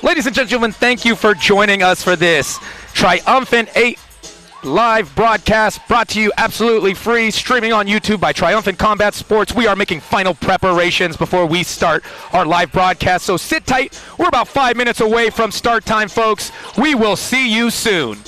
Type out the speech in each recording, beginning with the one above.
Ladies and gentlemen, thank you for joining us for this Triumphant 8 live broadcast brought to you absolutely free, streaming on YouTube by Triumphant Combat Sports. We are making final preparations before we start our live broadcast, so sit tight. We're about 5 minutes away from start time, folks. We will see you soon.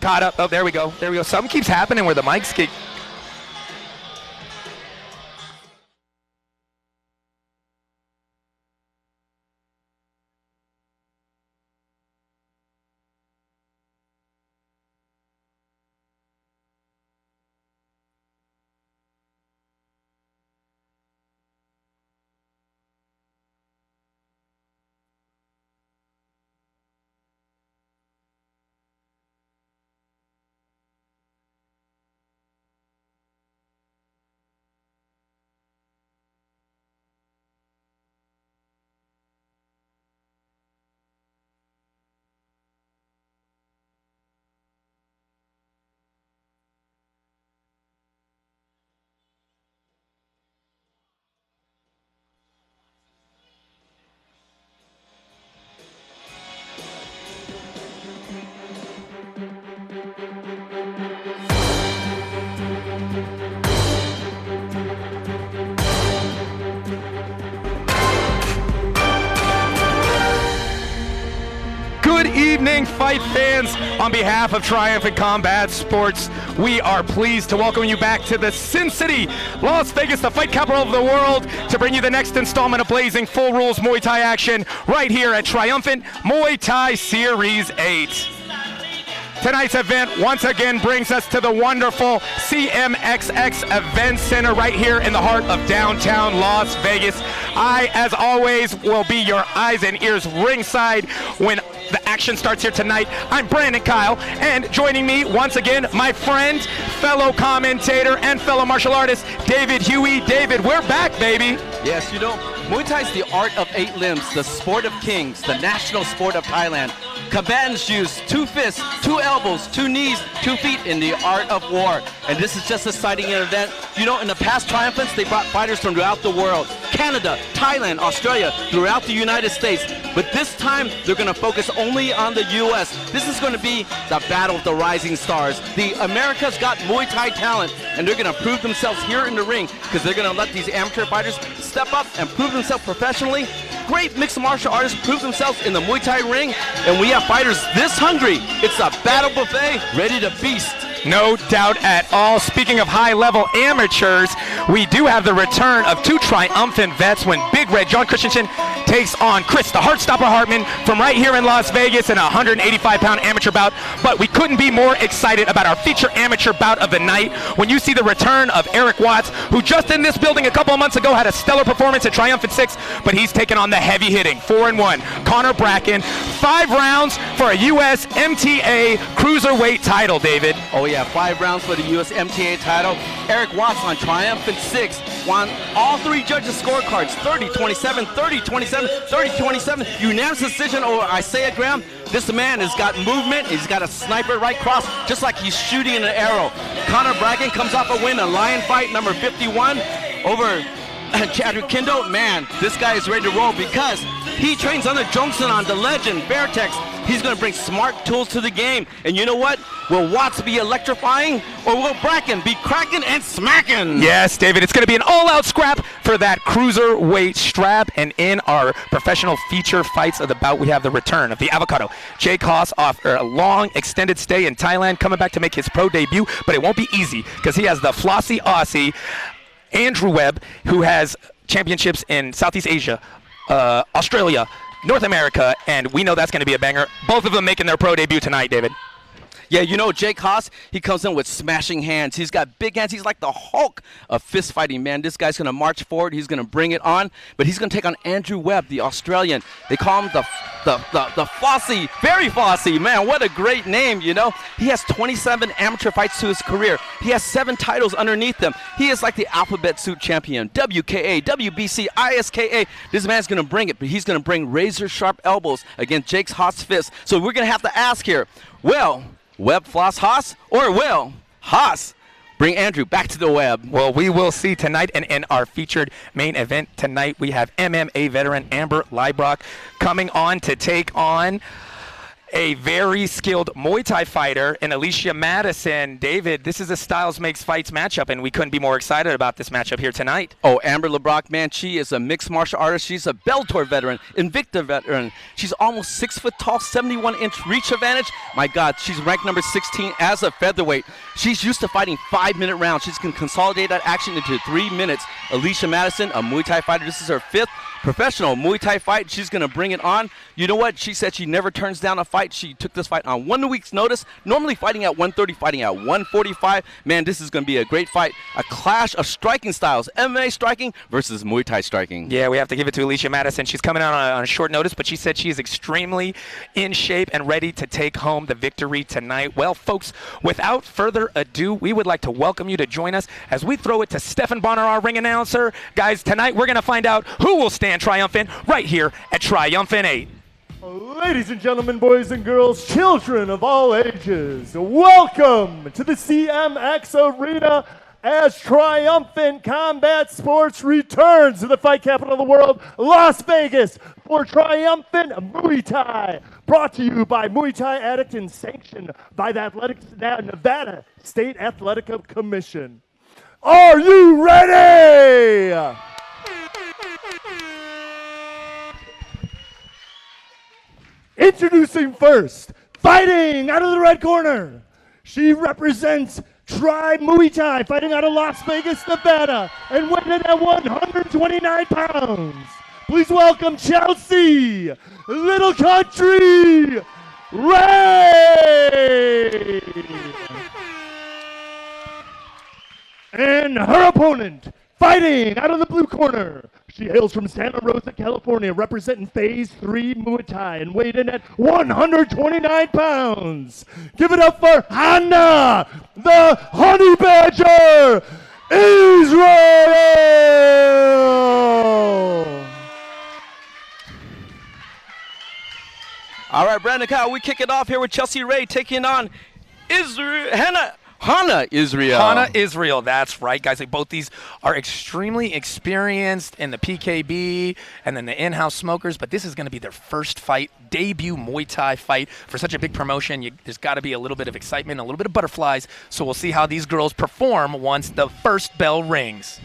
Caught up. Oh, there we go. There we go. Something keeps happening where the mics get. Good evening, fight fans. On behalf of Triumphant Combat Sports, we are pleased to welcome you back to the Sin City, Las Vegas, the fight capital of the world, to bring you the next installment of blazing full rules Muay Thai action right here at Triumphant Muay Thai Series 8. Tonight's event once again brings us to the wonderful CMXX Event Center right here in the heart of downtown Las Vegas. I, as always, will be your eyes and ears ringside when the action starts here tonight. I'm Brandon Kyle, and joining me once again, my friend, fellow commentator, and fellow martial artist, David Huey. David, we're back, baby. Yes, you know, Muay Thai is the art of 8 limbs, the sport of kings, the national sport of Thailand. Combatants use 2 fists, 2 elbows, 2 knees, 2 feet in the art of war. And this is just a exciting event. You know, in the past triumphants, they brought fighters from throughout the world. Canada, Thailand, Australia, throughout the United States. But this time, they're going to focus only on the U.S. This is going to be the battle of the rising stars. The America's got Muay Thai talent, and they're going to prove themselves here in the ring because they're going to let these amateur fighters step up and prove themselves professionally. Great mixed martial artists prove themselves in the Muay Thai ring, and we have fighters this hungry. It's a battle buffet ready to feast. No doubt at all. Speaking of high-level amateurs, we do have the return of 2 triumphant vets when Big Red John Christenson takes on Chris, the Heartstopper Hartman, from right here in Las Vegas in a 185-pound amateur bout. But we couldn't be more excited about our feature amateur bout of the night when you see the return of Eric Watts, who just in this building a couple of months ago had a stellar performance at Triumphant 6, but he's taken on the heavy-hitting 4-1 Connor Bracken. 5 rounds for a USMTA cruiserweight title, David. Oh yeah, 5 rounds for the USMTA title. Eric Watts on Triumphant 6 won all 3 judges' scorecards, 30-27, 30-27, 30-27, unanimous decision over Isaiah Graham. This man has got movement. He's got a sniper right cross, just like he's shooting an arrow. Connor Bracken comes off a win, a lion fight number 51 over Chadwick Kindo. Man, this guy is ready to roll because he trains under Juston on the legend, Vertex. He's going to bring smart tools to the game. And you know what? Will Watts be electrifying, or will Bracken be cracking and smacking? Yes, David, it's going to be an all-out scrap for that cruiserweight strap. And in our professional feature fights of the bout, we have the return of the Avocado. Jake Haas, after a long, extended stay in Thailand, coming back to make his pro debut. But it won't be easy because he has the flossy Aussie, Andrew Webb, who has championships in Southeast Asia, Australia, North America, and we know that's going to be a banger. Both of them making their pro debut tonight, David. Yeah, you know, Jake Haas, he comes in with smashing hands. He's got big hands. He's like the Hulk of fist fighting, man. This guy's going to march forward. He's going to bring it on, but he's going to take on Andrew Webb, the Australian. They call him the Fossy, very Fossy. Man, what a great name, you know. He has 27 amateur fights to his career. He has 7 titles underneath him. He is like the alphabet suit champion, WKA, WBC, ISKA. This man's going to bring it, but he's going to bring razor-sharp elbows against Jake Haas' fists. So we're going to have to ask here, well, Webb floss Haas, or will Haas bring Andrew back to the web? Well, we will see tonight. And in our featured main event tonight, we have MMA veteran Amber Leibrock coming on to take on a very skilled Muay Thai fighter in Alyshia Madison. David, this is a Styles Makes Fights matchup, and we couldn't be more excited about this matchup here tonight. Oh, Amber Leibrock, man, she is a mixed martial artist. She's a Bellator veteran, Invicta veteran. She's almost 6 foot tall, 71-inch reach advantage. My God, she's ranked number 16 as a featherweight. She's used to fighting 5-minute rounds. She's can consolidate that action into 3 minutes. Alyshia Madison, a Muay Thai fighter. This is her 5th professional Muay Thai fight. She's going to bring it on. You know what? She said she never turns down a fight. She took this fight on 1 week's notice. Normally fighting at 130, fighting at 145. Man, this is going to be a great fight. A clash of striking styles. MMA striking versus Muay Thai striking. Yeah, we have to give it to Alyshia Madison. She's coming out on a short notice, but she said she is extremely in shape and ready to take home the victory tonight. Well, folks, without further ado, we would like to welcome you to join us as we throw it to Stefan Bonner, our ring announcer. Guys, tonight we're going to find out who will stand triumphant right here at Triumphant 8. Ladies and gentlemen, boys and girls, children of all ages, welcome to the CMX Arena as Triumphant Combat Sports returns to the fight capital of the world, Las Vegas, for Triumphant Muay Thai, brought to you by Muay Thai Addict and sanctioned by the Nevada State Athletic Commission. Are you ready? Introducing first, fighting out of the red corner. She represents Tribe Muay Thai, fighting out of Las Vegas, Nevada, and weighing in at 129 pounds. Please welcome Chelsea, Little Country, Ray. And her opponent, fighting out of the blue corner. She hails from Santa Rosa, California, representing Phase 3 Muay Thai and weighed in at 129 pounds. Give it up for Hannah, the Honey Badger, Israel. All right, Brandon Kyle, we kick it off here with Chelsea Ray taking on Hannah Israel. Hannah Israel, that's right, guys. Both these are extremely experienced in the PKB and then the in-house smokers, but this is going to be their first fight, debut Muay Thai fight for such a big promotion. There's got to be a little bit of excitement, a little bit of butterflies, so we'll see how these girls perform once the first bell rings.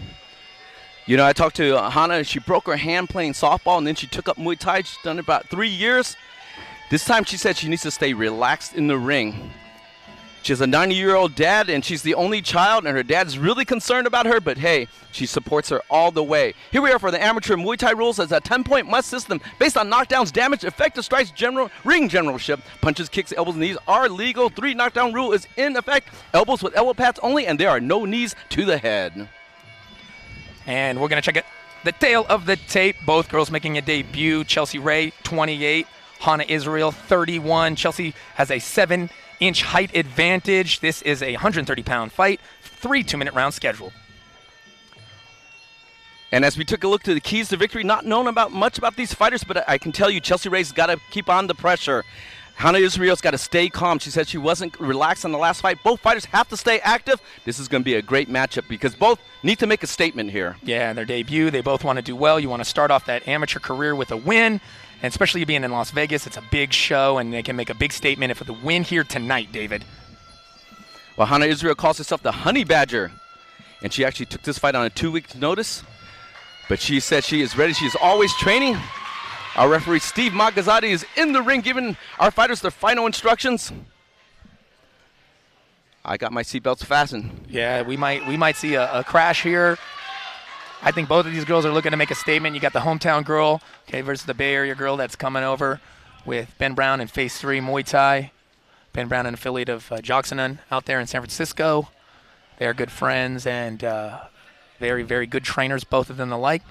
You know, I talked to Hannah. She broke her hand playing softball, and then she took up Muay Thai. She's done it about 3 years. This time she said she needs to stay relaxed in the ring. She has a 90-year-old dad, and she's the only child, and her dad's really concerned about her, but hey, she supports her all the way. Here we are for the amateur Muay Thai rules as a 10-point must system based on knockdowns, damage, effective strikes, ring generalship. Punches, kicks, elbows, and knees are legal. 3 knockdown rule is in effect. Elbows with elbow pads only, and there are no knees to the head. And we're going to check the tail of the tape. Both girls making a debut. Chelsea Ray, 28. Hannah Israel, 31. Chelsea has a 7-inch height advantage. This is a 130-pound fight, 3 2-minute rounds scheduled. And as we took a look to the keys to victory, not known much about these fighters, but I can tell you Chelsea Ray's got to keep on the pressure. Hannah Israel's got to stay calm. She said she wasn't relaxed on the last fight. Both fighters have to stay active. This is going to be a great matchup because both need to make a statement here. Yeah, their debut, they both want to do well. You want to start off that amateur career with a win. And especially being in Las Vegas, it's a big show, and they can make a big statement for the win here tonight, David. Well, Hannah Israel calls herself the Honey Badger, and she actually took this fight on a 2-week notice. But she said she is ready. She is always training. Our referee, Steve Magazzati, is in the ring giving our fighters their final instructions. I got my seatbelts fastened. Yeah, we might see a crash here. I think both of these girls are looking to make a statement. You got the hometown girl, okay, versus the Bay Area girl that's coming over with Ben Brown in Phase 3 Muay Thai. Ben Brown, an affiliate of Juston out there in San Francisco. They are good friends and very, very good trainers, both of them alike.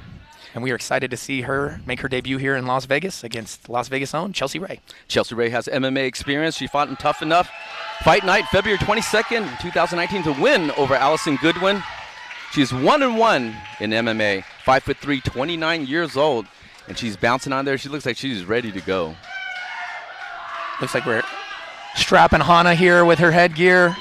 And we are excited to see her make her debut here in Las Vegas against Las Vegas' own Chelsea Ray. Chelsea Ray has MMA experience. She fought in Tough Enough Fight Night, February 22nd, 2019, to win over Allison Goodwin. She's 1-1 in MMA, 5'3", 29 years old, and she's bouncing on there. She looks like she's ready to go. Looks like we're strapping Hannah here with her headgear.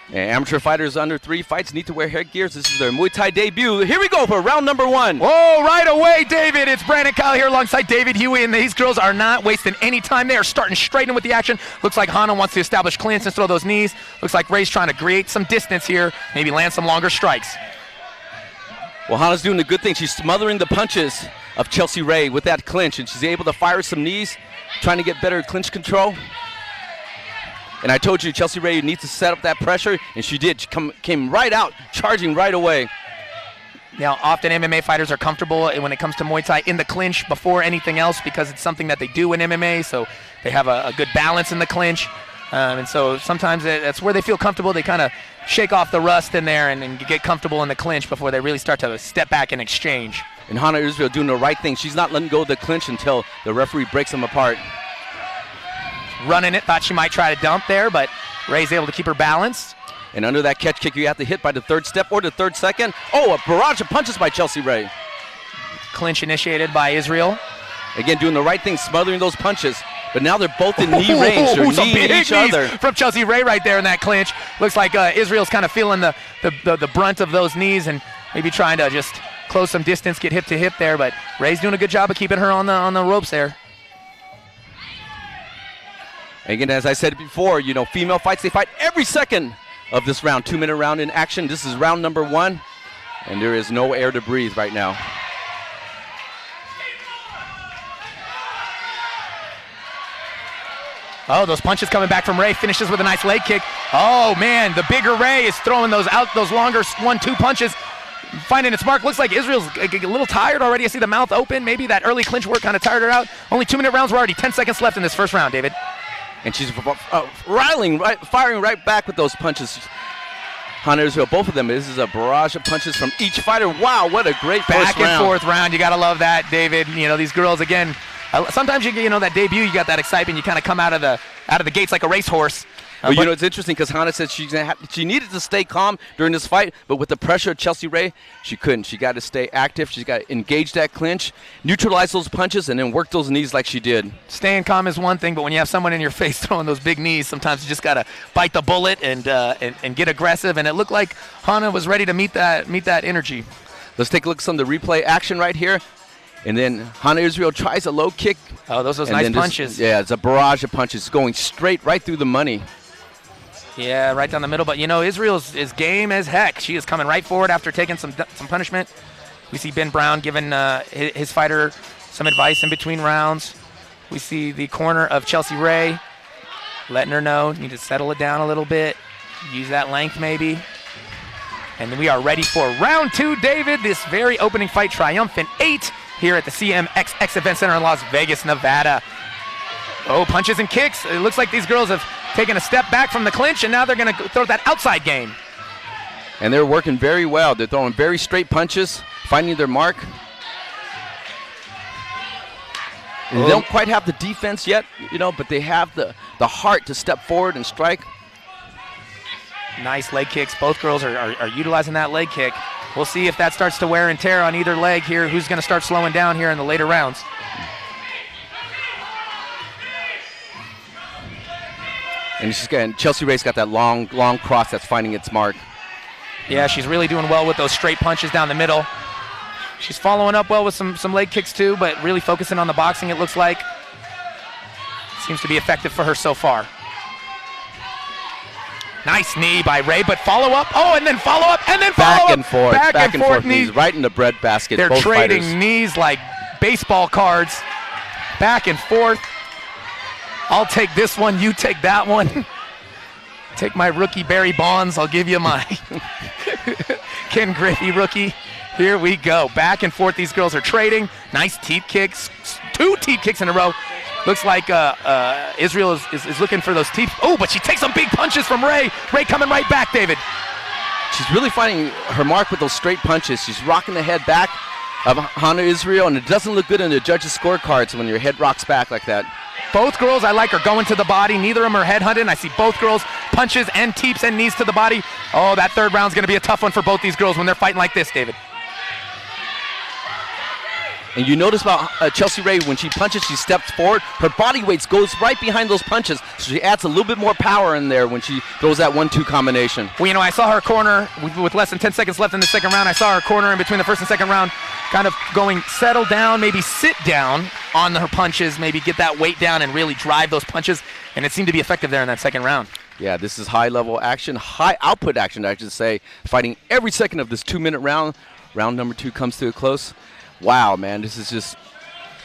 And amateur fighters under 3 fights need to wear headgears. This is their Muay Thai debut. Here we go for round number 1. Whoa, right away, David. It's Brandon Kyle here alongside David Huey, and these girls are not wasting any time. They are starting straight in with the action. Looks like Hana wants to establish clinch and throw those knees. Looks like Ray's trying to create some distance here, maybe land some longer strikes. Well, Hana's doing a good thing. She's smothering the punches of Chelsea Ray with that clinch, and she's able to fire some knees, trying to get better clinch control. And I told you, Chelsea Ray needs to set up that pressure, and she did. She came right out, charging right away. Now, often MMA fighters are comfortable when it comes to Muay Thai in the clinch before anything else because it's something that they do in MMA, so they have a good balance in the clinch. And so sometimes that's where they feel comfortable. They kind of shake off the rust in there and get comfortable in the clinch before they really start to step back and exchange. And Hana Israel doing the right thing. She's not letting go of the clinch until the referee breaks them apart. Running it, thought she might try to dump there, but Ray's able to keep her balanced. And under that catch kick, you have to hit by the 3rd step or the 3rd second. Oh, a barrage of punches by Chelsea Ray. Clinch initiated by Israel. Again, doing the right thing, smothering those punches. But now they're both in knee range. They're kneeing each other. From Chelsea Ray right there in that clinch. Looks like Israel's kind of feeling the brunt of those knees and maybe trying to just close some distance, get hip to hip there. But Ray's doing a good job of keeping her on the ropes there. Again, as I said before, you know, female fights, they fight every second of this round, 2-minute round in action. This is round number 1, and there is no air to breathe right now. Oh, those punches coming back from Ray. Finishes with a nice leg kick. Oh, man, the bigger Ray is throwing those longer 1-2 punches, finding its mark. Looks like Israel's a little tired already. I see the mouth open. Maybe that early clinch work kind of tired her out. Only 2-minute rounds. We're already 10 seconds left in this first round, David. And she's firing right back with those punches. Hana Israel, both of them. This is a barrage of punches from each fighter. Wow, what a great first round. Back and forth round. You got to love that, David. You know, these girls, again, sometimes you know that debut, you got that excitement. You kind of come out of the gates like a racehorse. Well, you know, it's interesting because Hana said she needed to stay calm during this fight, but with the pressure of Chelsea Ray, she couldn't. She got to stay active. She's got to engage that clinch, neutralize those punches, and then work those knees like she did. Staying calm is one thing, but when you have someone in your face throwing those big knees, sometimes you just got to bite the bullet and get aggressive. And it looked like Hana was ready to meet that energy. Let's take a look at some of the replay action right here. And then Hana Israel tries a low kick. Oh, those nice punches. Yeah, it's a barrage of punches going straight right through the money. Yeah, right down the middle. But, you know, Israel is game as heck. She is coming right forward after taking some punishment. We see Ben Brown giving his fighter some advice in between rounds. We see the corner of Chelsea Ray letting her know, need to settle it down a little bit, use that length maybe. And then we are ready for round 2, David. This very opening fight, Triumphant 8, here at the CMXX Event Center in Las Vegas, Nevada. Oh, punches and kicks. It looks like these girls have taken a step back from the clinch, and now they're going to throw that outside game. And they're working very well. They're throwing very straight punches, finding their mark. And they don't quite have the defense yet, you know, but they have the heart to step forward and strike. Nice leg kicks. Both girls are utilizing that leg kick. We'll see if that starts to wear and tear on either leg here. Who's going to start slowing down here in the later rounds? And Chelsea Ray's got that long cross that's finding its mark. Yeah, she's really doing well with those straight punches down the middle. She's following up well with some leg kicks too, but really focusing on the boxing, it looks like. Seems to be effective for her so far. Nice knee by Ray, but follow up. Oh, and then follow up, and then follow up. Back and forth knees right in the bread basket. They're trading knees like baseball cards. Back and forth. I'll take this one, you take that one. Take my rookie Barry Bonds, I'll give you my Ken Griffey rookie. Here we go. Back and forth, these girls are trading. Nice teep kicks, 2 teep kicks in a row. Looks like Israel is looking for those teeth. Oh, but she takes some big punches from Ray. Ray coming right back, David. She's really finding her mark with those straight punches. She's rocking the head back of Hana Israel, and it doesn't look good in the judges' scorecards when your head rocks back like that. Both girls I like are going to the body. Neither of them are headhunting. I see both girls punches and teeps and knees to the body. Oh, that third round's going to be a tough one for both these girls when they're fighting like this, David. And you notice about Chelsea Ray, when she punches, she steps forward. Her body weight goes right behind those punches, so she adds a little bit more power in there when she throws that 1-2 combination. Well, you know, I saw her corner with less than 10 seconds left in the second round. I saw her corner in between the first and second round, kind of going settle down, maybe sit down on her punches, maybe get that weight down and really drive those punches, and it seemed to be effective there in that second round. Yeah, this is high-level action, high-output action, I should say, fighting every second of this 2-minute round. Round number 2 comes to a close. Wow, man, this is just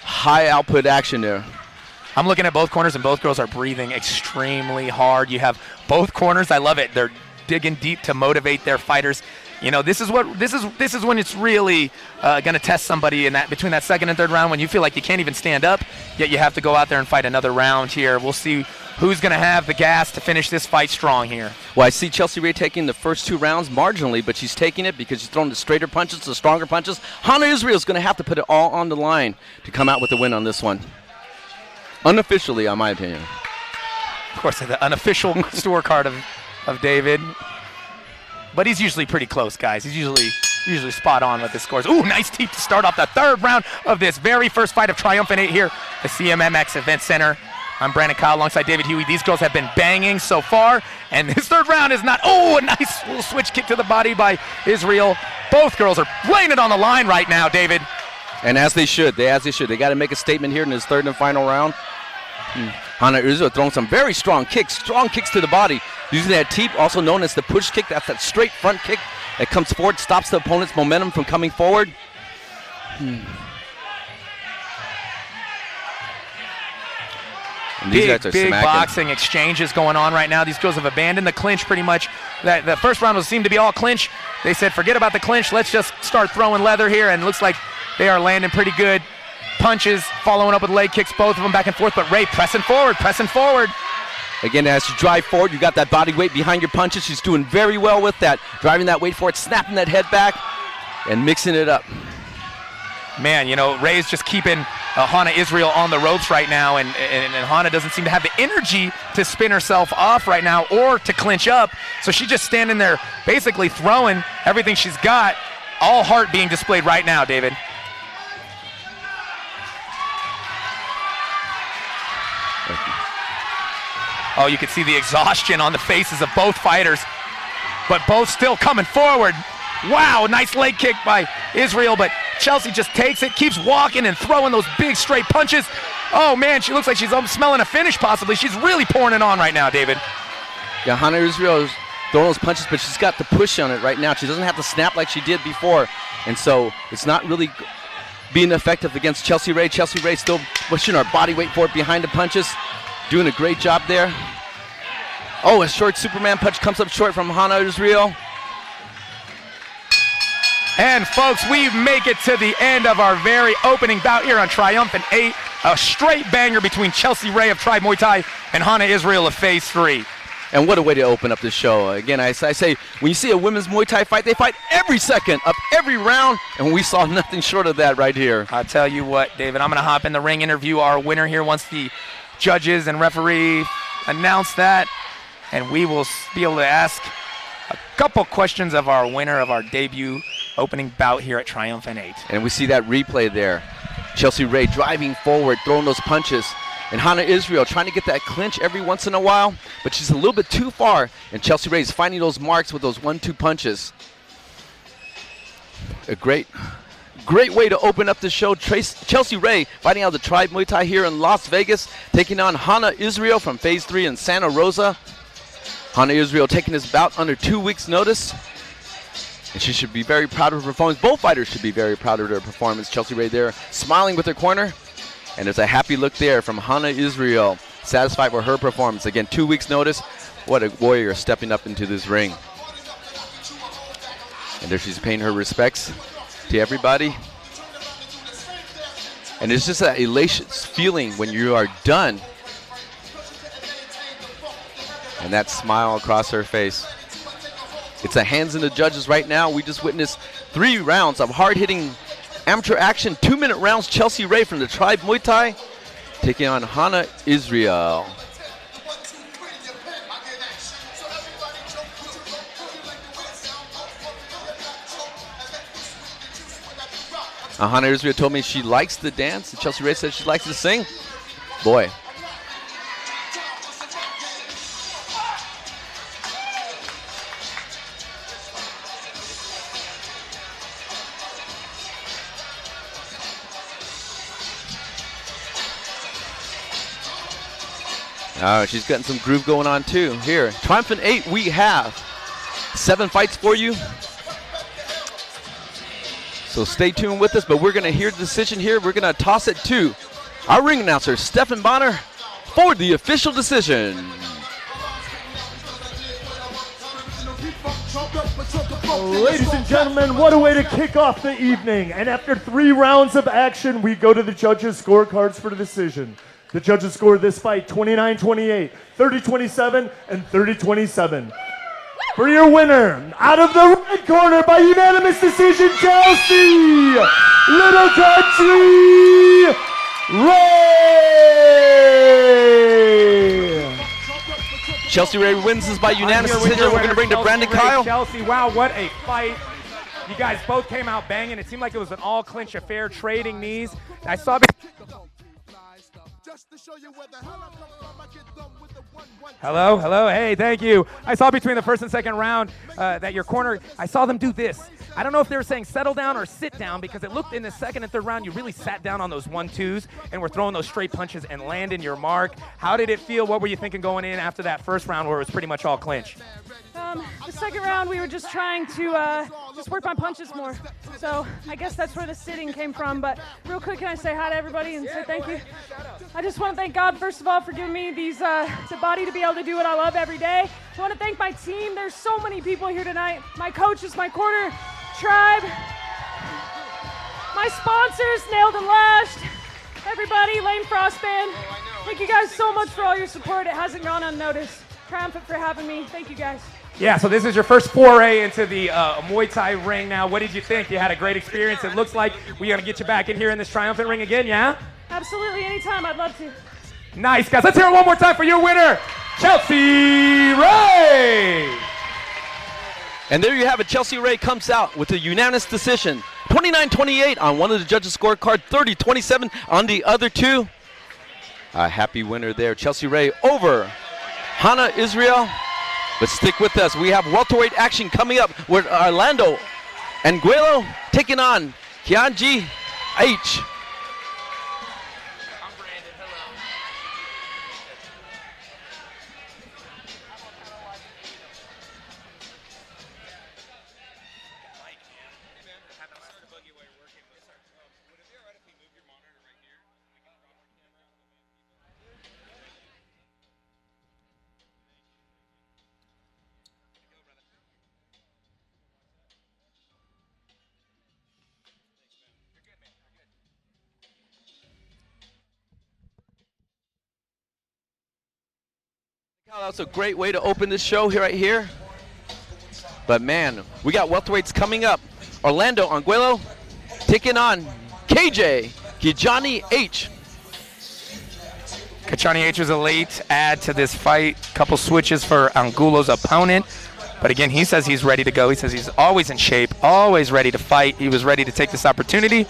high-output action there. I'm looking at both corners, and both girls are breathing extremely hard. You have both corners. I love it. They're digging deep to motivate their fighters. You know, this is when it's really going to test somebody in that between that second and third round, when you feel like you can't even stand up, yet you have to go out there and fight another round here. We'll see who's going to have the gas to finish this fight strong here. Well, I see Chelsea Ray taking the first 2 rounds marginally, but she's taking it because she's throwing the straighter punches, the stronger punches. Hana Israel's going to have to put it all on the line to come out with the win on this one. Unofficially, in my opinion. Of course, the unofficial scorecard of David. But he's usually pretty close, guys. He's usually spot on with his scores. Ooh, nice teep to start off the third round of this very first fight of Triumphant 8 here, the CMMX Event Center. I'm Brandon Kyle alongside David Huey. These girls have been banging so far, and this third round is not. Oh, a nice little switch kick to the body by Israel. Both girls are laying it on the line right now, David. And as they should. They got to make a statement here in this third and final round. Hana Israel throwing some very strong kicks to the body. Using that teep, also known as the push kick. That's that straight front kick that comes forward, stops the opponent's momentum from coming forward. Big boxing exchanges going on right now. These girls have abandoned the clinch pretty much. The first round seemed to be all clinch. They said, forget about the clinch. Let's just start throwing leather here. And it looks like they are landing pretty good punches, following up with leg kicks, both of them back and forth. But Ray pressing forward. Again, as you drive forward, you got that body weight behind your punches. She's doing very well with that. Driving that weight forward, snapping that head back, and mixing it up. Man, you know, Ray's just keeping Hana Israel on the ropes right now, and Hana doesn't seem to have the energy to spin herself off right now or to clinch up. So she's just standing there basically throwing everything she's got, all heart being displayed right now, David. Oh, you can see the exhaustion on the faces of both fighters, but both still coming forward. Wow, nice leg kick by Israel, but Chelsea just takes it, keeps walking and throwing those big straight punches. Oh man, she looks like she's smelling a finish possibly. She's really pouring it on right now, David. Yeah, Hana Israel is throwing those punches, but she's got the push on it right now. She doesn't have to snap like she did before, and so it's not really being effective against Chelsea Ray. Chelsea Ray still pushing her body weight forward behind the punches, doing a great job there. Oh, a short Superman punch comes up short from Hana Israel. And folks, we make it to the end of our very opening bout here on Triumphant 8. A straight banger between Chelsea Ray of Tribe Muay Thai and Hana Israel of Phase 3. And what a way to open up this show. Again, I say, when you see a women's Muay Thai fight, they fight every second of every round, and we saw nothing short of that right here. I'll tell you what, David, I'm going to hop in the ring, interview our winner here once the judges and referee announce that, and we will be able to ask a couple questions of our winner of our debut opening bout here at Triumphant 8. And we see that replay there. Chelsea Ray driving forward, throwing those punches. And Hana Israel trying to get that clinch every once in a while, but she's a little bit too far. And Chelsea Ray is finding those marks with those 1-2 punches. A great way to open up the show. Chelsea Ray fighting out of the Tribe Muay Thai here in Las Vegas, taking on Hana Israel from Phase 3 in Santa Rosa. Hana Israel taking this bout under 2 weeks' notice. And she should be very proud of her performance. Both fighters should be very proud of their performance. Chelsea Ray there smiling with her corner. And there's a happy look there from Hana Israel, satisfied with her performance. Again, 2 weeks' notice. What a warrior stepping up into this ring. And there she's paying her respects to everybody. And it's just that elation feeling when you are done. And that smile across her face. It's the hands in the judges right now. We just witnessed 3 rounds of hard-hitting amateur action. 2-minute rounds. Chelsea Ray from the Tribe Muay Thai taking on Hana Israel. Hannah Israel told me she likes to dance. Chelsea Ray said she likes to sing. Boy. All right, she's getting some groove going on too. Here, Triumphant 8, we have 7 fights for you. So stay tuned with us, but we're going to hear the decision here. We're going to toss it to our ring announcer, Stefan Bonner, for the official decision. Ladies and gentlemen, what a way to kick off the evening. And after 3 rounds of action, we go to the judges' scorecards for the decision. The judges scored this fight 29-28, 30-27, and 30-27. For your winner, out of the red corner by unanimous decision, Chelsea Little Country Ray. Chelsea Ray wins this by unanimous decision. We're going to bring to Brandon Kyle. Chelsea, wow, what a fight. You guys both came out banging. It seemed like it was an all-clinch affair, trading knees. I saw... Hello, hey, thank you. I saw between the first and second round that your corner, I saw them do this. I don't know if they were saying settle down or sit down, because it looked in the second and third round you really sat down on those 1-2s and were throwing those straight punches and landing your mark. How did it feel? What were you thinking going in after that first round where it was pretty much all clinch? The second round we were just trying to just work my punches more. So I guess that's where the sitting came from. But real quick, can I say hi to everybody and say thank you? I just want to thank God, first of all, for giving me the body to be able to do what I love every day. I want to thank my team. There's so many people here tonight. My coaches, my corner tribe, my sponsors, Nailed and Lashed, everybody, Lane Frost Band. Thank you guys so much for all your support. It hasn't gone unnoticed. Triumphant for having me. Thank you guys. Yeah, so this is your first foray into the Muay Thai ring now. What did you think? You had a great experience. It looks like we're going to get you back in here in this Triumphant ring again, yeah? Absolutely, anytime. I'd love to. Nice, guys. Let's hear it one more time for your winner, Chelsea Ray. And there you have it. Chelsea Ray comes out with a unanimous decision. 29-28 on one of the judges' scorecard, 30-27 on the other 2. A happy winner there. Chelsea Ray over Hannah Israel. But stick with us. We have welterweight action coming up with Orlando Angulo taking on Kijani Aytch. That's a great way to open this show here, right here. But man, we got welterweights coming up. Orlando Angulo taking on Kijani Aytch. Kijani Aytch was a late add to this fight. Couple switches for Angulo's opponent. But again, he says he's ready to go. He says he's always in shape, always ready to fight. He was ready to take this opportunity,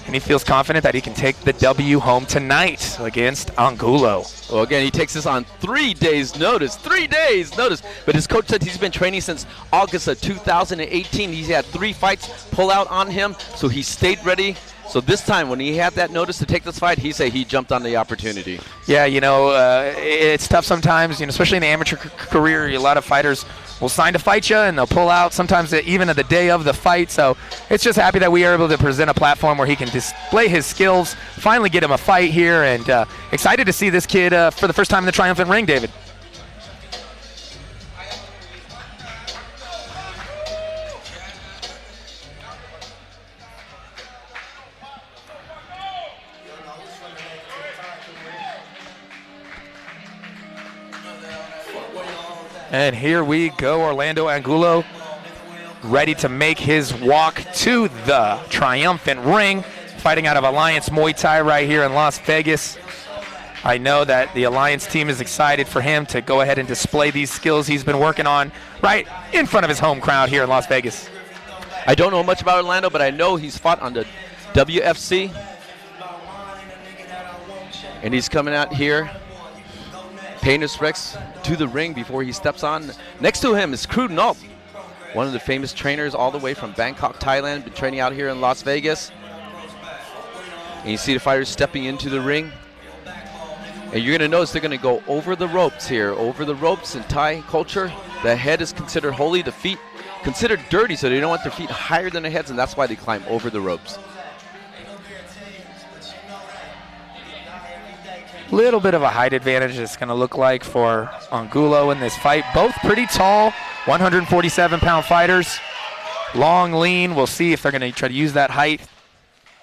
and he feels confident that he can take the W home tonight against Angulo. Well, again, he takes this on 3 days' notice. 3 days' notice. But his coach said he's been training since August of 2018. He's had 3 fights pull out on him, so he stayed ready. So this time, when he had that notice to take this fight, he said he jumped on the opportunity. Yeah, you know, it's tough sometimes, you know, especially in the amateur career. A lot of fighters will sign to fight you, and they'll pull out sometimes even at the day of the fight. So it's just happy that we are able to present a platform where he can display his skills, finally get him a fight here, and excited to see this kid for the first time in the Triumphant ring, David. And here we go, Orlando Angulo, ready to make his walk to the Triumphant ring, fighting out of Alliance Muay Thai right here in Las Vegas. I know that the Alliance team is excited for him to go ahead and display these skills he's been working on right in front of his home crowd here in Las Vegas. I don't know much about Orlando, but I know he's fought on the WFC. And he's coming out here, paying his respects to the ring before he steps on. Next to him is Cruden, one of the famous trainers all the way from Bangkok, Thailand, been training out here in Las Vegas. And you see the fighters stepping into the ring. And you're going to notice they're going to go over the ropes here. Over the ropes in Thai culture, the head is considered holy, the feet considered dirty, so they don't want their feet higher than their heads, and that's why they climb over the ropes. Little bit of a height advantage it's going to look like for Angulo in this fight. Both pretty tall, 147-pound fighters. Long, lean. We'll see if they're going to try to use that height.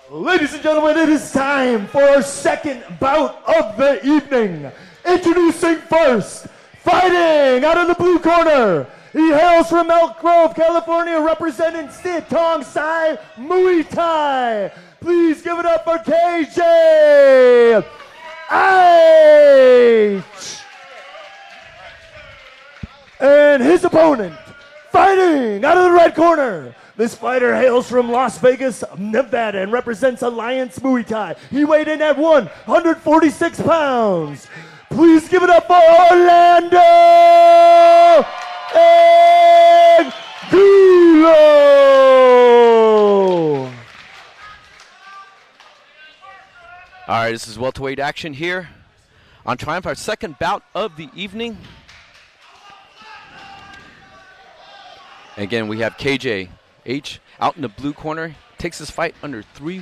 Ladies and gentlemen, it is time for our second bout of the evening. Introducing first, fighting out of the blue corner. He hails from Elk Grove, California, representing Sitthongsai Muay Thai. Please give it up for KJ Aytch. And his opponent, fighting out of the red corner. This fighter hails from Las Vegas, Nevada, and represents Alliance Muay Thai. He weighed in at 146 pounds. Please give it up for Orlando Angulo. All right, this is welterweight action here on Triumph, our second bout of the evening. Again, we have KJ Aytch out in the blue corner. Takes this fight under 3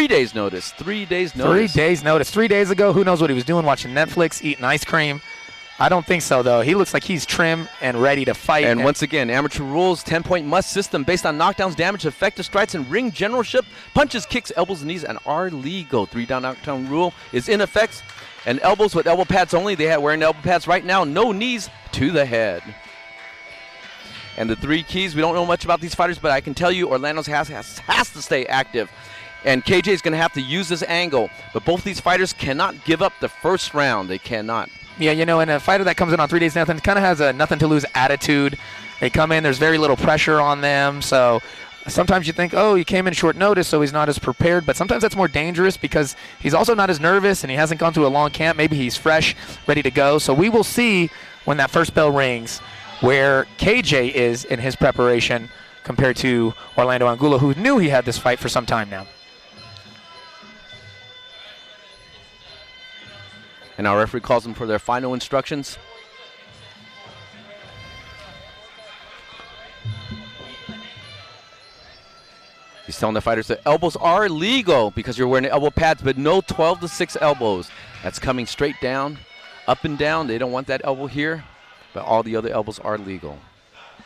days notice. 3 days notice. 3 days notice. 3 days ago, who knows what he was doing, watching Netflix, eating ice cream. I don't think so, though. He looks like he's trim and ready to fight. And once again, amateur rules, 10-point must system based on knockdowns, damage, effective strikes, and ring generalship. Punches, kicks, elbows, and knees, and are legal. 3-down knockdown rule is in effect. And elbows with elbow pads only. They have wearing elbow pads right now. No knees to the head. And the 3 keys, we don't know much about these fighters, but I can tell you Orlando's has to stay active. And KJ is going to have to use this angle. But both these fighters cannot give up the first round. They cannot. Yeah, you know, and a fighter that comes in on 3 days nothing kind of has a nothing-to-lose attitude. They come in, there's very little pressure on them. So sometimes you think, oh, he came in short notice, so he's not as prepared. But sometimes that's more dangerous because he's also not as nervous and he hasn't gone through a long camp. Maybe he's fresh, ready to go. So we will see when that first bell rings where KJ is in his preparation compared to Orlando Angulo, who knew he had this fight for some time now. And our referee calls them for their final instructions. He's telling the fighters that elbows are legal because you're wearing elbow pads, but no 12-6 elbows. That's coming straight down, up and down. They don't want that elbow here, but all the other elbows are legal.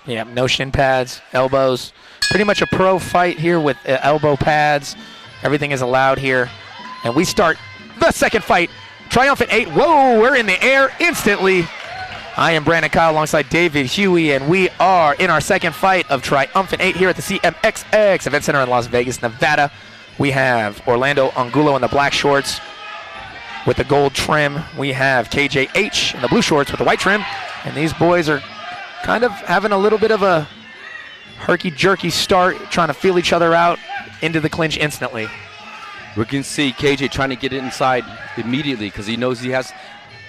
Yeah, no shin pads, elbows. Pretty much a pro fight here with elbow pads. Everything is allowed here. And we start the second fight. Triumphant 8. Whoa, we're in the air instantly. I am Brandon Kyle alongside David Huey, and we are in our second fight of Triumphant 8 here at the CMXX Event Center in Las Vegas, Nevada. We have Orlando Angulo in the black shorts with the gold trim. We have KJ Aytch in the blue shorts with the white trim. And these boys are kind of having a little bit of a herky-jerky start, trying to feel each other out into the clinch instantly. We can see KJ trying to get inside immediately because he knows he has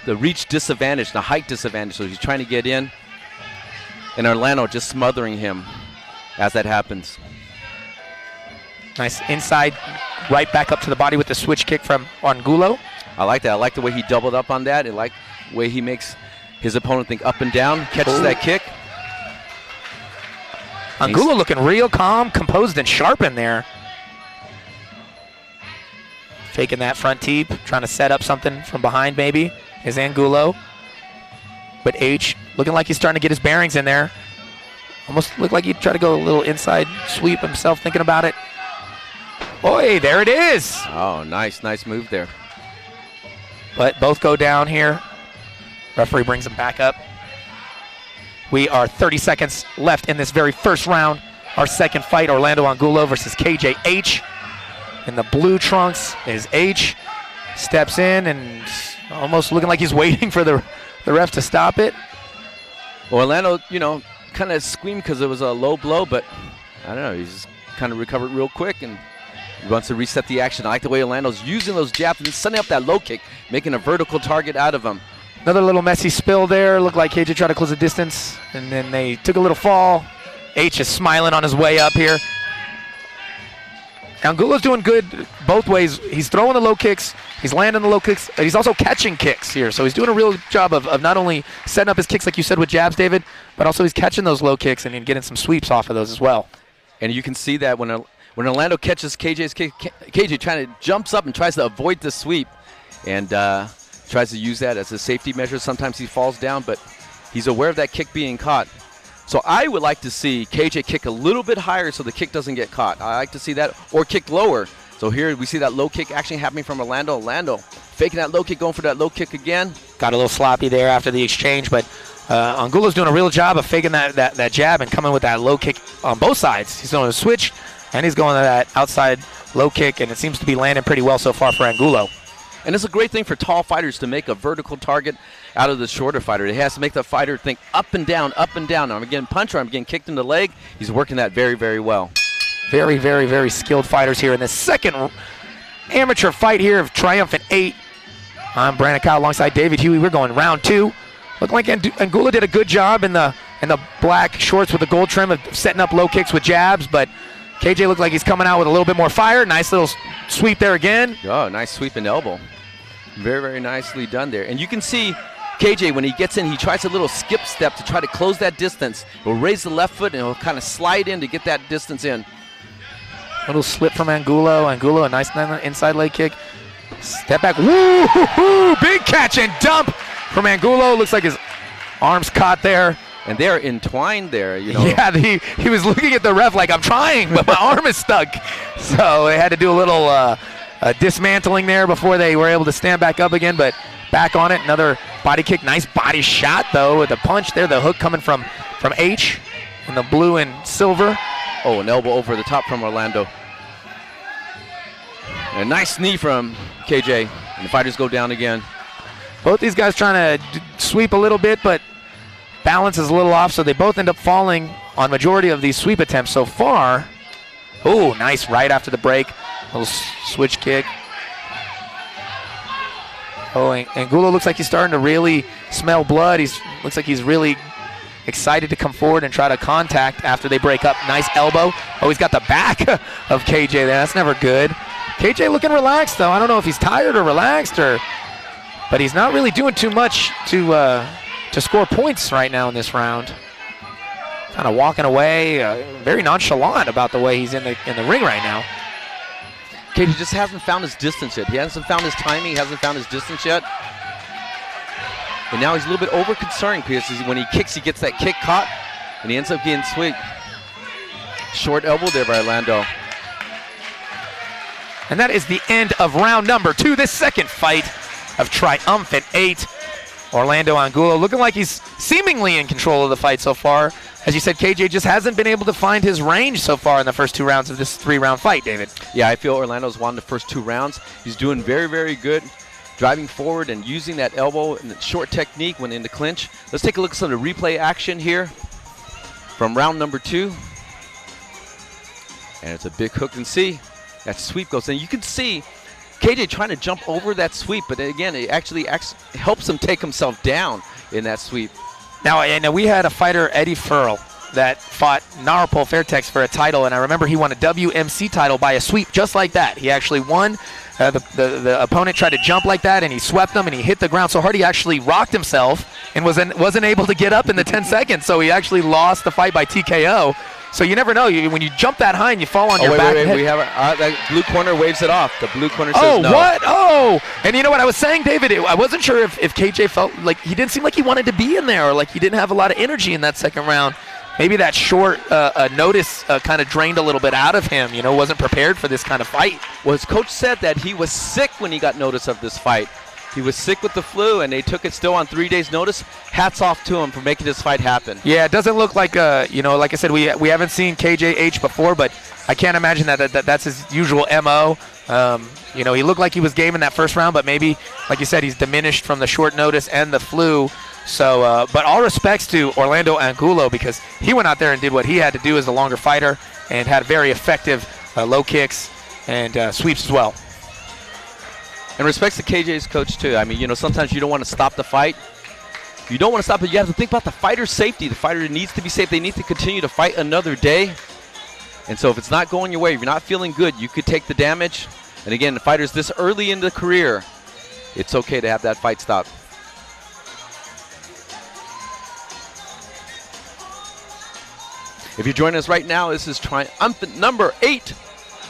the reach disadvantage, the height disadvantage, so he's trying to get in. And Orlando just smothering him as that happens. Nice inside, right back up to the body with the switch kick from Angulo. I like that. I like the way he doubled up on that. I like the way he makes his opponent think up and down, catches that kick. Angulo looking real calm, composed, and sharp in there. Faking that front teep, trying to set up something from behind maybe, is Angulo. But Aytch looking like he's starting to get his bearings in there. Almost looked like he'd try to go a little inside sweep himself, thinking about it. Boy, there it is. Oh, nice move there. But both go down here. Referee brings them back up. We are 30 seconds left in this very first round. Our second fight, Orlando Angulo versus KJ Aytch. In the blue trunks is Aytch. Steps in and almost looking like he's waiting for the ref to stop it. Orlando, kind of screamed because it was a low blow, but I don't know, he's just kind of recovered real quick and He wants to reset the action. I like the way Orlando's using those jabs and setting up that low kick, making a vertical target out of him. Another little messy spill there. Looked like KJ tried to close the distance, and then they took a little fall. Aytch is smiling on his way up here. Angulo's doing good both ways. He's throwing the low kicks, he's landing the low kicks, and he's also catching kicks here. So he's doing a real job of not only setting up his kicks like you said with jabs, David, but also he's catching those low kicks and getting some sweeps off of those as well. And you can see that when Orlando catches KJ's kick, KJ jumps up and tries to avoid the sweep and tries to use that as a safety measure. Sometimes he falls down, but he's aware of that kick being caught. So I would like to see KJ kick a little bit higher so the kick doesn't get caught. I like to see that, or kick lower. So here we see that low kick action happening from Orlando. Orlando faking that low kick, going for that low kick again. Got a little sloppy there after the exchange, but Angulo's doing a real job of faking that jab and coming with that low kick on both sides. He's doing a switch, and he's going to that outside low kick, and it seems to be landing pretty well so far for Angulo. And it's a great thing for tall fighters to make a vertical target out of the shorter fighter. It has to make the fighter think up and down, up and down. I'm getting punched or I'm getting kicked in the leg. He's working that very, very well. Very, very, very skilled fighters here in this second amateur fight here of Triumphant 8. I'm Brandon Kyle alongside David Huey. We're going round 2. Looked like Angulo did a good job in the black shorts with the gold trim of setting up low kicks with jabs, but KJ looked like he's coming out with a little bit more fire. Nice little sweep there again. Oh, nice sweep and elbow. Very, very nicely done there. And you can see KJ, when he gets in, he tries a little skip step to try to close that distance. He'll raise the left foot and he'll kind of slide in to get that distance in. Little slip from Angulo. Angulo, a nice inside leg kick. Step back. Woo! Big catch and dump from Angulo. Looks like his arm's caught there. And they're entwined there, you know. Yeah, he was looking at the ref like, I'm trying, but my arm is stuck. So they had to do a little dismantling there before they were able to stand back up again, but back on it. Another body kick. Nice body shot, though, with a punch there. The hook coming from Aytch in the blue and silver. Oh, an elbow over the top from Orlando. And a nice knee from KJ. And the fighters go down again. Both these guys trying to sweep a little bit, but balance is a little off, so they both end up falling on majority of these sweep attempts so far. Oh, nice right after the break. Little switch kick. Oh, Angulo looks like he's starting to really smell blood. Looks like he's really excited to come forward and try to contact after they break up. Nice elbow. Oh, he's got the back of KJ there. That's never good. KJ looking relaxed, though. I don't know if he's tired or relaxed, but he's not really doing too much to score points right now in this round. Kind of walking away, very nonchalant about the way he's in the ring right now. KJ just hasn't found his distance yet. He hasn't found his timing. He hasn't found his distance yet. And now he's a little bit over-concerned because when he kicks, he gets that kick caught, and he ends up getting sweet. Short elbow there by Orlando. And that is the end of round number 2, this second fight of Triumphant 8. Orlando Angulo looking like he's seemingly in control of the fight so far. As you said, KJ just hasn't been able to find his range so far in the first 2 rounds of this 3-round fight, David. Yeah, I feel Orlando's won the first 2 rounds. He's doing very, very good, driving forward and using that elbow and that short technique when in the clinch. Let's take a look at some of the replay action here from round number 2. And it's a big hook and see. That sweep goes in. You can see KJ trying to jump over that sweep, but again, it actually helps him take himself down in that sweep. Now we had a fighter, Eddie Furl, that fought Narpol Fairtex for a title, and I remember he won a WMC title by a sweep just like that. He actually won. The opponent tried to jump like that, and he swept him, and he hit the ground so hard he actually rocked himself and wasn't able to get up in the 10 seconds, so he actually lost the fight by TKO. So you never know. When you jump that high and you fall on your back. Wait. We have that blue corner waves it off. The blue corner says no. Oh, what? Oh! And you know what I was saying, David? I wasn't sure if KJ felt like he didn't seem like he wanted to be in there, or like he didn't have a lot of energy in that second round. Maybe that short notice kind of drained a little bit out of him. You know, wasn't prepared for this kind of fight. Well, his coach said that he was sick when he got notice of this fight. He was sick with the flu, and they took it still on 3 days' notice. Hats off to him for making this fight happen. Yeah, it doesn't look like, like I said, we haven't seen KJ before, but I can't imagine that's his usual MO. He looked like he was game in that first round, but maybe, like you said, he's diminished from the short notice and the flu. So, but all respects to Orlando Angulo, because he went out there and did what he had to do as a longer fighter and had very effective low kicks and sweeps as well. And respects to KJ's coach too. I mean, you know, sometimes you don't want to stop the fight. You don't want to stop it. You have to think about the fighter's safety. The fighter needs to be safe. They need to continue to fight another day. And so if it's not going your way, if you're not feeling good, you could take the damage. And again, the fighters this early in the career, it's okay to have that fight stop. If you're joining us right now, this is Triumphant number 8.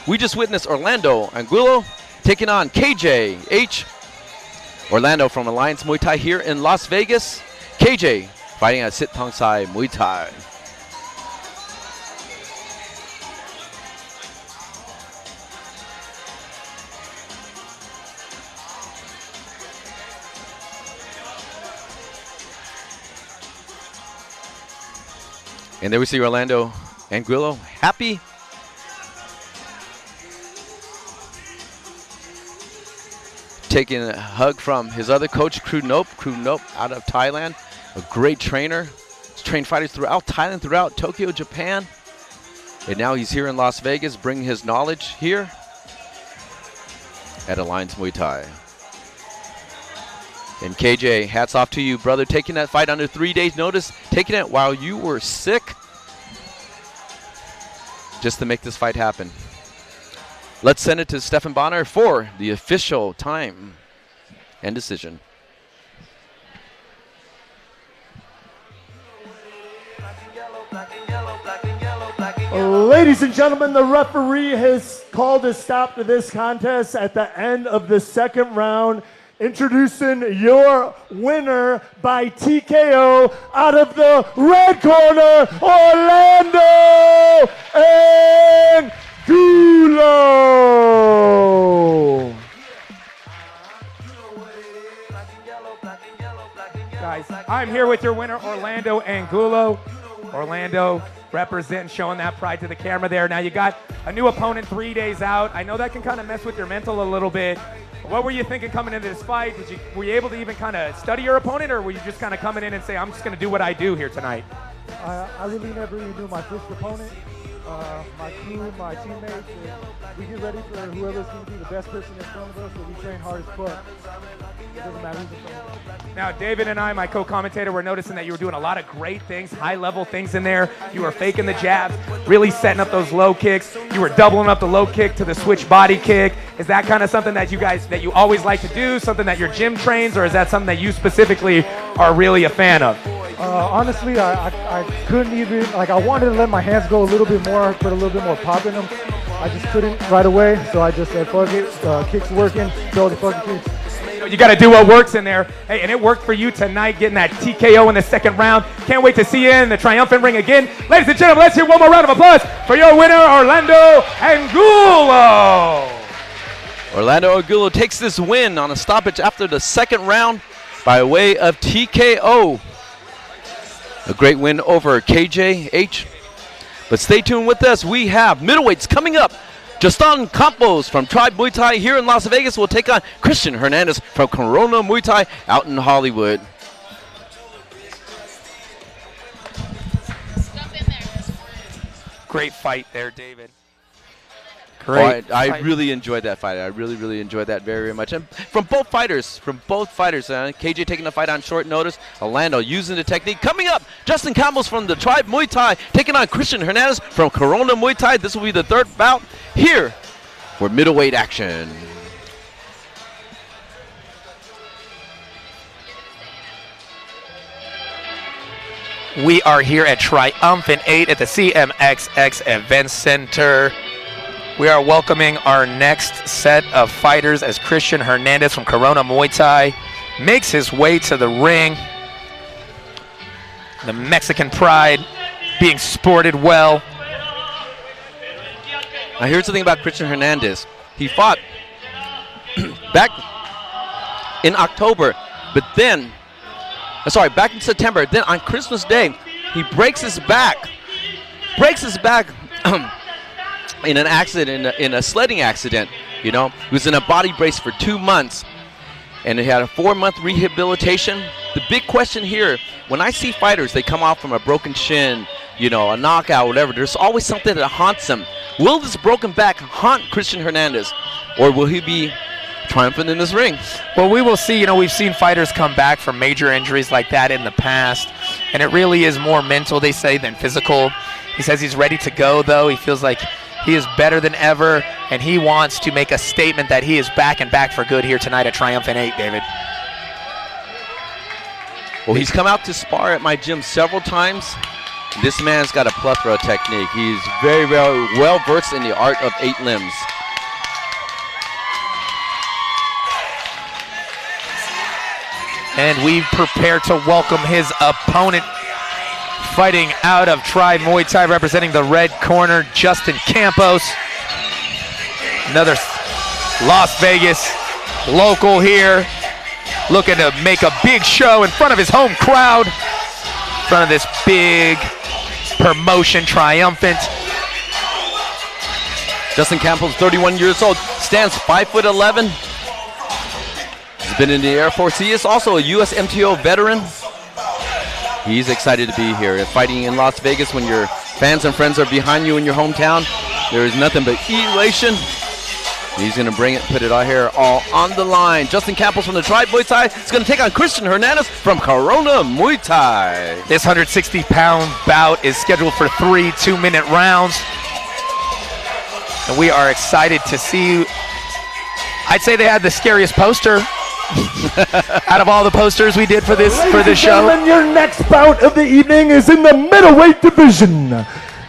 We just witnessed Orlando Angulo taking on KJ Aytch. Orlando from Alliance Muay Thai here in Las Vegas. KJ fighting at Sitthongsai Muay Thai. And there we see Orlando Angulo happy. Taking a hug from his other coach, Crew Nope out of Thailand. A great trainer. He's trained fighters throughout Thailand, throughout Tokyo, Japan. And now he's here in Las Vegas, bringing his knowledge here at Alliance Muay Thai. And KJ, hats off to you, brother, taking that fight under 3 days' notice, taking it while you were sick, just to make this fight happen. Let's send it to Stefan Bonner for the official time and decision. Ladies and gentlemen, the referee has called a stop to this contest at the end of the second round. Introducing your winner by TKO out of the red corner, Orlando Angulo. Guys, I'm here with your winner, Orlando Angulo. Orlando representing, showing that pride to the camera there. Now you got a new opponent 3 days out. I know that can kind of mess with your mental a little bit. What were you thinking coming into this fight? Were you able to even kind of study your opponent, or were you just kind of coming in and say, I'm just going to do what I do here tonight? I really never even knew my first opponent. My crew, my teammates, we get ready for whoever's going to be the best person in front of us, so we train hard as fuck. It doesn't matter who's in front of us. Now, David and I, my co-commentator, were noticing that you were doing a lot of great things, high-level things in there. You were faking the jabs, really setting up those low kicks. You were doubling up the low kick to the switch body kick. Is that kind of something that you always like to do, something that your gym trains, or is that something that you specifically are really a fan of? Honestly, I couldn't even, I wanted to let my hands go a little bit more, put a little bit more pop in them. I just couldn't right away, so I just said, fuck it, kicks working, throw the fucking kicks. You got to do what works in there. Hey, and it worked for you tonight, getting that TKO in the second round. Can't wait to see you in the triumphant ring again. Ladies and gentlemen, let's hear one more round of applause for your winner, Orlando Angulo. Orlando Angulo takes this win on a stoppage after the second round by way of TKO. A great win over KJ Aytch. But stay tuned with us. We have middleweights coming up. Juston Campos from Tribe Muay Thai here in Las Vegas will take on Christian Hernandez from Corona Muay Thai out in Hollywood. Great fight there, David. Great. I really enjoyed that fight. I really enjoyed that very, very much. And from both fighters, KJ taking the fight on short notice, Orlando using the technique. Coming up, Juston Campos from the Tribe Muay Thai taking on Christian Hernandez from Corona Muay Thai. This will be the third bout here for middleweight action. We are here at Triumphant 8 at the CMXX Event Center. We are welcoming our next set of fighters as Christian Hernandez from Corona Muay Thai makes his way to the ring. The Mexican pride being sported well. Now here's the thing about Christian Hernandez. He fought back in October, but then, back in September. Then on Christmas Day, he breaks his back. In an accident, in a sledding accident, He was in a body brace for 2 months, and he had a 4-month rehabilitation. The big question here, when I see fighters, they come off from a broken shin, a knockout, whatever, there's always something that haunts them. Will this broken back haunt Christian Hernandez, or will he be triumphant in this ring? Well, we will see. You know, we've seen fighters come back from major injuries like that in the past, and it really is more mental, they say, than physical. He says he's ready to go, though. He feels like he is better than ever, and he wants to make a statement that he is back and back for good here tonight at Triumphant 8, David. Well, he's come out to spar at my gym several times. This man's got a plethora of technique. He's very, very well versed in the art of 8 limbs. And we prepare to welcome his opponent, fighting out of Tri Muay Thai, representing the red corner, Juston Campos. Another Las Vegas local here, looking to make a big show in front of his home crowd, in front of this big promotion, Triumphant. Juston Campos, 31 years old, stands 5'11". He's been in the Air Force. He is also a USMTA veteran. He's excited to be here. Fighting in Las Vegas when your fans and friends are behind you in your hometown, there is nothing but elation. He's going to bring it, put it all here, all on the line. Juston Campos from the Tribe Muay Thai is going to take on Christian Hernandez from Corona Muay Thai. This 160-pound bout is scheduled for 3 2-minute rounds. And we are excited to see. I'd say they had the scariest poster out of all the posters we did for this show. Gentlemen, your next bout of the evening is in the middleweight division.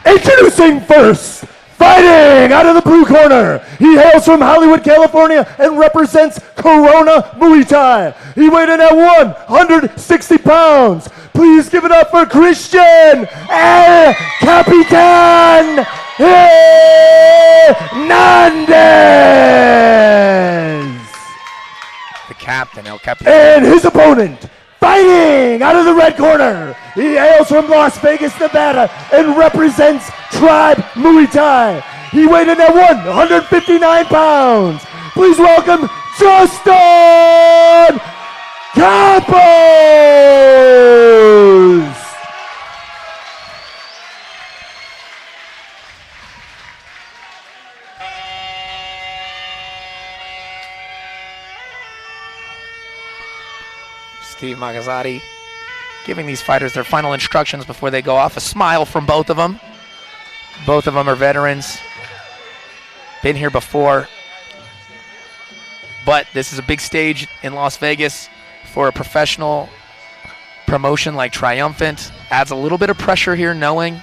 Introducing first, fighting out of the blue corner. He hails from Hollywood, California, and represents Corona Muay Thai. He weighed in at 160 pounds. Please give it up for Christian El Capitan Hernandez. The captain, El Capitan. And his opponent, fighting out of the red corner. He hails from Las Vegas, Nevada, and represents Tribe Muay Thai. He weighed in at 159 pounds. Please welcome Juston Campos. Steve Magazzati giving these fighters their final instructions before they go off. A smile from both of them. Both of them are veterans. Been here before. But this is a big stage in Las Vegas for a professional promotion like Triumphant. Adds a little bit of pressure here, knowing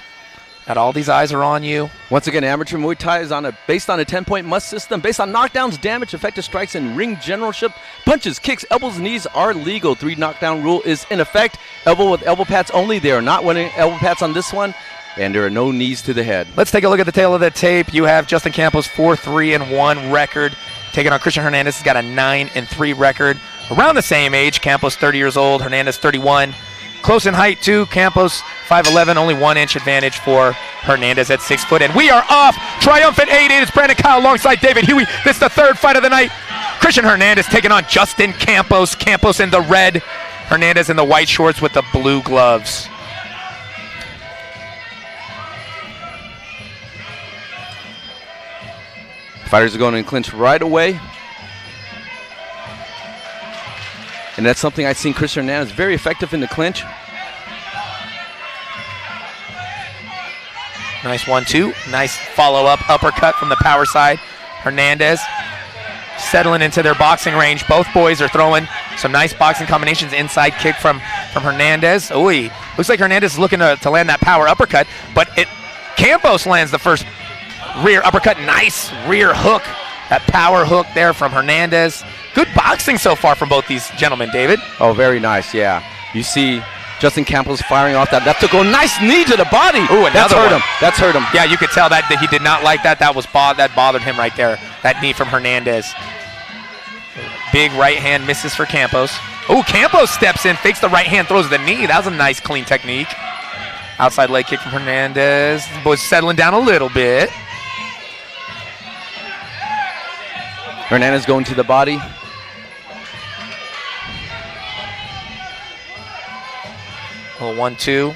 that all these eyes are on you. Once again, amateur Muay Thai is based on a 10-point must system, based on knockdowns, damage, effective strikes, and ring generalship. Punches, kicks, elbows, and knees are legal. 3 knockdown rule is in effect. Elbow with elbow pads only. They are not winning elbow pads on this one, and there are no knees to the head. Let's take a look at the tail of the tape. You have Juston Campos 4-3-1 record, taking on Christian Hernandez. He's got a 9-3 record. Around the same age. Campos 30 years old, Hernandez 31. Close in height too. Campos 5'11", only 1 inch advantage for Hernandez at 6 foot. And we are off. Triumphant 8. It's Brandon Kyle alongside David Huey. This is the 3rd fight of the night. Christian Hernandez taking on Juston Campos. Campos in the red, Hernandez in the white shorts with the blue gloves. Fighters are going in clinch right away. And that's something I've seen Christian Hernandez very effective in the clinch. Nice 1-2. Nice follow-up uppercut from the power side. Hernandez settling into their boxing range. Both boys are throwing some nice boxing combinations. Inside kick from Hernandez. Ooh, looks like Hernandez is looking to land that power uppercut, but Campos lands the first rear uppercut. Nice rear hook. That power hook there from Hernandez. Good boxing so far from both these gentlemen, David. Oh, very nice, yeah. You see Juston Campos firing off that left hook. Oh, nice knee to the body. Ooh, That's hurt him. That's hurt him. Yeah, you could tell that he did not like that. That bothered him right there. That knee from Hernandez. Big right hand misses for Campos. Oh, Campos steps in, fakes the right hand, throws the knee. That was a nice, clean technique. Outside leg kick from Hernandez. The boy's settling down a little bit. Hernandez going to the body. A little 1-2.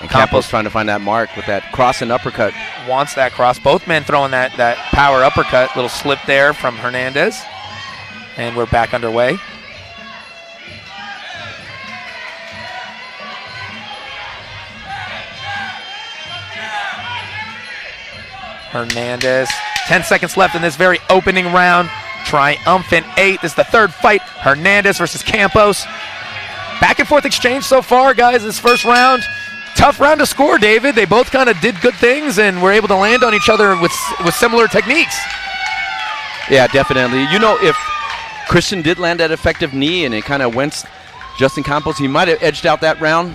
And Campos trying to find that mark with that cross and uppercut. wants that cross. Both men throwing that power uppercut. Little slip there from Hernandez. And we're back underway. Hernandez. 10 seconds left in this very opening round. Triumphant 8. This is the third fight. Hernandez versus Campos. Back and forth exchange so far, guys, this first round. Tough round to score, David. They both kind of did good things and were able to land on each other with similar techniques. Yeah, definitely. You know, if Christian did land that effective knee and it kind of went Juston Campos, he might have edged out that round.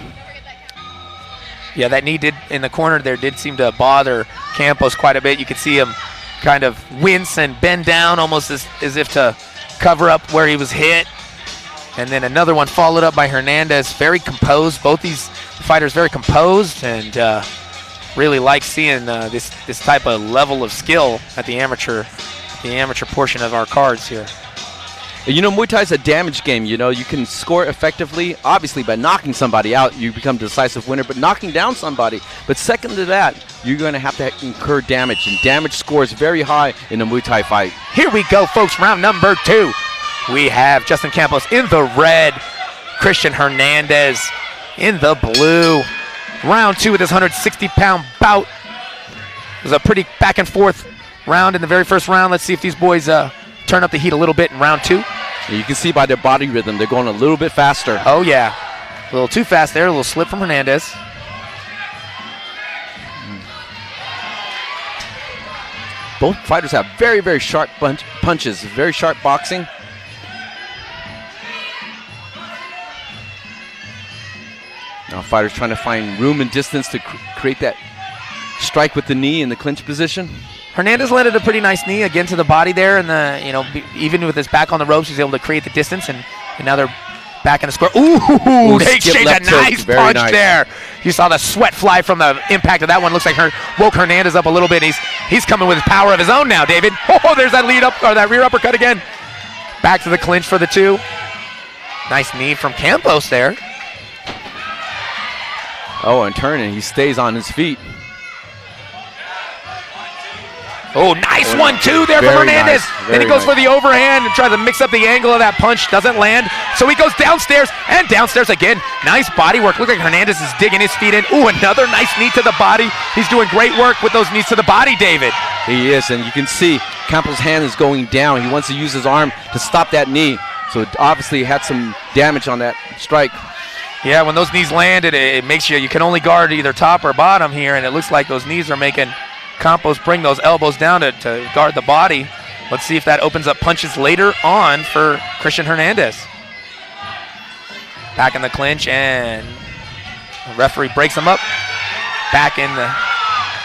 Yeah, that knee did in the corner there did seem to bother Campos quite a bit. You could see him kind of wince and bend down almost as if to cover up where he was hit. And then another one followed up by Hernandez. Very composed. Both these fighters very composed, and really like seeing this type of level of skill at the amateur portion of our cards here. You know, Muay Thai is a damage game. You know, you can score effectively. Obviously, by knocking somebody out, you become a decisive winner. But knocking down somebody, but second to that, you're going to have to incur damage. And damage scores very high in a Muay Thai fight. Here we go, folks. Round number 2. We have Juston Campos in the red, Christian Hernandez in the blue. Round 2 of this 160-pound bout. It was a pretty back and forth round in the very first round. Let's see if these boys turn up the heat a little bit in round 2. You can see by their body rhythm, they're going a little bit faster. Oh, yeah. A little too fast there. A little slip from Hernandez. Both fighters have very, very sharp punches, very sharp boxing. Now fighters trying to find room and distance to create that strike with the knee in the clinch position. Hernandez landed a pretty nice knee again to the body there, and even with his back on the ropes, he's able to create the distance, and now they're back in the square. Ooh, they exchanged a nice punch there. You saw the sweat fly from the impact of that one. Looks like woke Hernandez up a little bit. He's coming with power of his own now, David. Oh, there's that that rear uppercut again. Back to the clinch for the 2. Nice knee from Campos there. Oh, and turning, he stays on his feet. Oh, nice 1-2 there from Hernandez. Then he goes for the overhand and tries to mix up the angle of that punch. Doesn't land. So he goes downstairs and downstairs again. Nice body work. Looks like Hernandez is digging his feet in. Ooh, another nice knee to the body. He's doing great work with those knees to the body, David. He is, and you can see Campos' hand is going down. He wants to use his arm to stop that knee. So obviously he had some damage on that strike. Yeah, when those knees landed, it makes you can only guard either top or bottom here, and it looks like those knees are making Campos bring those elbows down to guard the body. Let's see if that opens up punches later on for Christian Hernandez. Back in the clinch, and the referee breaks him up. Back in the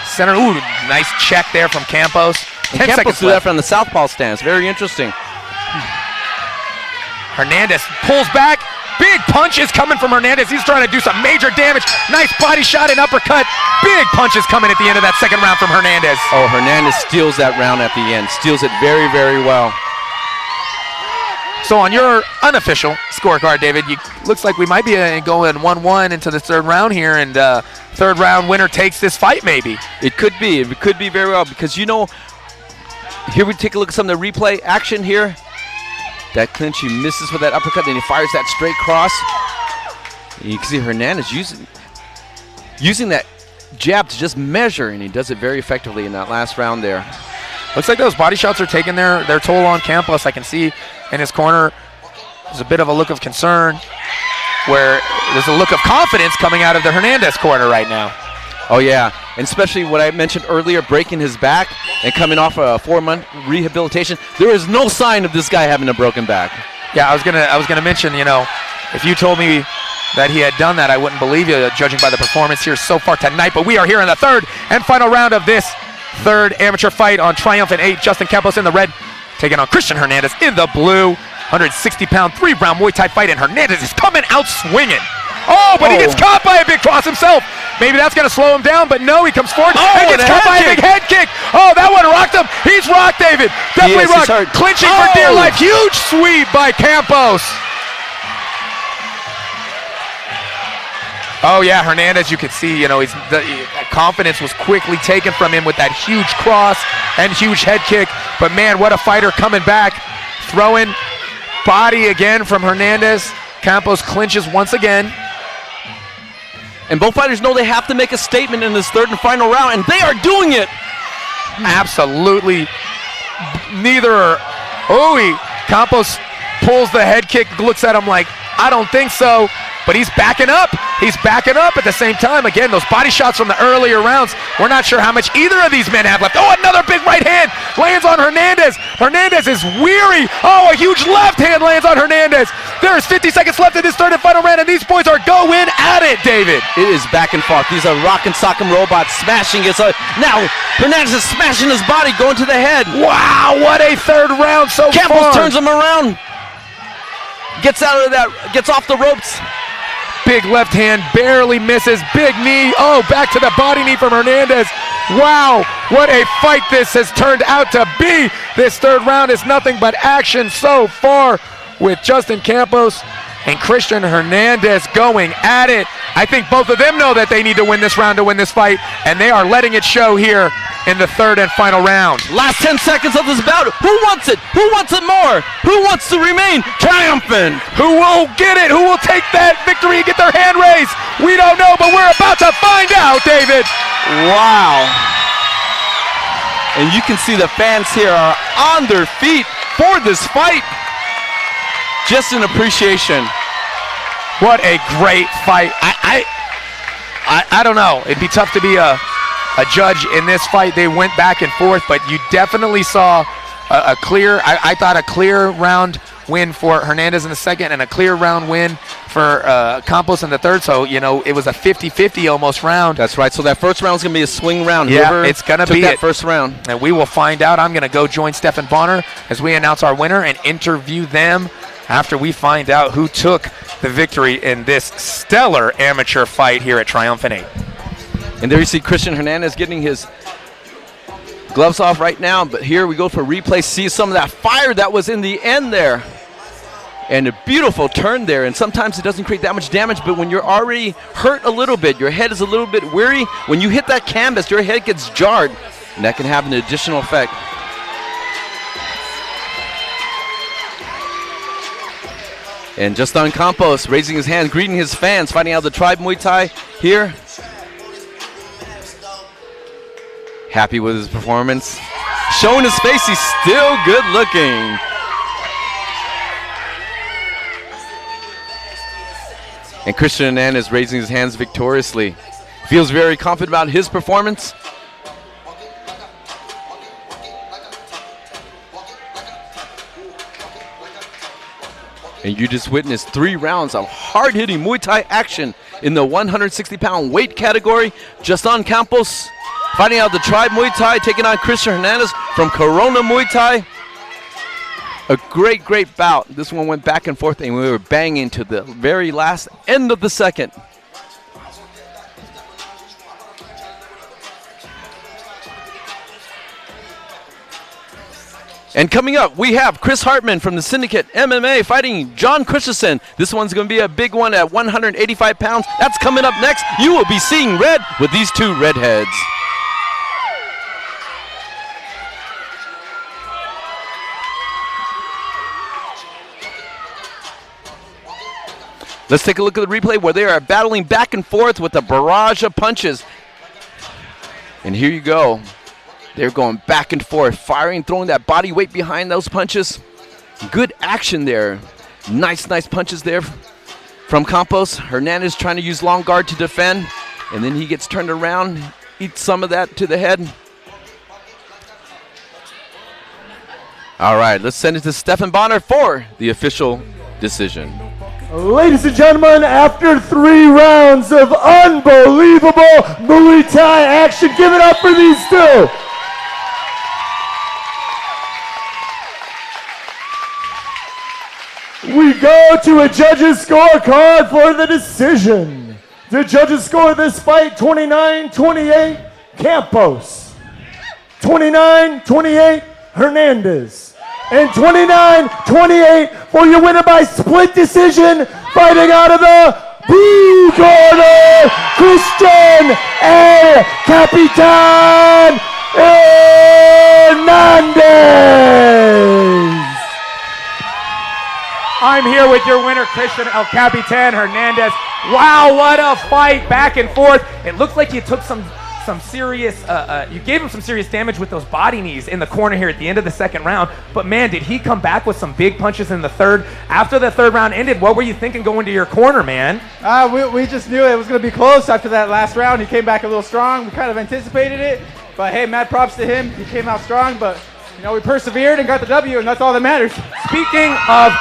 center. Ooh, nice check there from Campos. And 10 seconds do that from the southpaw stance. Very interesting. Hernandez pulls back. Big punches coming from Hernandez. He's trying to do some major damage. Nice body shot and uppercut. Big punches coming at the end of that second round from Hernandez. Oh, Hernandez steals that round at the end. Steals it very, very well. So on your unofficial scorecard, David, looks like we might be going 1-1 into the third round here, and third round winner takes this fight maybe. It could be. It could be very well, because, you know, here we take a look at some of the replay action here. That clinch, he misses with that uppercut, then he fires that straight cross. And you can see Hernandez using that jab to just measure, and he does it very effectively in that last round there. Looks like those body shots are taking their toll on Campos. I can see in his corner there's a bit of a look of concern, where there's a look of confidence coming out of the Hernandez corner right now. Oh, yeah, and especially what I mentioned earlier, breaking his back and coming off a 4-month rehabilitation. There is no sign of this guy having a broken back. Yeah, I was gonna mention, you know, if you told me that he had done that, I wouldn't believe you, judging by the performance here so far tonight. But we are here in the third and final round of this third amateur fight on Triumphant 8. Juston Campos in the red, taking on Christian Hernandez in the blue. 160-pound, 3-round Muay Thai fight, and Hernandez is coming out swinging. Oh, but he gets caught by a big cross himself. Maybe that's going to slow him down, but no, he comes forward and gets caught by a big head kick. Oh, that one rocked him. He's rocked, David. Definitely rocked. Clinching for dear life. Huge sweep by Campos. Oh, yeah, Hernandez, you could see, you know, confidence was quickly taken from him with that huge cross and huge head kick. But, man, what a fighter coming back. Throwing body again from Hernandez. Campos clinches once again. And both fighters know they have to make a statement in this third and final round, and they are doing it. Absolutely. Neither are. Campos pulls the head kick, looks at him like, I don't think so. But he's backing up. He's backing up at the same time. Again, those body shots from the earlier rounds, we're not sure how much either of these men have left. Oh, another big right hand lands on Hernandez. Hernandez is weary. Oh, a huge left hand lands on Hernandez. There's 50 seconds left in this third and final round, and these boys are going at it, David. It is back and forth. These are rock and sock'em robots smashing it. So now Hernandez is smashing his body, going to the head. Wow, what a third round so far. Campos turns him around. Gets out of that, gets off the ropes. Big left hand, barely misses. Big knee. Oh, back to the body knee from Hernandez. Wow, what a fight this has turned out to be. This third round is nothing but action so far with Juston Campos and Christian Hernandez going at it. I think both of them know that they need to win this round to win this fight, and they are letting it show here in the third and final round. Last 10 seconds of this bout. Who wants it? Who wants it more? Who wants to remain triumphant? Who will get it? Who will take that victory and get their hand raised? We don't know, but we're about to find out, David. Wow. And you can see the fans here are on their feet for this fight. Just an appreciation. What a great fight. I don't know. It'd be tough to be a judge in this fight. They went back and forth, but you definitely saw a clear, I thought a clear round win for Hernandez in the second and a clear round win for Campos in the third. So, you know, it was a 50-50 almost round. That's right. So that first round is going to be a swing round. Yeah, Whoever it's going to be that first round. And we will find out. I'm going to go join Stephan Bonner as we announce our winner and interview them after we find out who took the victory in this stellar amateur fight here at Triumphant 8. And there you see Christian Hernandez getting his gloves off right now, but here we go for replay. See some of that fire that was in the end there. And a beautiful turn there, and sometimes it doesn't create that much damage, but when you're already hurt a little bit, your head is a little bit weary, when you hit that canvas, your head gets jarred, and that can have an additional effect. And Juston Campos raising his hand, greeting his fans, fighting out the Tribe Muay Thai here. Happy with his performance. Showing his face, he's still good looking. And Christian Hernandez raising his hands victoriously. Feels very confident about his performance. And you just witnessed 3 rounds of hard-hitting Muay Thai action in the 160-pound weight category. Juston Campos fighting out the Tribe Muay Thai, taking on Christian Hernandez from Corona Muay Thai. A great, great bout. This one went back and forth, and we were banging to the very last end of the second. And coming up, we have Chris Hartman from the Syndicate MMA fighting John Christenson. This one's going to be a big one at 185 pounds. That's coming up next. You will be seeing red with these two redheads. Let's take a look at the replay where they are battling back and forth with a barrage of punches. And here you go. They're going back and forth, firing, throwing that body weight behind those punches. Good action there. Nice punches there from Campos. Hernandez trying to use long guard to defend. And then he gets turned around, eats some of that to the head. All right, let's send it to Stephan Bonner for the official decision. Ladies and gentlemen, after 3 rounds of unbelievable Muay Thai action, give it up for these two. We go to a judge's scorecard for the decision. The judges score this fight 29-28 Campos, 29-28 Hernandez, and 29-28 for your winner by split decision, fighting out of the blue corner, Christian El Capitan Hernandez. I'm here with your winner, Christian El Capitan Hernandez. Wow, what a fight, back and forth. It looks like you took some serious, you gave him some serious damage with those body knees in the corner here at the end of the second round. But man, did he come back with some big punches in the third. After the third round ended, what were you thinking going to your corner, man? We just knew it was going to be close after that last round. He came back a little strong. We kind of anticipated it. But hey, mad props to him. He came out strong, but you know, we persevered and got the W, and that's all that matters. Speaking of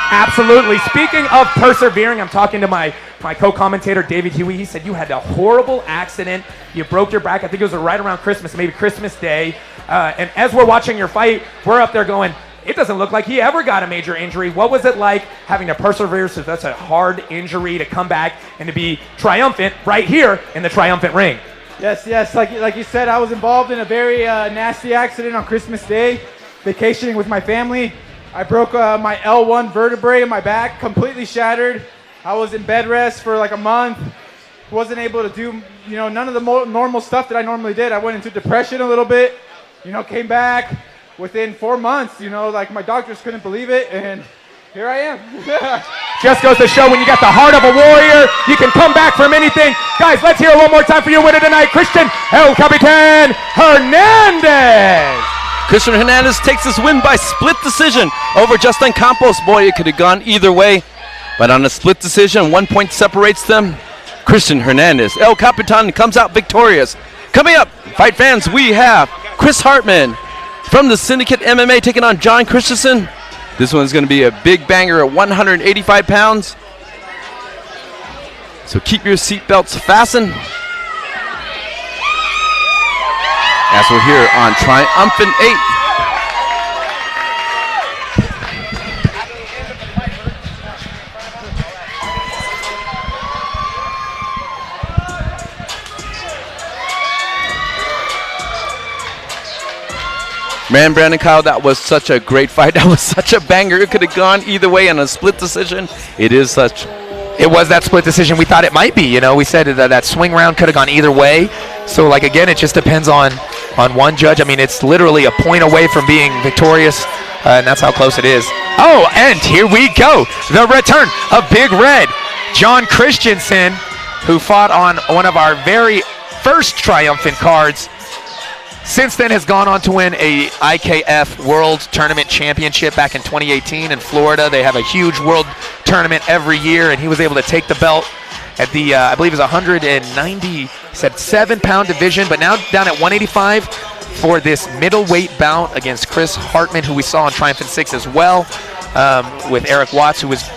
persevering, I'm talking to my co-commentator, David Huey. He said you had a horrible accident. You broke your back. I think it was right around Christmas, maybe Christmas Day. And as we're watching your fight, we're up there going, it doesn't look like he ever got a major injury. What was it like having to persevere? So that's a hard injury to come back and to be triumphant right here in the triumphant ring. Yes. Like you said, I was involved in a very nasty accident on Christmas Day, vacationing with my family. I broke my L1 vertebrae in my back, completely shattered. I was in bed rest for like a month. Wasn't able to do, you know, none of the normal stuff that I normally did. I went into depression a little bit, you know, came back within 4 months, you know, like my doctors couldn't believe it, and here I am. Just goes to show when you got the heart of a warrior, you can come back from anything. Guys, let's hear it one more time for your winner tonight, Christian El Capitan Hernandez. Christian Hernandez takes this win by split decision over Juston Campos. Boy, it could have gone either way, but on a split decision, 1 point separates them. Christian Hernandez, El Capitan, comes out victorious. Coming up, fight fans, we have Chris Hartman from the Syndicate MMA taking on John Christenson. This one's going to be a big banger at 185 pounds. So keep your seatbelts fastened as we're here on Triumphant 8. Man, Brandon Kyle, that was such a great fight. That was such a banger. It could have gone either way on a split decision. It was that split decision we thought it might be. You know, we said that swing round could have gone either way. So, like, again, it just depends on one judge. I mean, it's literally a point away from being victorious, and that's how close it is. Oh, and here we go. The return of Big Red, John Christenson, who fought on one of our very first triumphant cards. Since then has gone on to win a IKF World Tournament Championship back in 2018 in Florida. They have a huge world tournament every year, and he was able to take the belt at the, I believe it was 197-pound division, but now down at 185 for this middleweight bout against Chris Hartman, who we saw on Triumphant 6 as well, with Eric Watts, who was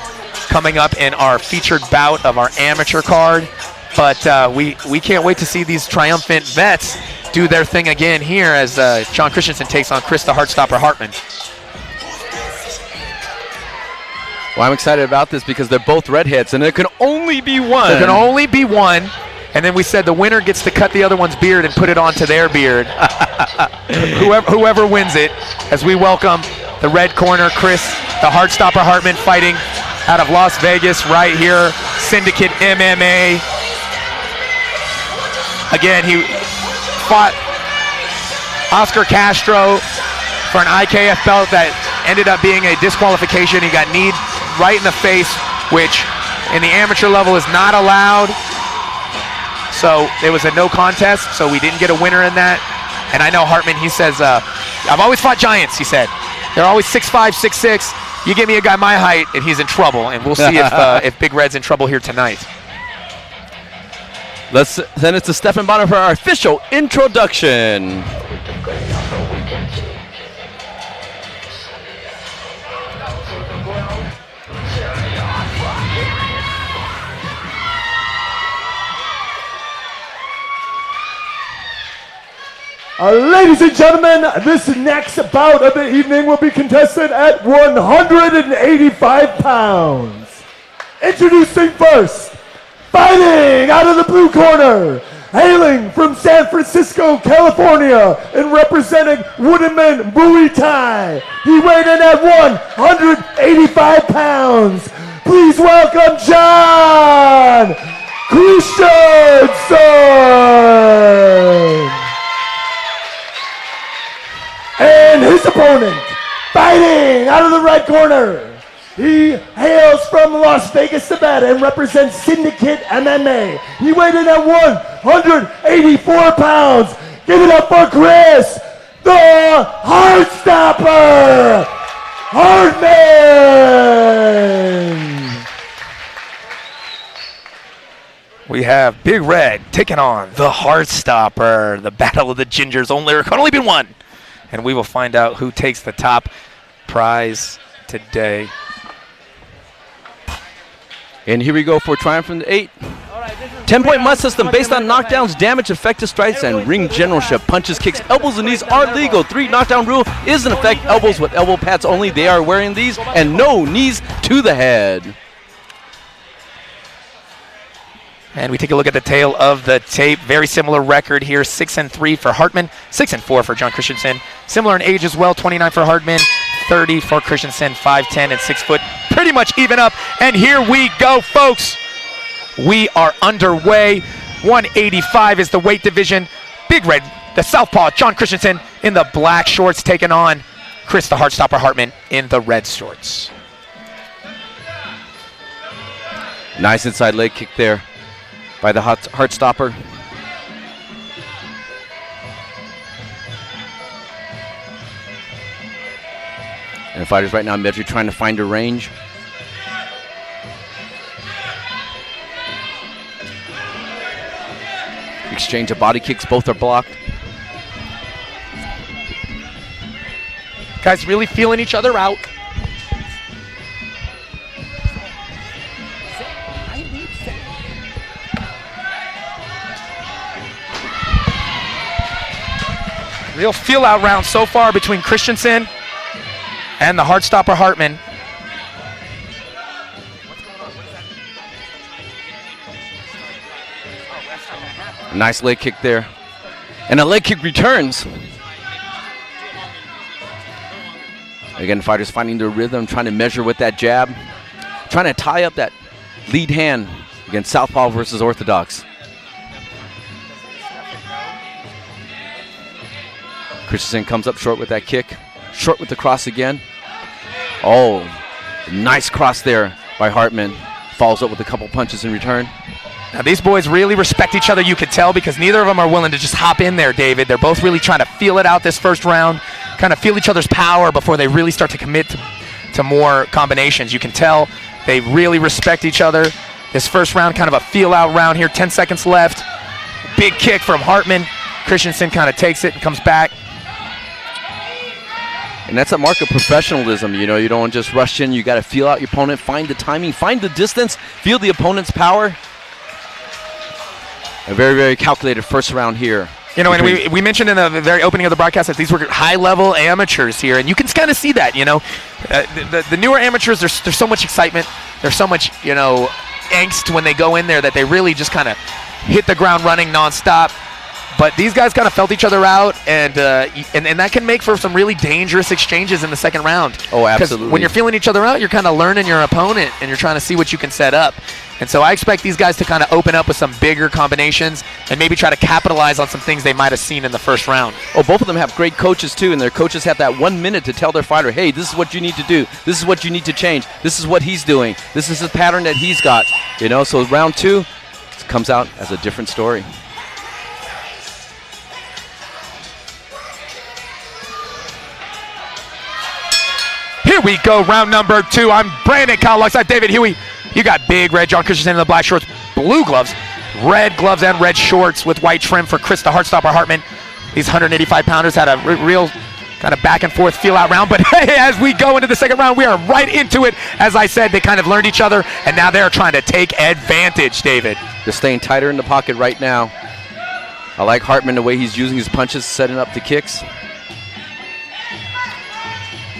coming up in our featured bout of our amateur card. But we can't wait to see these triumphant vets do their thing again here as John Christenson takes on Chris the Heartstopper Hartman. Well, I'm excited about this because they're both redheads, and there can only be one. There can only be one. And then we said the winner gets to cut the other one's beard and put it onto their beard. whoever wins it, as we welcome the red corner, Chris the Heartstopper Hartman, fighting out of Las Vegas right here, Syndicate MMA. Again, he fought Oscar Castro for an IKF belt that ended up being a disqualification. He got kneed right in the face, which in the amateur level is not allowed. So it was a no contest, so we didn't get a winner in that. And I know Hartman, he says, I've always fought giants, he said. They're always 6'5", 6'6". You give me a guy my height, and he's in trouble. And we'll see if Big Red's in trouble here tonight. Let's send it to Stephen Bonner for our official introduction. Ladies and gentlemen, this next bout of the evening will be contested at 185 pounds. Introducing first, fighting out of the blue corner, hailing from San Francisco, California, and representing Woodenman Muay Thai. He weighed in at 185 pounds. Please welcome John Christenson. Juston! And his opponent, fighting out of the red corner. He hails from Las Vegas, Nevada, and represents Syndicate MMA. He weighed in at 184 pounds. Give it up for Chris, the Heartstopper, Hartman. We have Big Red taking on the Heartstopper. The Battle of the Gingers. There can only be one. And we will find out who takes the top prize today. And here we go for Triumphant 8. 10-point must system based on knockdowns, damage, effective strikes, and ring generalship. Punches, kicks, elbows, and knees are legal. 3 knockdown rule is in effect. Elbows with elbow pads only. They are wearing these. And no knees to the head. And we take a look at the tail of the tape. Very similar record here. 6-3 for Hartman. 6-4 for John Christenson. Similar in age as well. 29 for Hartman. 30 for Christenson. 5'10" and 6 foot. Pretty much even up. And here we go, folks. We are underway. 185 is the weight division. Big Red, the southpaw, John Christenson in the black shorts, taking on Chris, the Heartstopper Hartman, in the red shorts. Nice inside leg kick there by the Heartstopper. And the fighters right now measuring, trying to find a range. Exchange of body kicks, both are blocked. Guys really feeling each other out. Real feel out round so far between Christenson and the Heartstopper Hartman. Nice leg kick there. And a leg kick returns. Again, fighters finding their rhythm, trying to measure with that jab. Trying to tie up that lead hand against southpaw versus orthodox. Christenson comes up short with that kick. Short with the cross again. Oh, nice cross there by Hartman. Follows up with a couple punches in return. Now these boys really respect each other, you could tell, because neither of them are willing to just hop in there, David. They're both really trying to feel it out this first round, kind of feel each other's power before they really start to commit to more combinations. You can tell they really respect each other. This first round, kind of a feel out round here, 10 seconds left. Big kick from Hartman. Christenson kind of takes it and comes back. And that's a mark of professionalism. You know, you don't just rush in. You got to feel out your opponent, find the timing, find the distance, feel the opponent's power. A very, very calculated first round here. You know, and we mentioned in the very opening of the broadcast that these were high-level amateurs here, and you can kind of see that, you know. The newer amateurs, there's so much excitement. There's so much, you know, angst when they go in there that they really just kind of hit the ground running nonstop. But these guys kind of felt each other out, and that can make for some really dangerous exchanges in the second round. Oh, absolutely. Because when you're feeling each other out, you're kind of learning your opponent, and you're trying to see what you can set up. And so I expect these guys to kind of open up with some bigger combinations and maybe try to capitalize on some things they might have seen in the first round. Oh, both of them have great coaches, too, and their coaches have that 1 minute to tell their fighter, hey, this is what you need to do. This is what you need to change. This is what he's doing. This is the pattern that he's got. You know, so round 2 comes out as a different story. Here we go, round number 2. I'm Brandon Kyle alongside David Huey. You got Big Red, John Christenson in the black shorts, blue gloves, red gloves and red shorts with white trim for Chris, the Heartstopper Hartman. These 185-pounders had a real kind of back and forth feel out round, but hey, as we go into the second round, we are right into it. As I said, they kind of learned each other, and now they're trying to take advantage, David. They're staying tighter in the pocket right now. I like Hartman, the way he's using his punches, setting up the kicks.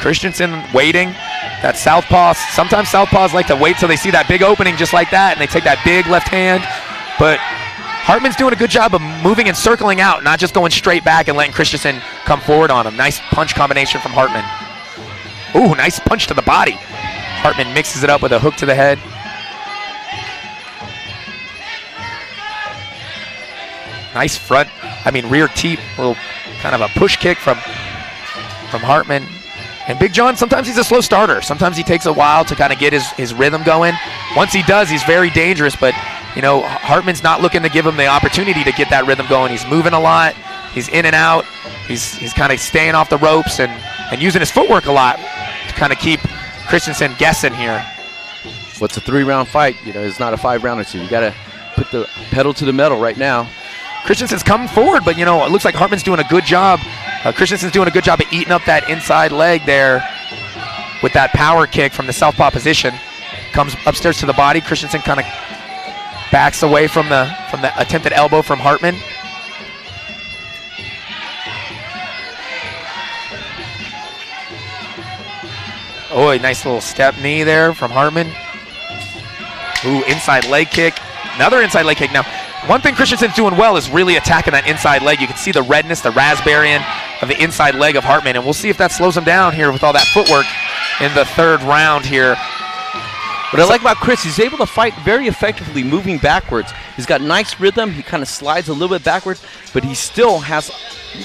Christenson waiting. That southpaw, sometimes southpaws like to wait till they see that big opening just like that, and they take that big left hand. But Hartman's doing a good job of moving and circling out, not just going straight back and letting Christenson come forward on him. Nice punch combination from Hartman. Ooh, nice punch to the body. Hartman mixes it up with a hook to the head. Nice rear teep, a little kind of a push kick from Hartman. And Big John, sometimes he's a slow starter. Sometimes he takes a while to kind of get his rhythm going. Once he does, he's very dangerous, but you know, Hartman's not looking to give him the opportunity to get that rhythm going. He's moving a lot. He's in and out. He's kind of staying off the ropes and using his footwork a lot to kind of keep Christenson guessing here. Well, it's a 3-round fight. You know, it's not a 5-rounder, so you got to put the pedal to the metal right now. Christenson's coming forward, but you know, it looks like Hartman's doing a good job. Christenson's doing a good job of eating up that inside leg there with that power kick from the southpaw position. Comes upstairs to the body. Christenson kind of backs away from the attempted elbow from Hartman. Oh, a nice little step knee there from Hartman. Ooh, inside leg kick. Another inside leg kick. Now, one thing Christenson's doing well is really attacking that inside leg. You can see the redness, the raspberrying of the inside leg of Hartman, and we'll see if that slows him down here with all that footwork in the 3rd round here. What I like about Chris, he's able to fight very effectively moving backwards. He's got nice rhythm. He kind of slides a little bit backwards, but he still has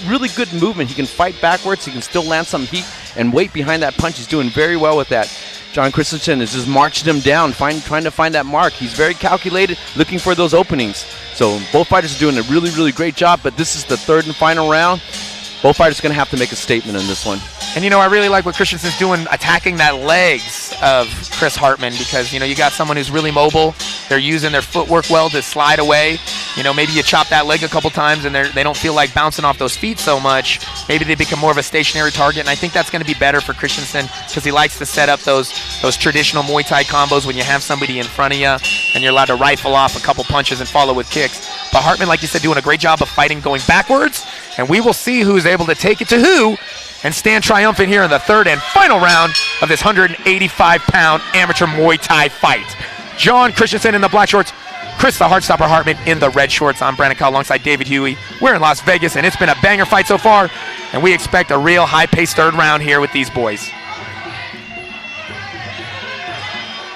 really good movement. He can fight backwards. He can still land some heat and weight behind that punch. He's doing very well with that. John Christenson is just marching him down, trying to find that mark. He's very calculated, looking for those openings. So both fighters are doing a really, really great job, but this is the 3rd and final round. Both fighters are going to have to make a statement in this one. And, you know, I really like what Christenson's doing, attacking that legs of Chris Hartman, because, you know, you got someone who's really mobile. They're using their footwork well to slide away. You know, maybe you chop that leg a couple times and they don't feel like bouncing off those feet so much. Maybe they become more of a stationary target, and I think that's going to be better for Christenson because he likes to set up those traditional Muay Thai combos when you have somebody in front of you and you're allowed to rifle off a couple punches and follow with kicks. But Hartman, like you said, doing a great job of fighting going backwards, and we will see who's able to take it to who and stand triumphant here in the 3rd and final round of this 185-pound amateur Muay Thai fight. John Christenson in the black shorts, Chris the Heartstopper Hartman in the red shorts. I'm Bracken alongside David Huey. We're in Las Vegas, and it's been a banger fight so far, and we expect a real high-paced 3rd round here with these boys.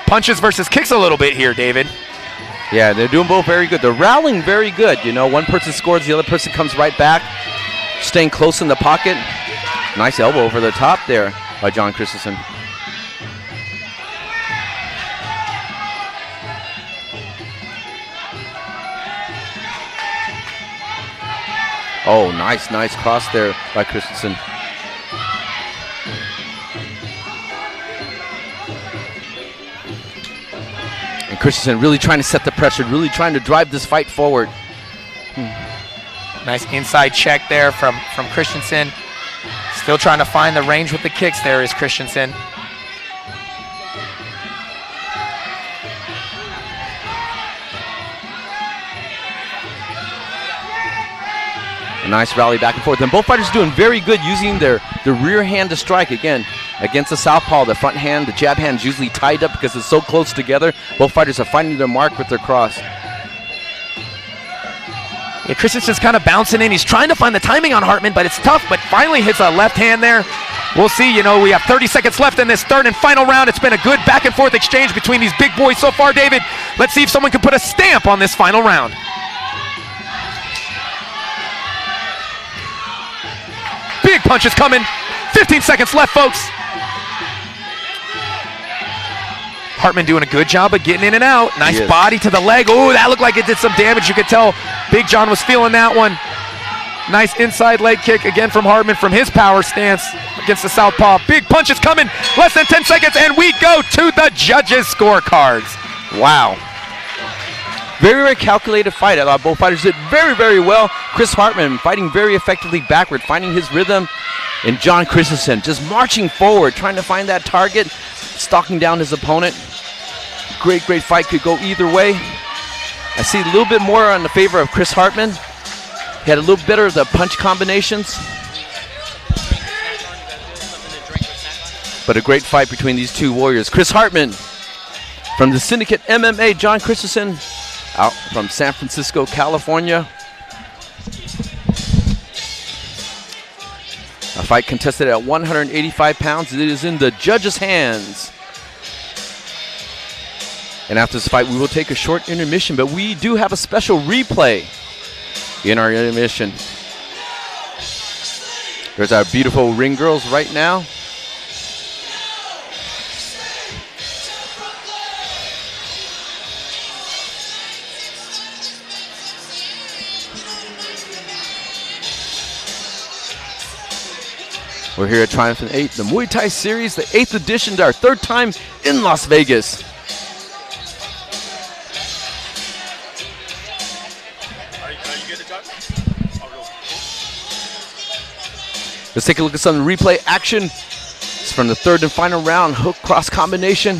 Punches versus kicks a little bit here, David. Yeah, they're doing both very good. They're rallying very good. You know, one person scores, the other person comes right back, staying close in the pocket. Nice elbow over the top there by John Christenson. Oh, nice cross there by Christenson. And Christenson really trying to set the pressure, really trying to drive this fight forward. Nice inside check there from Christenson. Still trying to find the range with the kicks there is Christenson. A nice rally back and forth. And both fighters doing very good using their rear hand to strike. Again, against the southpaw, the front hand, the jab hand is usually tied up because it's so close together. Both fighters are finding their mark with their cross. Yeah, Christenson's kind of bouncing in. He's trying to find the timing on Hartman, but it's tough, but finally hits a left hand there. We'll see. You know, we have 30 seconds left in this 3rd and final round. It's been a good back and forth exchange between these big boys so far, David. Let's see if someone can put a stamp on this final round. Big punches coming. 15 seconds left, folks. Hartman doing a good job of getting in and out. Nice body to the leg. Oh, that looked like it did some damage. You could tell Big John was feeling that one. Nice inside leg kick again from Hartman from his power stance against the southpaw. Big punches coming. Less than 10 seconds, and we go to the judges' scorecards. Wow. Very, very calculated fight. I thought both fighters did very, very well. Chris Hartman fighting very effectively backward, finding his rhythm. And John Christenson just marching forward, trying to find that target, stalking down his opponent. Great fight. Could go either way. I see a little bit more on the favor of Chris Hartman. He had a little better of the punch combinations. But a great fight between these two warriors. Chris Hartman from the Syndicate MMA. John Christenson out from San Francisco, California. A fight contested at 185 pounds. It is in the judges' hands. And after this fight, we will take a short intermission, but we do have a special replay in our intermission. There's our beautiful ring girls right now. We're here at Triumphant 8, the Muay Thai series, the 8th edition, to our 3rd time in Las Vegas. Let's take a look at some replay action. It's from the 3rd and final round, hook cross combination.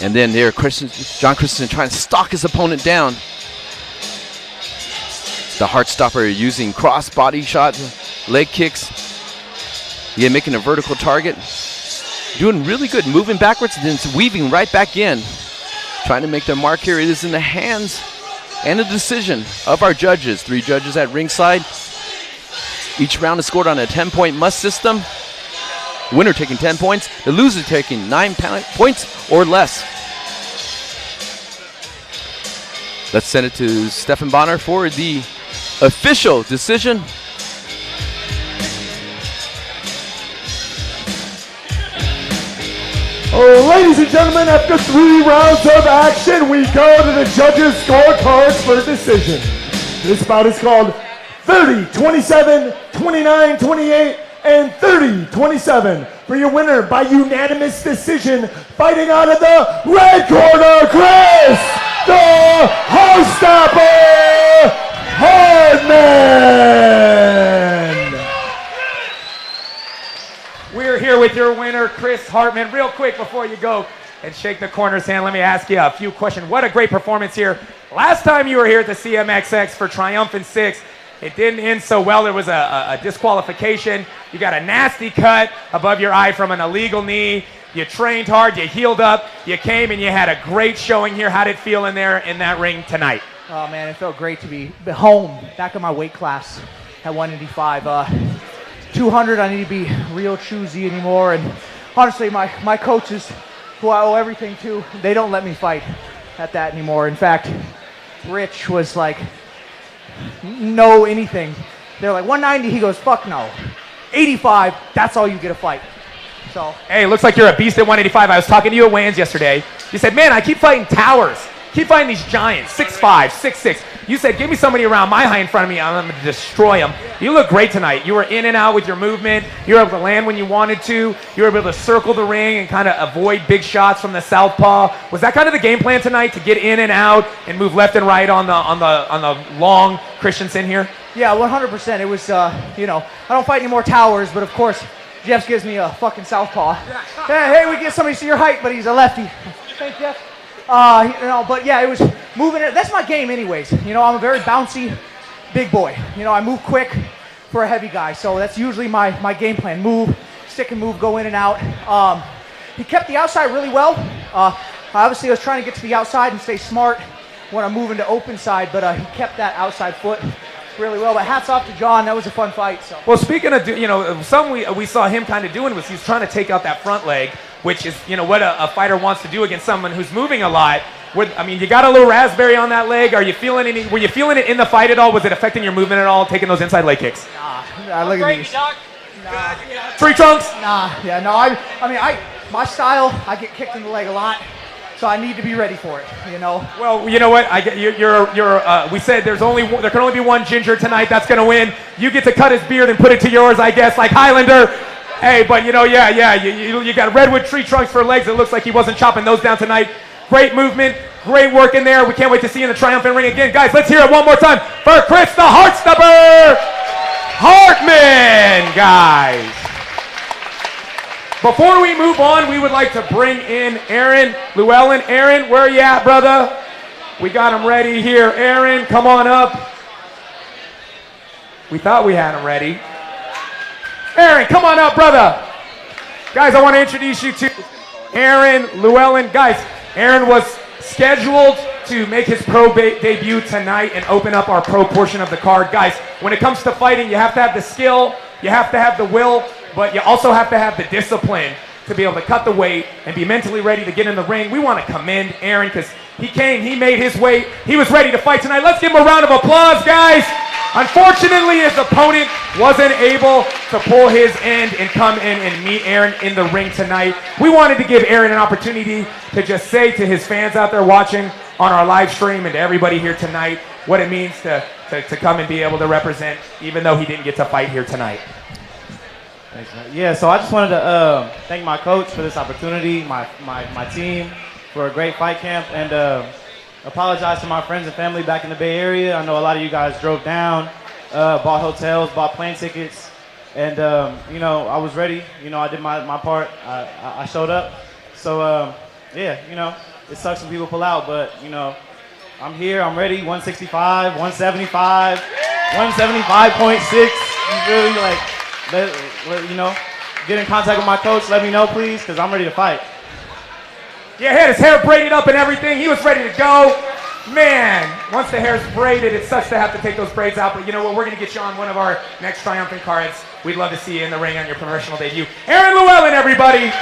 And then there, John Christenson trying to stalk his opponent down. The Heartstopper using cross body shots, leg kicks. Yeah, making a vertical target. Doing really good, moving backwards and then weaving right back in. Trying to make their mark here. It is in the hands and the decision of our judges. 3 judges at ringside. Each round is scored on a 10-point must system. Winner taking 10 points, the loser taking 9 points or less. Let's send it to Stefan Bonner for the official decision. Ladies and gentlemen, after 3 rounds of action, we go to the judges' scorecards for decision. This bout is called 30-27, 29-28, and 30-27. For your winner by unanimous decision, fighting out of the red corner, Chris, the Heartstopper, Hartman. We're here with your winner, Chris Hartman. Real quick before you go and shake the corner's hand, let me ask you a few questions. What a great performance here. Last time you were here at the CMXX for Triumphant 6, it didn't end so well. There was a disqualification. You got a nasty cut above your eye from an illegal knee. You trained hard, you healed up, you came and you had a great showing here. How did it feel in there in that ring tonight? Oh man, it felt great to be home, back in my weight class at 185. 200, I need to be real choosy anymore. And honestly, my coaches, who I owe everything to, they don't let me fight at that anymore. In fact, Rich was like, no anything. They're like, 190, he goes, fuck no. 85, that's all you get a fight. So. Hey, looks like you're a beast at 185. I was talking to you at weigh-ins yesterday. You said, man, I keep fighting towers. Keep fighting these giants, 6'5", 6'6". You said, give me somebody around my height in front of me, I'm going to destroy them. You look great tonight. You were in and out with your movement. You were able to land when you wanted to. You were able to circle the ring and kind of avoid big shots from the southpaw. Was that kind of the game plan tonight, to get in and out and move left and right on the long Christenson here? Yeah, 100%. It was, you know, I don't fight any more towers, but of course, Jeff gives me a fucking southpaw. Hey, we get somebody to see your height, but he's a lefty. Thanks, Jeff. You know, but yeah, it was moving it. That's my game anyways. You know, I'm a very bouncy big boy. You know, I move quick for a heavy guy. So that's usually my game plan. Move, stick and move, go in and out. He kept the outside really well. Obviously, I was trying to get to the outside and stay smart when I'm moving to open side, but he kept that outside foot really well. But hats off to John. That was a fun fight. So. Well, speaking of, you know, something we saw him kind of doing was he's trying to take out that front leg, which is, you know, what a fighter wants to do against someone who's moving a lot. I mean, you got a little raspberry on that leg. Were you feeling it in the fight at all? Was it affecting your movement at all, taking those inside leg kicks? Nah, look at these. Nah. Tree trunks? Nah, yeah, no, I mean, my style, I get kicked in the leg a lot, so I need to be ready for it, you know? Well, you know what? I get we said there can only be one ginger tonight that's going to win. You get to cut his beard and put it to yours, I guess, like Highlander. Hey, but you know, you got redwood tree trunks for legs. It looks like he wasn't chopping those down tonight. Great movement, great work in there. We can't wait to see you in the Triumphant ring again. Guys, let's hear it one more time for Chris the Heartstopper Hartman, guys. Before we move on, we would like to bring in Aaron Llewellyn. Aaron, where are you at, brother? We got him ready here. Aaron, come on up. We thought we had him ready. Aaron, come on up, brother. Guys, I want to introduce you to Aaron Llewellyn. Guys, Aaron was scheduled to make his pro debut tonight and open up our pro portion of the card. Guys, when it comes to fighting, you have to have the skill, you have to have the will, but you also have to have the discipline to be able to cut the weight and be mentally ready to get in the ring. We want to commend Aaron because He came, he made his weight. He was ready to fight tonight. Let's give him a round of applause, guys. Unfortunately, his opponent wasn't able to pull his end and come in and meet Aaron in the ring tonight. We wanted to give Aaron an opportunity to just say to his fans out there watching on our live stream and to everybody here tonight what it means to come and be able to represent, even though he didn't get to fight here tonight. Thanks, man. Yeah, so I just wanted to thank my coach for this opportunity, my team for a great fight camp, and apologize to my friends and family back in the Bay Area. I know a lot of you guys drove down, bought hotels, bought plane tickets, and you know, I was ready. You know, I did my part. I showed up. So yeah, you know, it sucks when people pull out, but you know, I'm here. I'm ready. 165, 175, 175.6. You really like, you know, get in contact with my coach. Let me know, please, because I'm ready to fight. Yeah, he had his hair braided up and everything. He was ready to go. Man, once the hair's braided, it sucks to have to take those braids out. But you know what? We're going to get you on one of our next Triumphant cards. We'd love to see you in the ring on your professional debut. Aaron Llewellyn, everybody.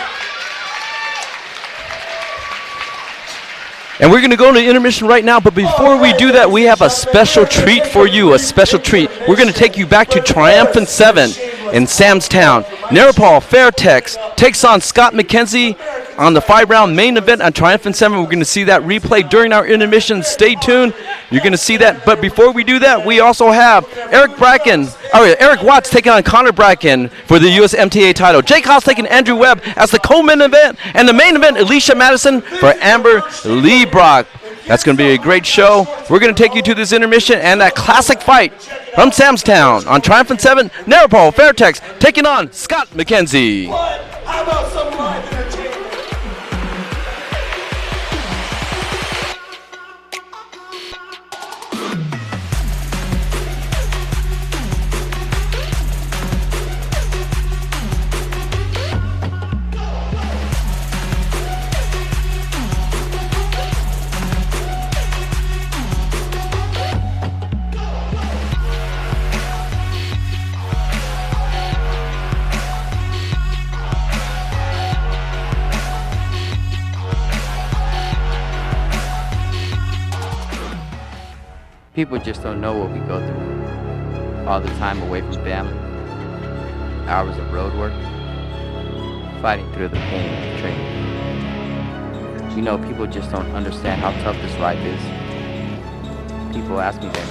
And we're going to go into intermission right now, but before we do that, we have a special treat for you, a special treat. We're going to take you back to Triumphant 7 in Samstown. Narapal Fairtex takes on Scott McKenzie on the 5-round main event on Triumphant 7. We're going to see that replay during our intermission. Stay tuned. You're going to see that. But before we do that, we also have Eric Watts taking on Connor Bracken for the USMTA title. Jake Haas taking Andrew Webb as the co-main event. And the main event, Alyshia Madison for Amber Leibrock. That's going to be a great show. We're going to take you to this intermission and that classic fight from Samstown on Triumphant 7. Narapal Fairtex taking on Scott McKenzie. How about some live entertainment? People just don't know what we go through. All the time away from family, hours of road work, fighting through the pain of training. You know, people just don't understand how tough this life is. People ask me then,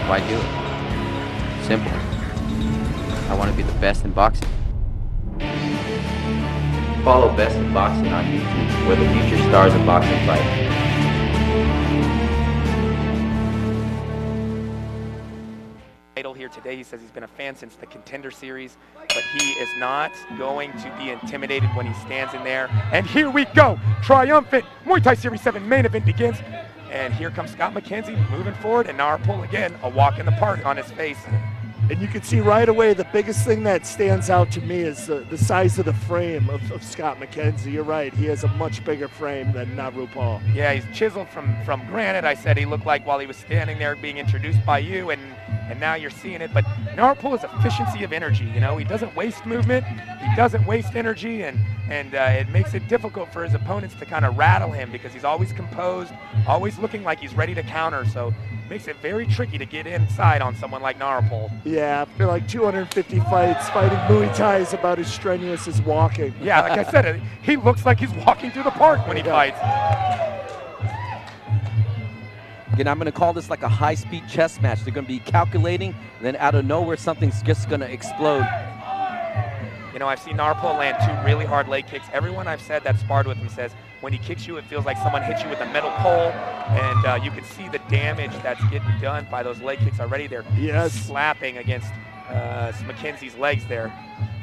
why do it? Simple. I want to be the best in boxing. Follow Best in Boxing on YouTube, where the future stars of boxing fight. Here today. He says he's been a fan since the Contender Series, but he is not going to be intimidated when he stands in there. And here we go. Triumphant Muay Thai Series 7 main event begins. And here comes Scott McKenzie moving forward, and Narapul again, a walk in the park on his face. And you can see right away the biggest thing that stands out to me is the size of the frame of Scott McKenzie. You're right, he has a much bigger frame than Narapul. Yeah, he's chiseled from granite. I said he looked like while he was standing there being introduced by you, and now you're seeing it. But Narapul is efficiency of energy. You know, he doesn't waste movement, he doesn't waste energy, and it makes it difficult for his opponents to kind of rattle him because he's always composed, always looking like he's ready to counter. So makes it very tricky to get inside on someone like Narapul. Yeah, I feel like 250 fights, fighting Muay Thai is about as strenuous as walking. Yeah, like I said, he looks like he's walking through the park when he fights. Again, I'm going to call this like a high-speed chess match. They're going to be calculating, and then out of nowhere, something's just going to explode. You know, I've seen Narapul land 2 really hard leg kicks. Everyone I've said that sparred with him says when he kicks you, it feels like someone hits you with a metal pole, and you can see the damage that's getting done by those leg kicks already. They're slapping against McKenzie's legs there.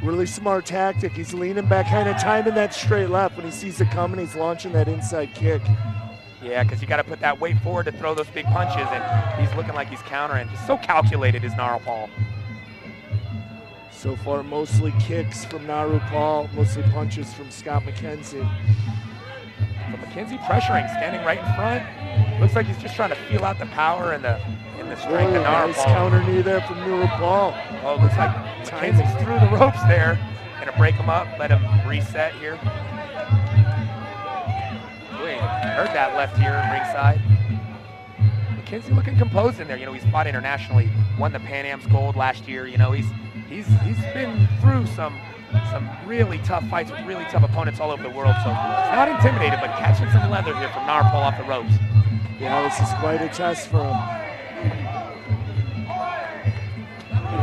Really smart tactic. He's leaning back, kind of timing that straight left. When he sees it coming, he's launching that inside kick. Yeah, because you got to put that weight forward to throw those big punches, and he's looking like he's countering. He's so calculated, is Narapul. So far, mostly kicks from Narapul, mostly punches from Scott McKenzie. But McKenzie pressuring, standing right in front. Looks like he's just trying to feel out the power and the strength of Narapul. Nice counter knee there from Narapul. Oh, looks like McKenzie's through the ropes there. Gonna break him up, let him reset here. Wait. Heard that left here ringside. McKenzie looking composed in there. You know, he's fought internationally, won the Pan Am's gold last year. You know, he's been through some really tough fights with really tough opponents all over the world. So he's not intimidated, but catching some leather here from Narpol off the ropes. Yeah, this is quite a test for him.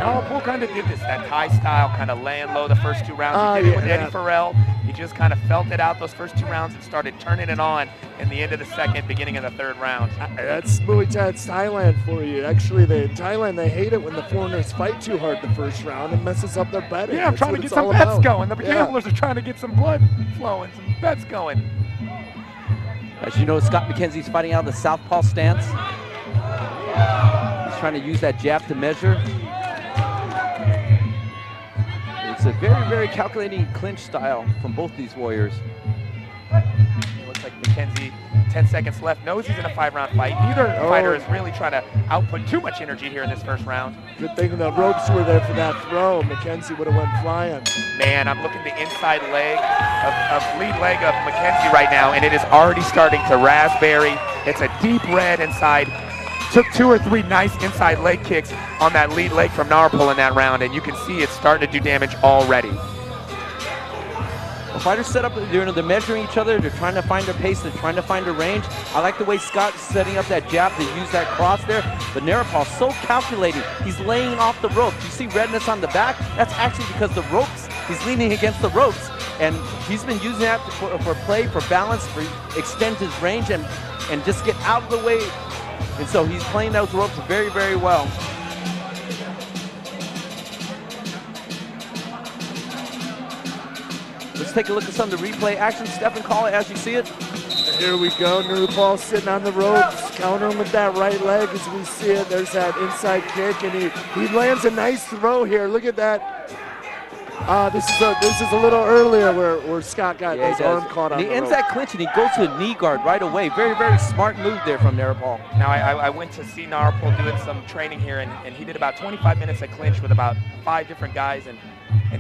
Narpol kind of did this, that Thai style, kind of laying low the first 2 rounds. He did it with Eddie Farrell. He just kind of felt it out those first 2 rounds and started turning it on in the end of the second, beginning of the 3rd round. That's Muay Thai, it's Thailand for you. Actually, in Thailand, they hate it when the foreigners fight too hard the first round and messes up their betting. Yeah, I'm trying to get some bets going. The gamblers are trying to get some blood flowing, some bets going. As you know, Scott McKenzie's fighting out of the southpaw stance. He's trying to use that jab to measure. It's a very, very calculating clinch style from both these warriors. It looks like McKenzie, 10 seconds left, knows he's in a 5-round fight. Neither fighter is really trying to output too much energy here in this first round. Good thing the ropes were there for that throw. McKenzie would have went flying. Man, I'm looking the inside leg lead leg of McKenzie right now, and it is already starting to raspberry. It's a deep red inside. Took 2 or 3 nice inside leg kicks on that lead leg from Narpol in that round, and you can see it's starting to do damage already. The fighters set up, they're measuring each other, they're trying to find their pace, they're trying to find their range. I like the way Scott's setting up that jab to use that cross there, but Narpol's so calculating. He's laying off the ropes. You see redness on the back? That's actually because the ropes, he's leaning against the ropes, and he's been using that for play, for balance, for extend his range, and just get out of the way. And so he's playing those ropes very, very well. Let's take a look at some of the replay action. Stephen, call it as you see it. Here we go. Narpol sitting on the ropes. Counter him with that right leg as we see it. There's that inside kick, and he lands a nice throw here. Look at that. This is a little earlier where Scott got his arm caught on the ropes. He ends that clinch and he goes to a knee guard right away. Very, very smart move there from Narpol. Now, I went to see Narpol doing some training here, and he did about 25 minutes of clinch with about 5 different guys, and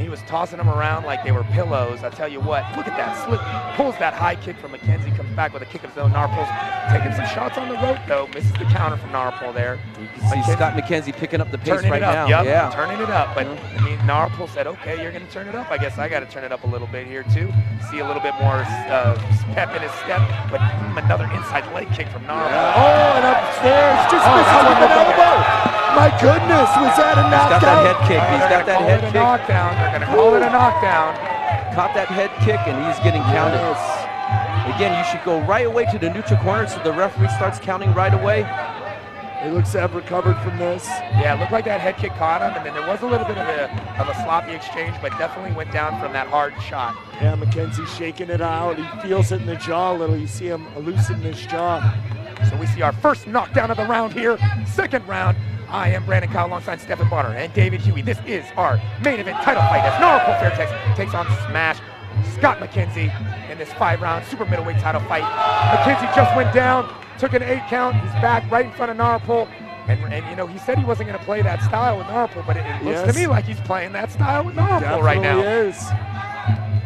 he was tossing them around like they were pillows. I tell you what, look at that slip. Pulls that high kick from McKenzie, comes back with a kick of his own. Narpol's taking some shots on the rope, though. Misses the counter from Narpol there. You can see Scott McKenzie picking up the pace turning right it up, now. Yep, yeah, turning it up. But I mean, Narpol said, "Okay, you're going to turn it up. I guess I got to turn it up a little bit here too. See a little bit more pep in his step." But another inside leg kick from Narpol. Yeah. Oh, and upstairs, just misses with an elbow. My goodness, was that a knockdown? He's got that head kick. He's got that head kick. Knockdown. They're going to call it a knockdown. Caught that head kick, and he's getting counted. Again, you should go right away to the neutral corner so the referee starts counting right away. He looks to have recovered from this. Yeah, it looked like that head kick caught him, and then there was a little bit of a sloppy exchange, but definitely went down from that hard shot. Yeah, McKenzie shaking it out. He feels it in the jaw a little. You see him loosen his jaw. So we see our first knockdown of the round here. Second round. I am Brandon Kyle alongside Stephen Bonner and David Huey. This is our main event title fight as Narpol Fairtex takes on Smash Scott McKenzie in this 5-round super middleweight title fight. McKenzie just went down, took an 8 count. He's back right in front of Narpol. And you know, he said he wasn't going to play that style with Narpol, but it looks to me like he's playing that style with Narpol right now. Is.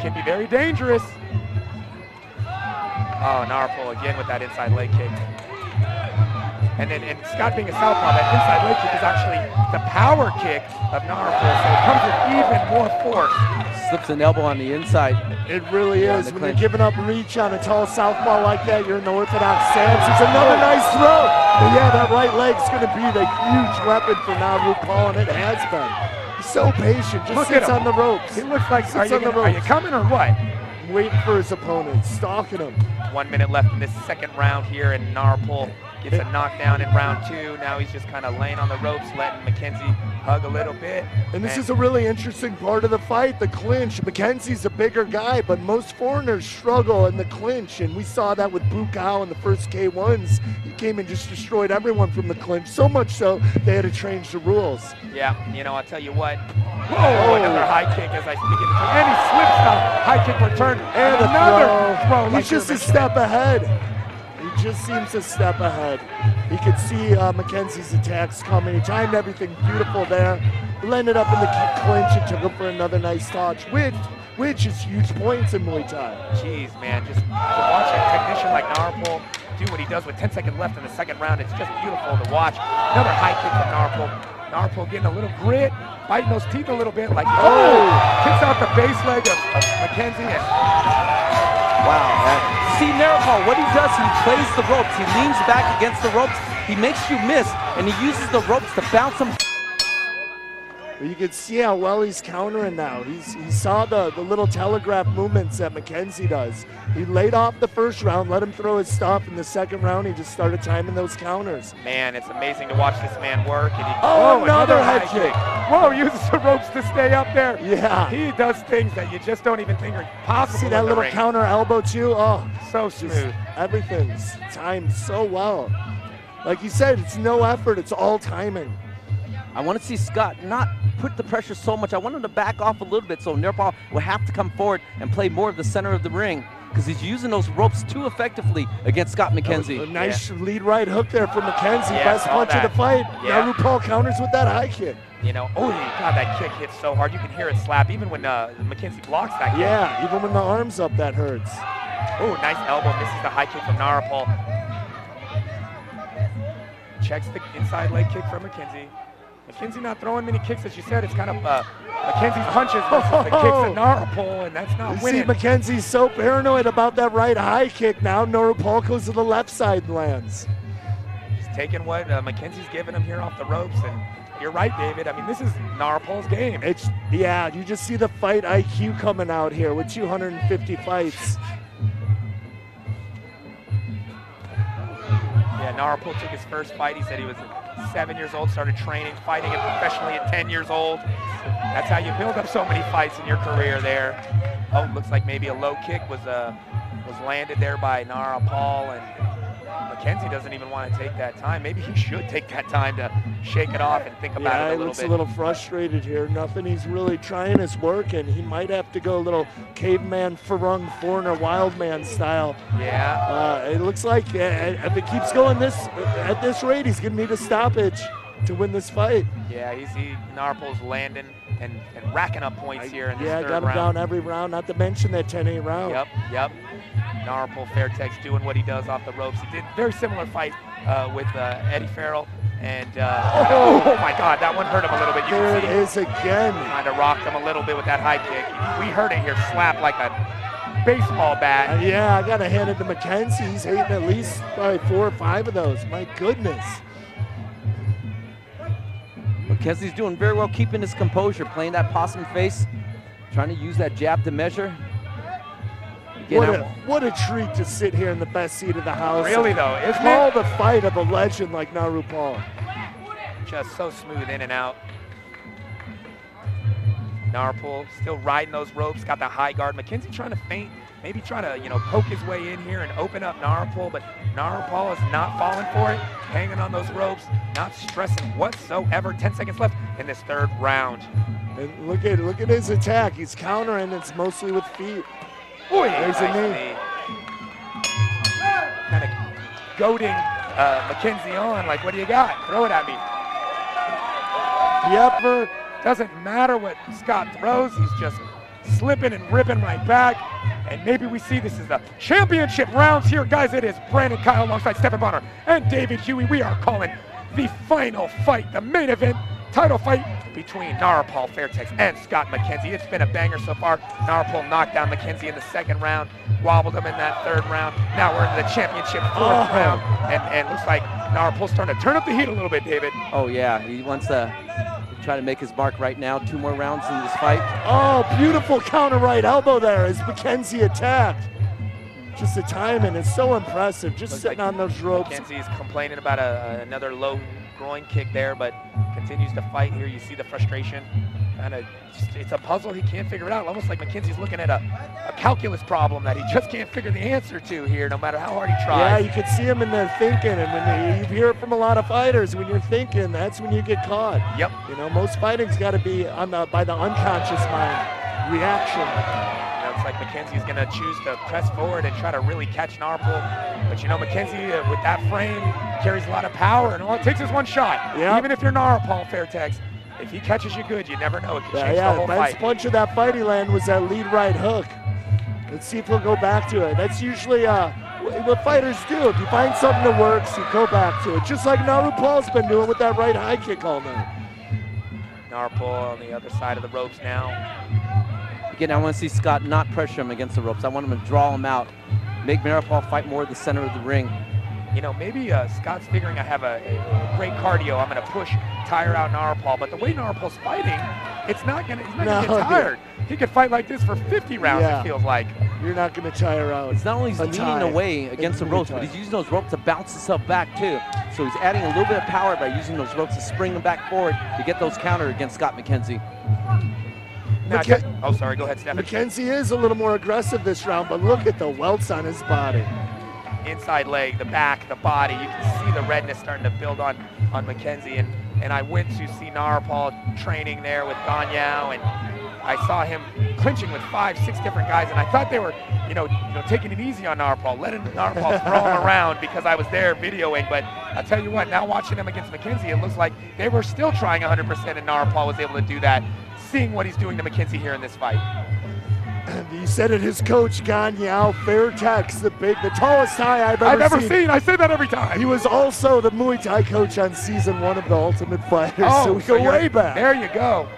Can be very dangerous. Oh, Narpol again with that inside leg kick. And Scott being a southpaw, that inside leg kick is actually the power kick of Narpol, so it comes with even more force. Slips an elbow on the inside. It really is. When you're giving up reach on a tall southpaw like that, you're in the orthodox stance. It's another nice throw. But yeah, that right leg's going to be the huge weapon for Narpol, and it has been. He's so patient, just sits on the ropes. He looks like, are you coming or what? Waiting for his opponent, stalking him. 1 minute left in this second round here, and Narpol gets a knockdown in round 2. Now he's just kind of laying on the ropes, letting McKenzie hug a little bit. And this is a really interesting part of the fight, the clinch. McKenzie's a bigger guy, but most foreigners struggle in the clinch, and we saw that with BOUT in the first K1s. He came and just destroyed everyone from the clinch, so much so they had to change the rules. Yeah, you know, I'll tell you what. Whoa, another high kick as I speak into it. And he slips now. High kick return. And another throw. He's just a step ahead. He just seems a step ahead. He could see McKenzie's attacks coming. He timed everything beautiful there. Blended up in the clinch and took him for another nice touch. With which is huge points in Muay Thai. Jeez, man, just to watch a technician like Narpol do what he does with 10 seconds left in the second round, it's just beautiful to watch. Another high kick from Narpol. Narpol getting a little grit, biting those teeth a little bit, like, kicks out the base leg of McKenzie. And wow. See Narpol, what he does, he plays the ropes. He leans back against the ropes. He makes you miss, and he uses the ropes to bounce him. You can see how well he's countering now. He saw the little telegraph movements that McKenzie does. He laid off the first round, let him throw his stuff. In the second round, he just started timing those counters. Man, it's amazing to watch this man work. And another head kick. Whoa, uses the ropes to stay up there. Yeah. He does things that you just don't even think are possible. See that little ring. counter elbow too? Oh, so smooth. Everything's timed so well. Like you said, it's no effort, it's all timing. I want to see Scott not put the pressure so much. I want him to back off a little bit so Narpol will have to come forward and play more of the center of the ring because he's using those ropes too effectively against Scott McKenzie. A nice lead right hook there from McKenzie. Best punch of the fight. Now RuPaul counters with that high kick. You know, God, that kick hits so hard. You can hear it slap even when McKenzie blocks that kick. Yeah, even when the arm's up, that hurts. Oh, nice elbow. Misses the high kick from Narpol. Checks the inside leg kick from McKenzie. McKenzie not throwing many kicks, as you said. It's kind of McKenzie's punches versus the kicks at Narpol, and that's not winning. See, McKenzie's so paranoid about that right high kick now. Narpol goes to the left side and lands. He's taking what McKenzie's giving him here off the ropes, and you're right, David. I mean, this is Narpol's game. You just see the fight IQ coming out here with 250 fights. Yeah, Narpol took his first fight. He said he was 7 years old, started training, fighting it professionally at 10 years old. That's how you build up so many fights in your career there. Oh, looks like maybe a low kick was landed there by Narpol, and McKenzie doesn't even want to take that time. Maybe he should take that time to shake it off and think about it a little bit. He looks a little frustrated here. Nothing he's really trying is working. He might have to go a little caveman, Farung, foreigner, wild man style. Yeah. It looks like if it keeps going at this rate, he's going to need a stoppage to win this fight. Yeah, Narpol's landing and racking up points here in this third round. Yeah, got him down every round, not to mention that 10-8 round. Yep. Narpol Fairtex doing what he does off the ropes. He did a very similar fight with Eddie Farrell. And, oh my God, that one hurt him a little bit. You there can see it is again. Kind of rocked him a little bit with that high kick. We heard it here slap like a baseball bat. Yeah, I got to hand it to McKenzie. He's hitting at least probably 4 or 5 of those. My goodness. McKenzie's doing very well, keeping his composure, playing that possum face, trying to use that jab to measure. Again, what a treat to sit here in the best seat of the house. Really, though, isn't it? The fight of a legend like RuPaul. Just so smooth in and out. Narpol still riding those ropes, got the high guard. McKenzie trying to feint, maybe trying to, poke his way in here and open up Narpol, but Narpol is not falling for it, hanging on those ropes, not stressing whatsoever. 10 seconds left in this third round. And look at his attack. He's countering. It's mostly with feet. Boy, there's a knee. Kind of goading McKenzie on, like, what do you got? Throw it at me. Yep. Doesn't matter what Scott throws. He's just slipping and ripping right back. And maybe we see this as the championship rounds here. Guys, it is Brandon Kyle alongside Stephen Bonner and David Huey. We are calling the final fight, the main event title fight between Narpol Fairtex and Scott McKenzie. It's been a banger so far. Narpol knocked down McKenzie in the second round, wobbled him in that third round. Now we're into the championship fourth round. And looks like Narpol's starting to turn up the heat a little bit, David. Oh, yeah. He wants to try to make his mark right now. 2 more rounds in this fight. Oh, beautiful counter right elbow there as McKenzie attacked. Just the timing is so impressive. Just sitting on those ropes. McKenzie's complaining about another low groin kick there, but continues to fight here. You see the frustration. It's a puzzle he can't figure it out. Almost like McKenzie's looking at a calculus problem that he just can't figure the answer to here, no matter how hard he tries. Yeah, you can see him in there thinking, and when you hear it from a lot of fighters, when you're thinking, that's when you get caught. Yep. Most fighting's got to be by the unconscious mind reaction. Looks like McKenzie's going to choose to press forward and try to really catch Narpol. But McKenzie, with that frame, carries a lot of power, and all it takes is one shot. Yep. Even if you're Narpol Fairtex, if he catches you good, you never know. It can change the whole Ben's fight. punch of that fight he landed was that lead right hook. Let's see if he'll go back to it. That's usually what fighters do. If you find something that works, you go back to it. Just like Naru Paul's been doing with that right high kick all night. Narpol on the other side of the ropes now. Again, I want to see Scott not pressure him against the ropes. I want him to draw him out, make Maripol fight more at the center of the ring. You know, maybe Scott's figuring I have a great cardio. I'm going to push, tire out Narpol. But the way Narpol's fighting, he's not going to get tired. He could fight like this for 50 rounds, it feels like. You're not going to tire out. It's not only he's leaning away against the ropes, but he's using those ropes to bounce himself back too. So he's adding a little bit of power by using those ropes to spring him back forward to get those counter against Scott McKenzie. Now, oh, sorry, go ahead, Stephen. McKenzie is a little more aggressive this round, but look at the welts on his body. Inside leg, the back, the body. You can see the redness starting to build on McKenzie. And I went to see Narpol training there with Ganyao, and I saw him clinching with 5, 6 different guys, and I thought they were, you know, taking it easy on Narpol, letting Narpol throw him around because I was there videoing. But I'll tell you what, now watching him against McKenzie, it looks like they were still trying 100%, and Narpol was able to do that, seeing what he's doing to McKenzie here in this fight. You said it, his coach, Ganyao Fairtex, the tallest Thai I've ever seen. I say that every time. He was also the Muay Thai coach on season 1 of The Ultimate Fighter, so we go way back. There you go.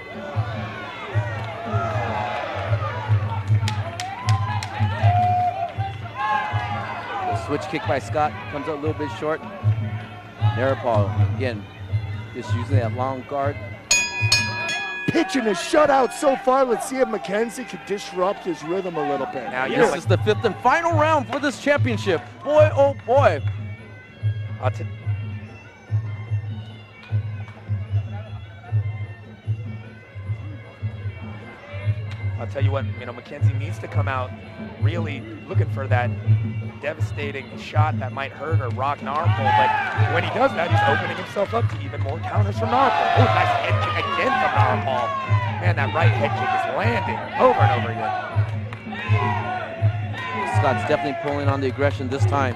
The switch kick by Scott comes out a little bit short. Maripol, again, just using that long guard. Pitching a shutout so far. Let's see if McKenzie can disrupt his rhythm a little bit. Now, this is the 5th and final round for this championship. Boy, oh boy. I'll tell you what, you know, McKenzie needs to come out really looking for that devastating shot that might hurt or rock Narpol, but when he does that, he's opening himself up to even more counters from Narpol. Oh, nice head kick again from Narpol. Man, that right head kick is landing over and over again. Scott's definitely pulling on the aggression this time.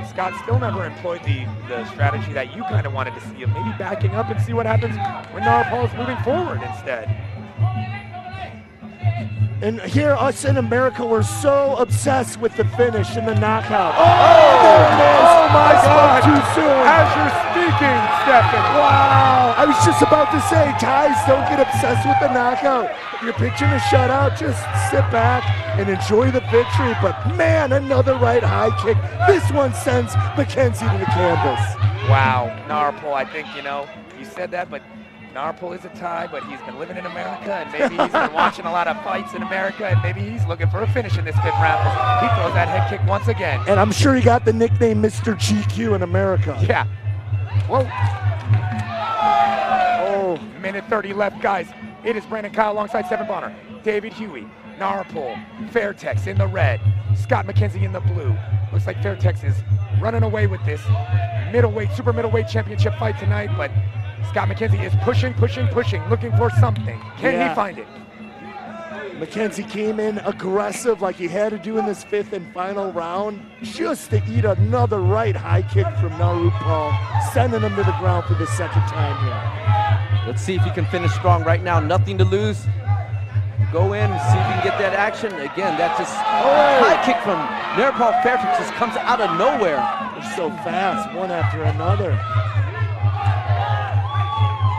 Scott still never employed the strategy that you kind of wanted to see of maybe backing up and see what happens when Narpol is moving forward instead. And here, us in America, we're so obsessed with the finish and the knockout. Oh my God! Too soon. As you're speaking, Stephen. Wow! I was just about to say, Thais don't get obsessed with the knockout. If you're pitching a shutout, just sit back and enjoy the victory. But man, another right high kick. This one sends McKenzie to the canvas. Wow, Narpol, I think, you know, you said that, but Narpol is a Thai, but he's been living in America, and maybe he's been watching a lot of fights in America, and maybe he's looking for a finish in this 5th round. He throws that head kick once again. And I'm sure he got the nickname Mr. GQ in America. Yeah. Whoa. Oh, minute 30 left, guys. It is Brandon Kyle alongside 7 Bonner, David Huey, Narpol, Fairtex in the red, Scott McKenzie in the blue. Looks like Fairtex is running away with this middleweight, super middleweight championship fight tonight, but Scott McKenzie is pushing, looking for something. Can he find it? McKenzie came in aggressive like he had to do in this 5th and final round, just to eat another right high kick from Narpol, sending him to the ground for the 2nd time here. Let's see if he can finish strong right now. Nothing to lose. Go in, see if you can get that action. Again, that just high kick from Narpol Fairtex just comes out of nowhere. They're so fast, one after another.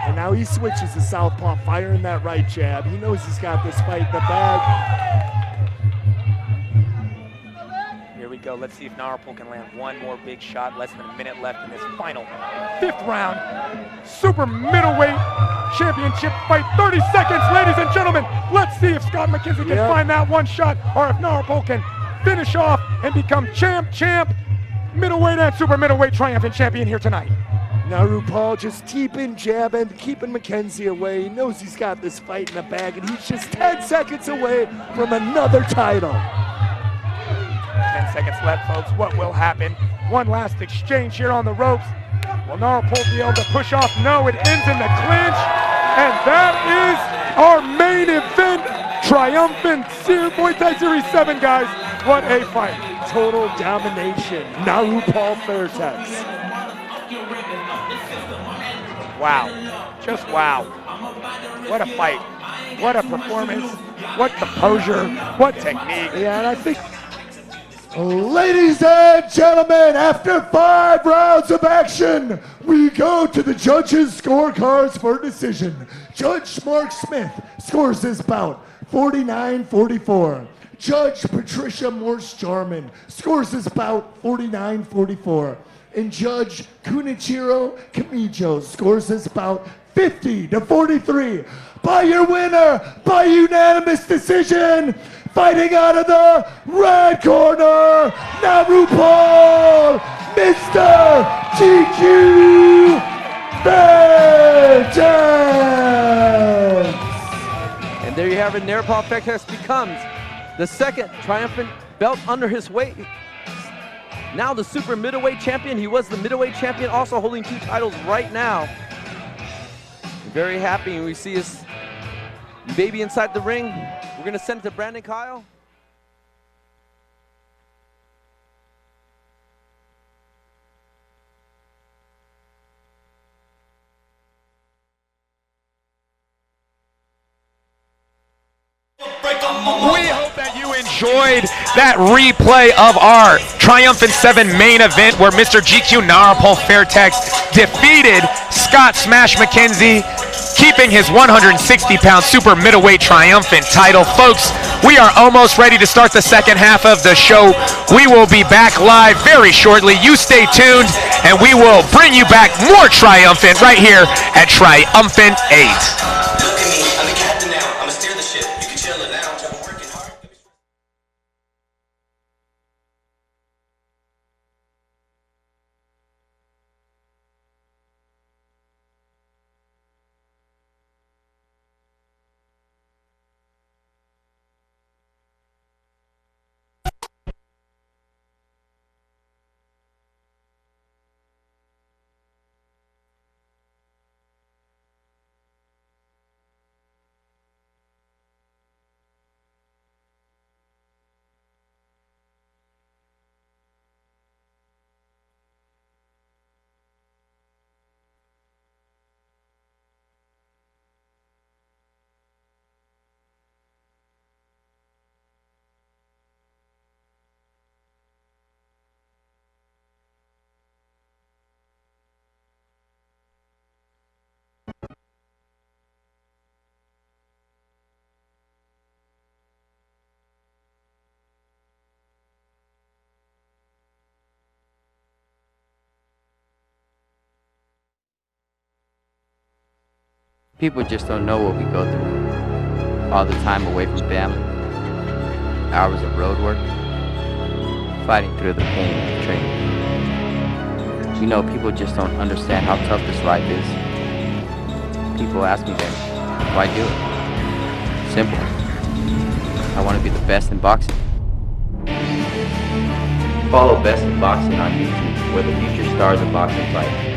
And now he switches to southpaw, firing that right jab. He knows he's got this fight in the bag. Here we go. Let's see if Narpol can land one more big shot. Less than a minute left in this final 5th round. Super middleweight championship fight. 30 seconds, ladies and gentlemen. Let's see if Scott McKenzie can find that one shot, or if Narpol can finish off and become champ, middleweight and super middleweight triumphant champion here tonight. Narpol just keeping jabbing, keeping McKenzie away. He knows he's got this fight in the bag, and he's just 10 seconds away from another title. 10 seconds left, folks. What will happen? One last exchange here on the ropes. Will Narpol be able to push off? No, it ends in the clinch. And that is our main event. Triumphant Muay Thai Series 7, guys. What a fight. Total domination. Narpol Fairtex. Wow. Just wow. What a fight. What a performance. What composure. What technique. Yeah, and I think, ladies and gentlemen, after 5 rounds of action, we go to the judges' scorecards for decision. Judge Mark Smith scores this bout 49-44. Judge Patricia Morse-Jarman scores this bout 49-44. And Judge Kunichiro Kamijo scores this bout 50-43. By your winner, by unanimous decision, fighting out of the red corner, Narupol, Mr. GQ Vengeance. And there you have it. Narupol Vengeance becomes the second triumphant belt under his weight. Now the super middleweight champion. He was the middleweight champion, also holding 2 titles right now. Very happy, and we see his baby inside the ring. We're gonna send it to Brandon Kyle. We hope that you enjoyed that replay of our Triumphant 7 main event where Mr. GQ Narupol Fairtex defeated Scott Smash McKenzie, keeping his 160-pound super middleweight triumphant title. Folks, we are almost ready to start the second half of the show. We will be back live very shortly. You stay tuned, and we will bring you back more triumphant right here at Triumphant 8. People just don't know what we go through. All the time away from family, hours of road work, fighting through the pain of training. You know, people just don't understand how tough this life is. People ask me then, why do it? Simple. I want to be the best in boxing. Follow Best in Boxing on YouTube, where the future stars of boxing fight.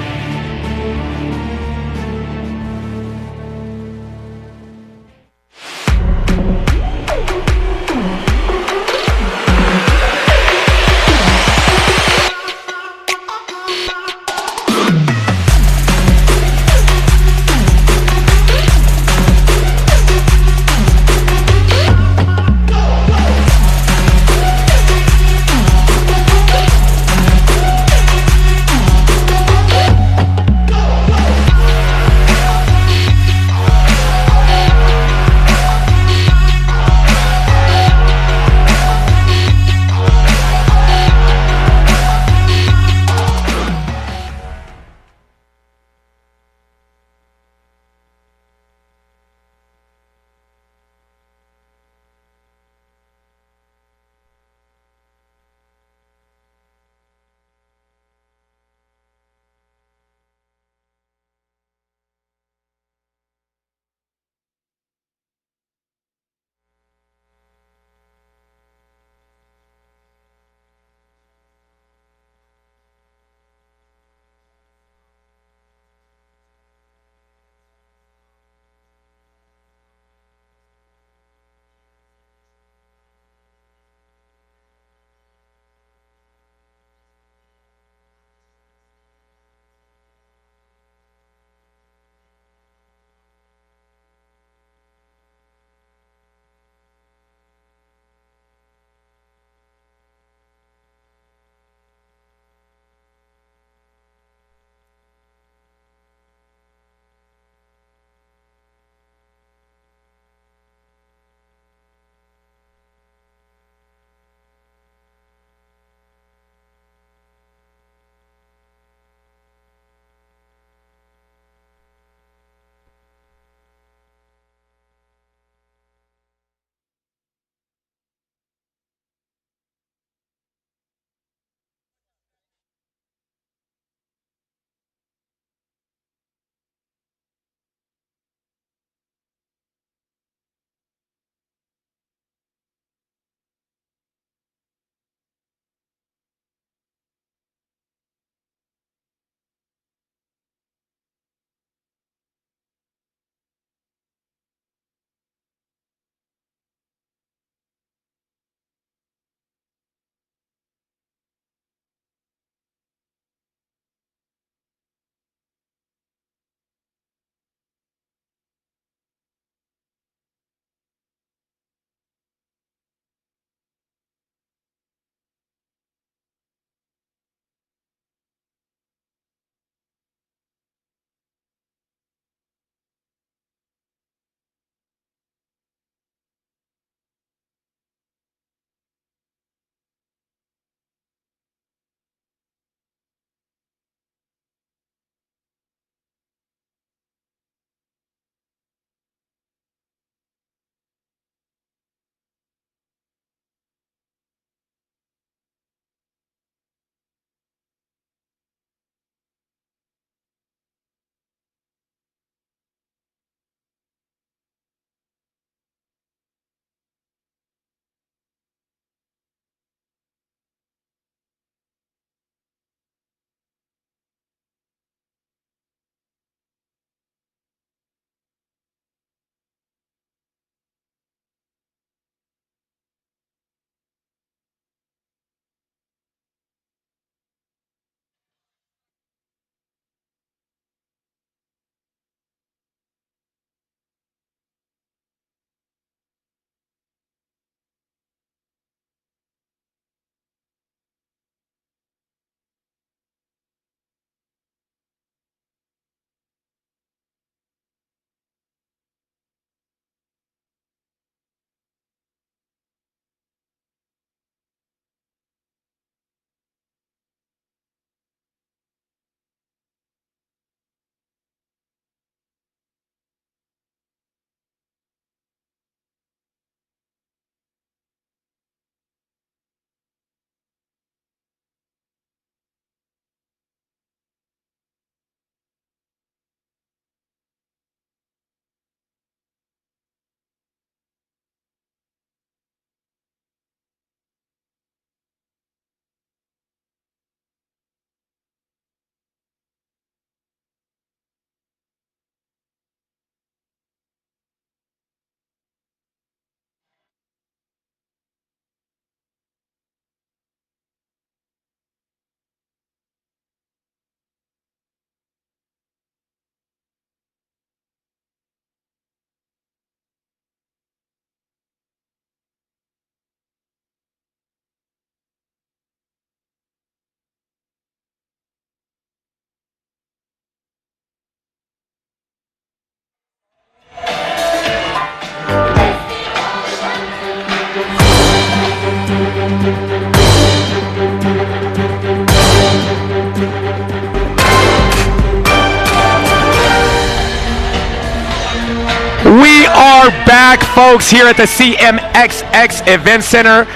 back, folks, here at the CMXX Event Center.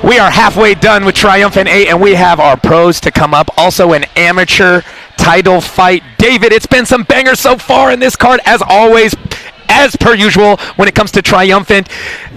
We are halfway done with Triumphant 8, and we have our pros to come up. Also an amateur title fight. David, it's been some bangers so far in this card, as always, as per usual, when it comes to Triumphant.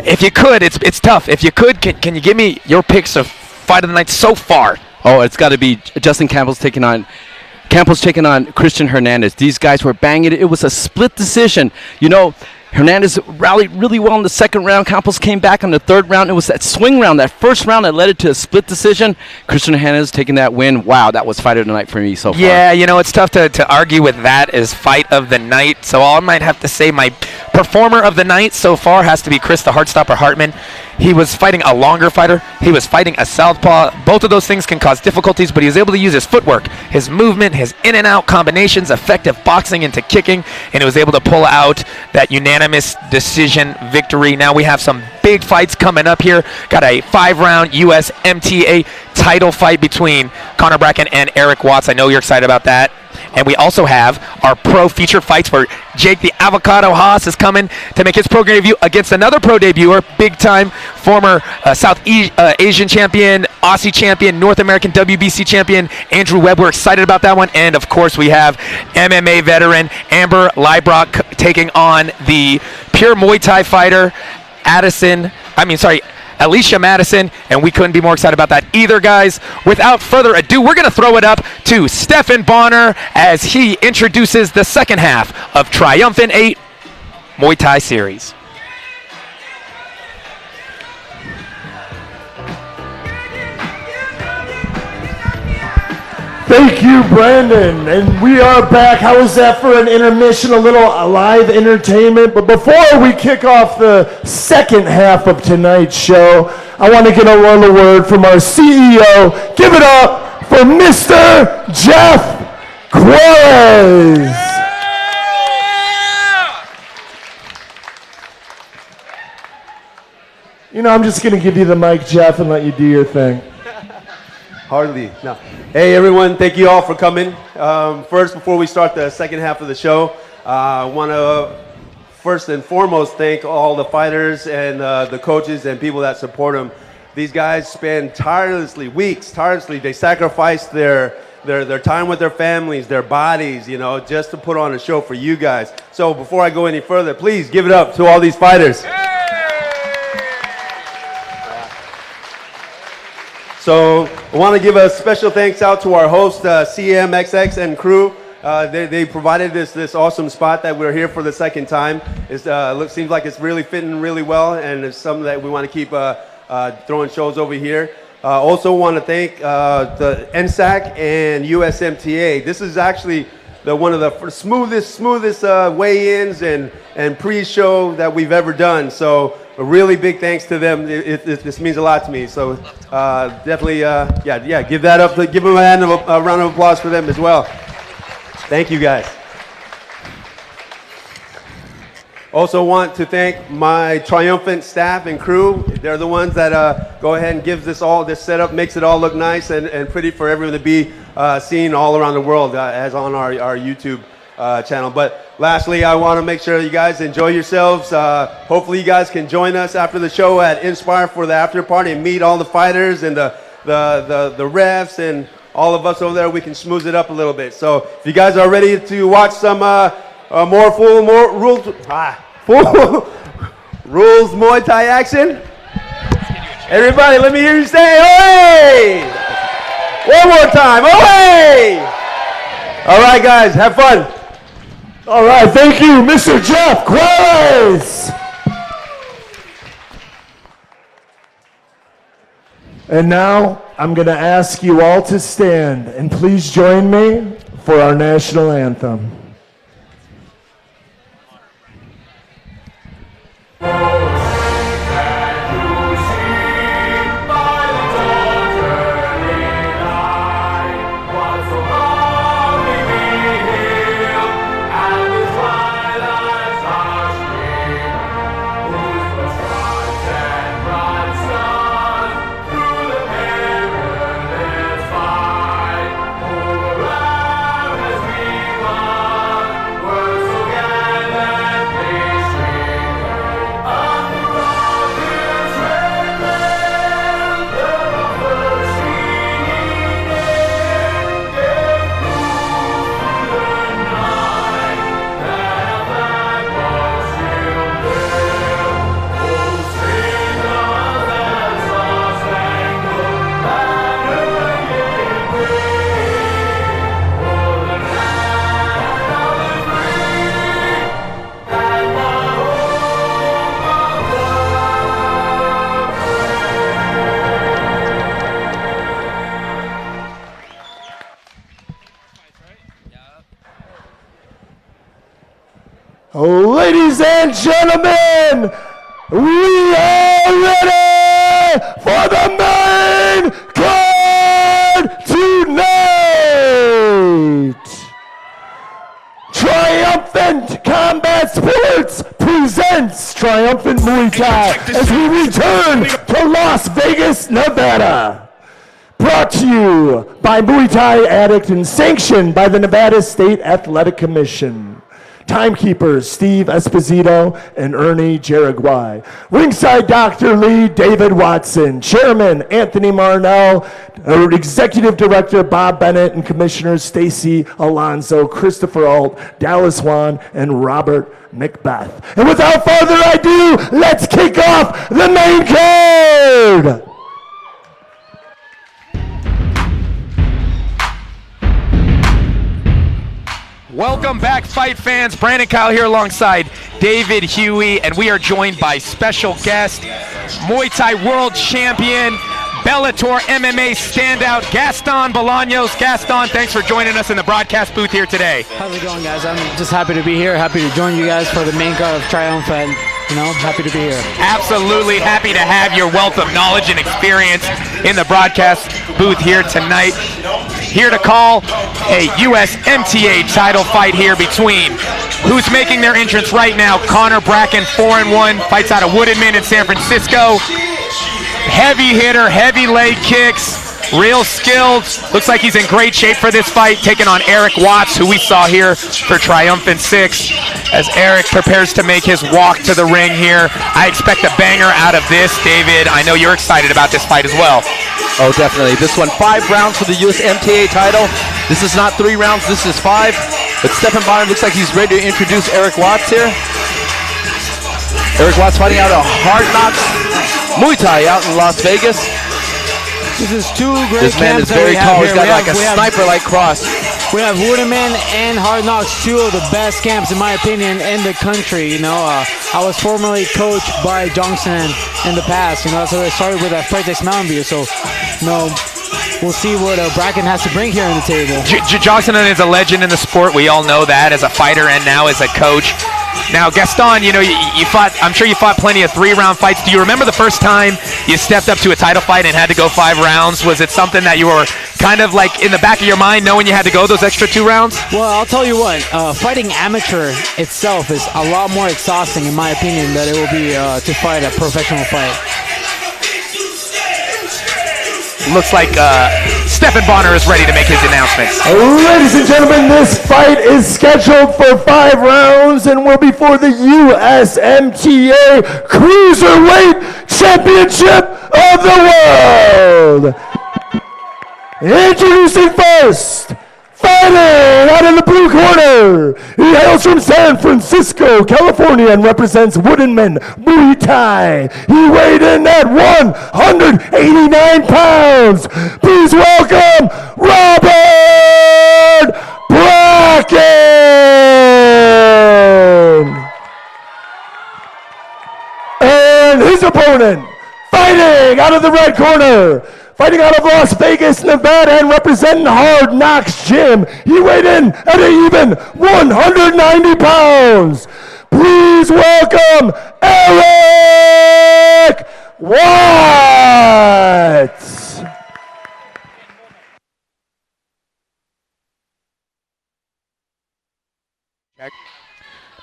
If you could, it's tough. If you could, can you give me your picks of fight of the night so far? Oh, it's got to be Juston Campos taking on Christian Hernandez. These guys were banging it. It was a split decision. You know, Hernandez rallied really well in the second round. Campos came back on the third round. It was that swing round, that first round that led it to a split decision. Christian Hernandez taking that win. Wow, that was fight of the night for me so far. Yeah, you know, it's tough to argue with that as fight of the night. So I might have to say my performer of the night so far has to be Chris the Heartstopper Hartman. He was fighting a longer fighter. He was fighting a southpaw. Both of those things can cause difficulties, but he was able to use his footwork, his movement, his in and out combinations, effective boxing into kicking, and he was able to pull out that unanimous decision victory. Now we have some big fights coming up here. Got a 5-round USMTA title fight between Connor Bracken and Eric Watts. I know you're excited about that. And we also have our pro feature fights where Jake the Avocado Haas is coming to make his pro debut against another pro debuter, big-time former South Asian champion, Aussie champion, North American WBC champion, Andrew Webb. We're excited about that one. And, of course, we have MMA veteran Amber Leibrock taking on the pure Muay Thai fighter, Alyshia Madison, and we couldn't be more excited about that either, guys. Without further ado, we're going to throw it up to Stephan Bonner as he introduces the second half of Triumphant 8 Muay Thai Series. Thank you, Brandon. And we are back. How was that for an intermission, a little live entertainment? But before we kick off the second half of tonight's show, I want to get a little word from our CEO. Give it up for Mr. Jeff Quarez. You know, I'm just going to give you the mic, Jeff, and let you do your thing. Hardly, no. Hey everyone, thank you all for coming. First, before we start the second half of the show, I want to first and foremost thank all the fighters and the coaches and people that support them. These guys spend weeks tirelessly. They sacrifice their time with their families, their bodies, you know, just to put on a show for you guys. So before I go any further, please give it up to all these fighters. So I want to give a special thanks out to our host, CMXX and crew. They provided this awesome spot that we're here for the second time. It seems like it's really fitting really well, and it's something that we want to keep throwing shows over here. Also want to thank the NSAC and USMTA. This is actually one of the smoothest weigh-ins and pre-show that we've ever done. So a really big thanks to them. This means a lot to me. So definitely, give that up. Give them a round of applause for them as well. Thank you, guys. Also want to thank my Triumphant staff and crew. They're the ones that go ahead and gives this setup, makes it all look nice and pretty for everyone to be seen all around the world as on our YouTube channel. But lastly, I want to make sure you guys enjoy yourselves. Hopefully you guys can join us after the show at Inspire for the after party and meet all the fighters and the refs and all of us over there. We can smooth it up a little bit. So if you guys are ready to watch some more rules Muay Thai action, everybody let me hear you say "Hey!" One more time, "Hey!" All right, guys, have fun. All right, thank you, Mr. Jeff Quarez. And now I'm going to ask you all to stand and please join me for our national anthem. Ladies and gentlemen, we are ready for the main card tonight. Triumphant Combat Sports presents Triumphant Muay Thai as we return to Las Vegas, Nevada. Brought to you by Muay Thai Addict and sanctioned by the Nevada State Athletic Commission. Timekeepers Steve Esposito and Ernie Jaraguay. Ringside Dr. Lee David Watson. Chairman Anthony Marnell. Executive Director Bob Bennett and Commissioners Stacy Alonso, Christopher Alt, Dallas Wan, and Robert Macbeth. And without further ado, let's kick off the main card. Welcome back, fight fans. Brandon Kyle here alongside David Huey, and we are joined by special guest, Muay Thai World Champion, Bellator MMA standout, Gaston Bolaños. Gaston, thanks for joining us in the broadcast booth here today. How's it going, guys? I'm just happy to be here, happy to join you guys for the main card of Triumphant. You know, happy to be here. Absolutely happy to have your wealth of knowledge and experience in the broadcast booth here tonight. Here to call a USMTA title fight here between who's making their entrance right now. Connor Bracken, 4-1, fights out of Woodenman in San Francisco. Heavy hitter, heavy leg kicks, real skilled. Looks like he's in great shape for this fight, taking on Eric Watts, who we saw here for Triumphant 6. As Eric prepares to make his walk to the ring here, I expect a banger out of this. David, I know you're excited about this fight as well. Oh, definitely. This one, 5 rounds for the USMTA title. This is not 3 rounds, this is 5. But Stephen Bonner looks like he's ready to introduce Eric Watts here. Eric Watts fighting out of Hard Knocks Muay Thai out in Las Vegas. This is 2 great This man is camps that very we have tall. here. He's got like a sniper-like cross. We have Woodenman and Hard Knocks, 2 of the best camps, in my opinion, in the country. You know, I was formerly coached by Juston in the past. You know, that's how I started with that Freitex Mountain View. So, you know, we'll see what Bracken has to bring here on the table. Juston is a legend in the sport. We all know that as a fighter and now as a coach. Now, Gaston, you know, you fought, I'm sure you fought plenty of 3-round fights. Do you remember the first time you stepped up to a title fight and had to go 5 rounds? Was it something that you were kind of like in the back of your mind knowing you had to go those extra 2 rounds? Well, I'll tell you what, fighting amateur itself is a lot more exhausting, in my opinion, than it will be to fight a professional fight. Looks like Stephen Bonner is ready to make his announcements. Ladies and gentlemen, this fight is scheduled for 5 rounds and will be for the USMTA Cruiserweight Championship of the World. Introducing first, fighting out of the blue corner. He hails from San Francisco, California, and represents Woodenman Muay Thai. He weighed in at 189 pounds. Please welcome Robert Bracken. And his opponent, fighting out of the red corner. Fighting out of Las Vegas, Nevada, and representing Hard Knocks Gym. He weighed in at an even 190 pounds. Please welcome Eric Watts.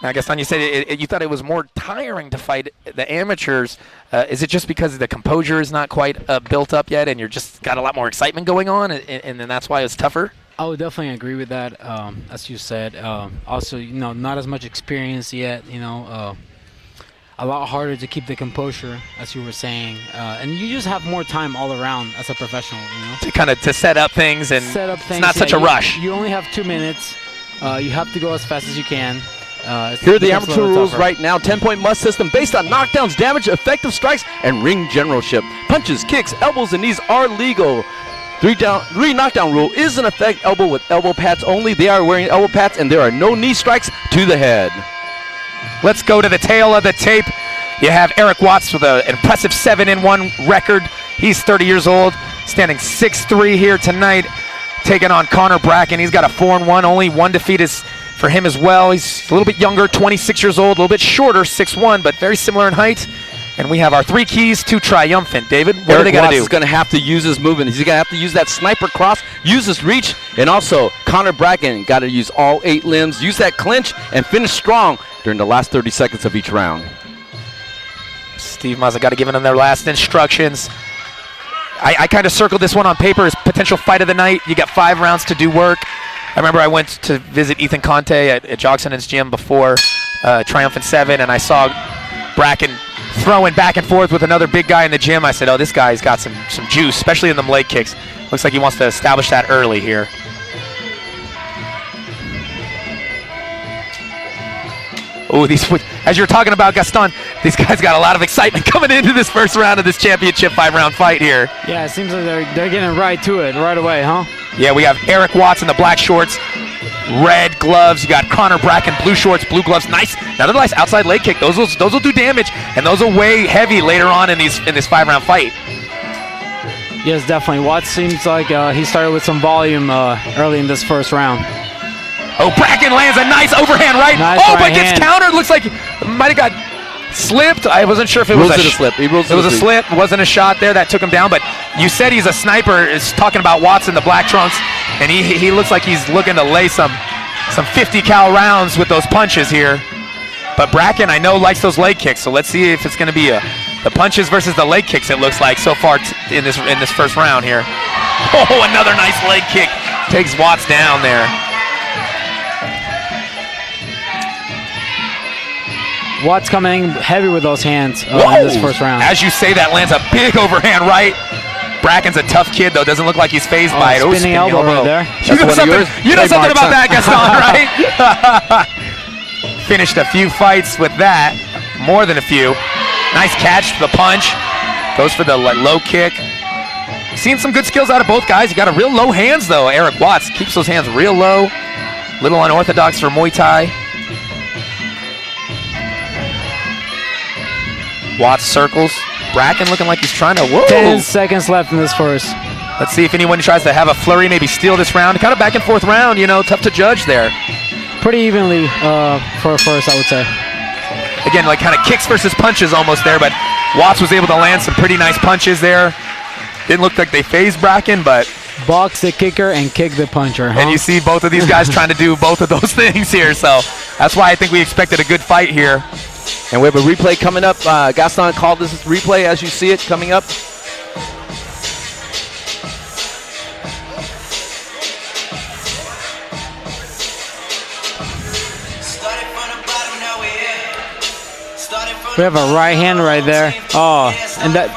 Now, Gaston, you said you thought it was more tiring to fight the amateurs. Is it just because the composure is not quite built up yet and you're just got a lot more excitement going on and then that's why it's tougher? I would definitely agree with that, as you said. Also, you know, not as much experience yet, you know. A lot harder to keep the composure, as you were saying. And you just have more time all around as a professional, you know. To kind of set up things and set up things, it's not such a rush. You only have 2 minutes. You have to go as fast as you can. Here are the amateur rules right now. 10-point must system based on knockdowns, damage, effective strikes, and ring generalship. Punches, kicks, elbows, and knees are legal. 3 knockdown rule is in effect. Elbow with elbow pads only. They are wearing elbow pads, and there are no knee strikes to the head. Let's go to the tail of the tape. You have Eric Watts with an impressive 7-1 record. He's 30 years old, standing 6'3" here tonight, taking on Connor Bracken. He's got a 4-1, only 1 defeat. His for him as well. He's a little bit younger, 26 years old, a little bit shorter, 6'1", but very similar in height. And we have our 3 keys to Triumphant. David, what do they got to do? He's going to have to use his movement. He's going to have to use that sniper cross, use his reach, and also Connor Bracken got to use all 8 limbs, use that clinch, and finish strong during the last 30 seconds of each round. Steve Mazza got to give them their last instructions. I kind of circled this one on paper as potential fight of the night. You got 5 rounds to do work. I remember I went to visit Ethan Conte at Jogson's gym before Triumphant 7, and I saw Bracken throwing back and forth with another big guy in the gym. I said, oh, this guy's got some juice, especially in them leg kicks. Looks like he wants to establish that early here. Oh, as you're talking about, Gaston, these guys got a lot of excitement coming into this first round of this championship 5-round fight here. Yeah, it seems like they're getting right to it right away, huh? Yeah, we have Eric Watts in the black shorts, red gloves. You got Connor Bracken, blue shorts, blue gloves. Nice, another nice outside leg kick. Those will do damage, and those will weigh heavy later on in this 5-round fight. Yes, definitely. Watts seems like he started with some volume early in this first round. Oh, Bracken lands a nice overhand right. Nice but right gets hand. countered. Looks like it might have got slipped. I wasn't sure if it was a slip. It was a slip. It wasn't a shot there that took him down. But you said he's a sniper. Is talking about Watts in the black trunks, and he looks like he's looking to lay some 50 cal rounds with those punches here. But Bracken, I know, likes those leg kicks. So let's see if it's going to be the punches versus the leg kicks. It looks like so far in this first round here. Oh, another nice leg kick takes Watts down there. Watts coming in heavy with those hands in this first round. As you say, that lands a big overhand right. Bracken's a tough kid, though. Doesn't look like he's phased by it. Spinning elbow right there. You know something about that, Gaston, right? Finished a few fights with that. More than a few. Nice catch, the punch. Goes for the low kick. Seen some good skills out of both guys. You got a real low hands, though. Eric Watts keeps those hands real low. Little unorthodox for Muay Thai. Watts circles. Bracken looking like he's trying to, 10 seconds left in this first. Let's see if anyone tries to have a flurry, maybe steal this round. Kind of back and forth round, tough to judge there. Pretty evenly for a first, I would say. Again, like kind of kicks versus punches almost there, but Watts was able to land some pretty nice punches there. Didn't look like they phased Bracken, but... Box the kicker and kick the puncher, huh? And you see both of these guys trying to do both of those things here, so that's why I think we expected a good fight here. And we have a replay coming up. Gaston called this replay as you see it coming up. We have a right hand right there. Oh, and that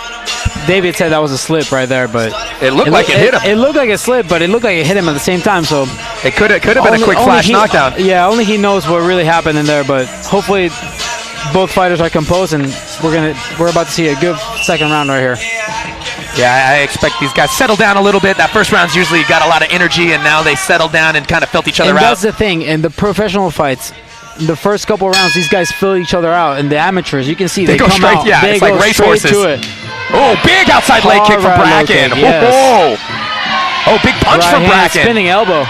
David said that was a slip right there, but it looked like it hit him. It looked like a slip, but it looked like it hit him at the same time. So it could have been a quick flash knockdown. Yeah, only he knows what really happened in there, but hopefully both fighters are composed, and we're about to see a good second round right here. Yeah, I expect these guys settle down a little bit. That first round's usually got a lot of energy, and now they settled down and kind of felt each other out. That's the thing in the professional fights. In the first couple rounds, these guys fill each other out, and the amateurs, you can see they go come straight. out. Yeah, they it's go like racehorses. To it. Oh, big outside leg kick from Bracken. Yes. Oh, big punch from Bracken. Spinning elbow.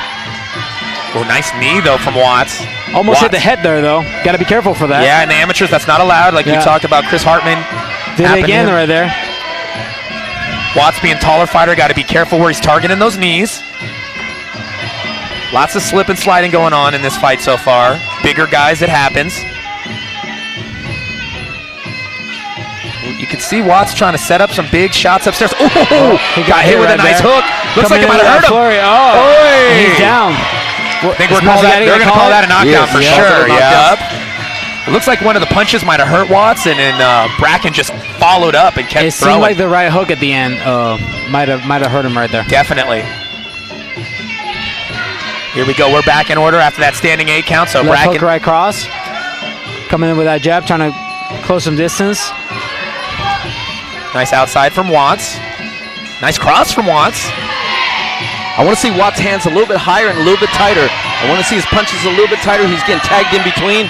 Oh, nice knee though from Watts. Almost hit the head there though. Got to be careful for that. Yeah, in the amateurs, that's not allowed. Like we talked about, Chris Hartman. Did it again right there. Watts being taller fighter, got to be careful where he's targeting those knees. Lots of slip and sliding going on in this fight so far. Bigger guys, it happens. You can see Watts trying to set up some big shots upstairs. Oh, he got hit with a nice hook. Looks like it might have hurt him. Oh, he's down. I think they're going to call that a knockdown for sure. Yep. It looks like one of the punches might have hurt Watts, and then Bracken just followed up and kept throwing. It seemed like the right hook at the end might have hurt him right there. Definitely. Here we go. We're back in order after that standing 8 count. So left Bracken. Hook, right cross. Coming in with that jab, trying to close some distance. Nice outside from Watts. Nice cross from Watts. I want to see Watts' hands a little bit higher and a little bit tighter. I want to see his punches a little bit tighter. He's getting tagged in between.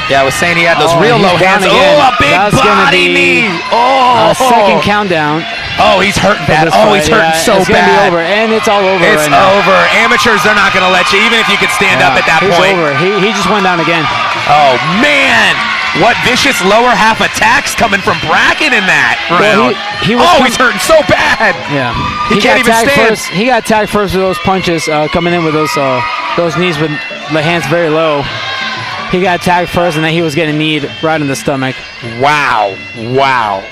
Yeah, I was saying he had those real low hands. Again. Oh, a big body knee. Oh, second countdown. Oh, he's hurting bad. Oh, he's hurting so it's gonna bad. Be over, and it's all over. It's right now. over. Amateurs, they're not going to let you, even if you could stand up at that he's point. Over. He just went down again. Oh, man. What vicious lower half attacks coming from Bracken in that round. He's hurting so bad. Yeah. He can't even stand. He got tagged first with those punches, coming in with those knees with the hands very low. He got tagged first, and then he was getting kneed right in the stomach. Wow.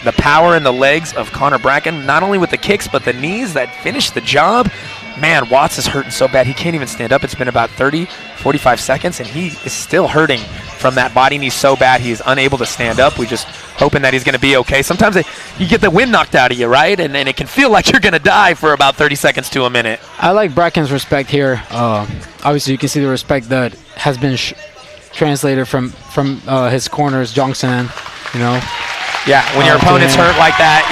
The power in the legs of Connor Bracken, not only with the kicks, but the knees that finished the job. Man, Watts is hurting so bad he can't even stand up. It's been about 30, 45 seconds, and he is still hurting from that body knee so bad he is unable to stand up. We're just hoping that he's going to be okay. Sometimes you get the wind knocked out of you, right? And it can feel like you're going to die for about 30 seconds to a minute. I like Bracken's respect here. Obviously, you can see the respect that has been translated from his corners, Juston, Yeah, when your opponent's hurt like that,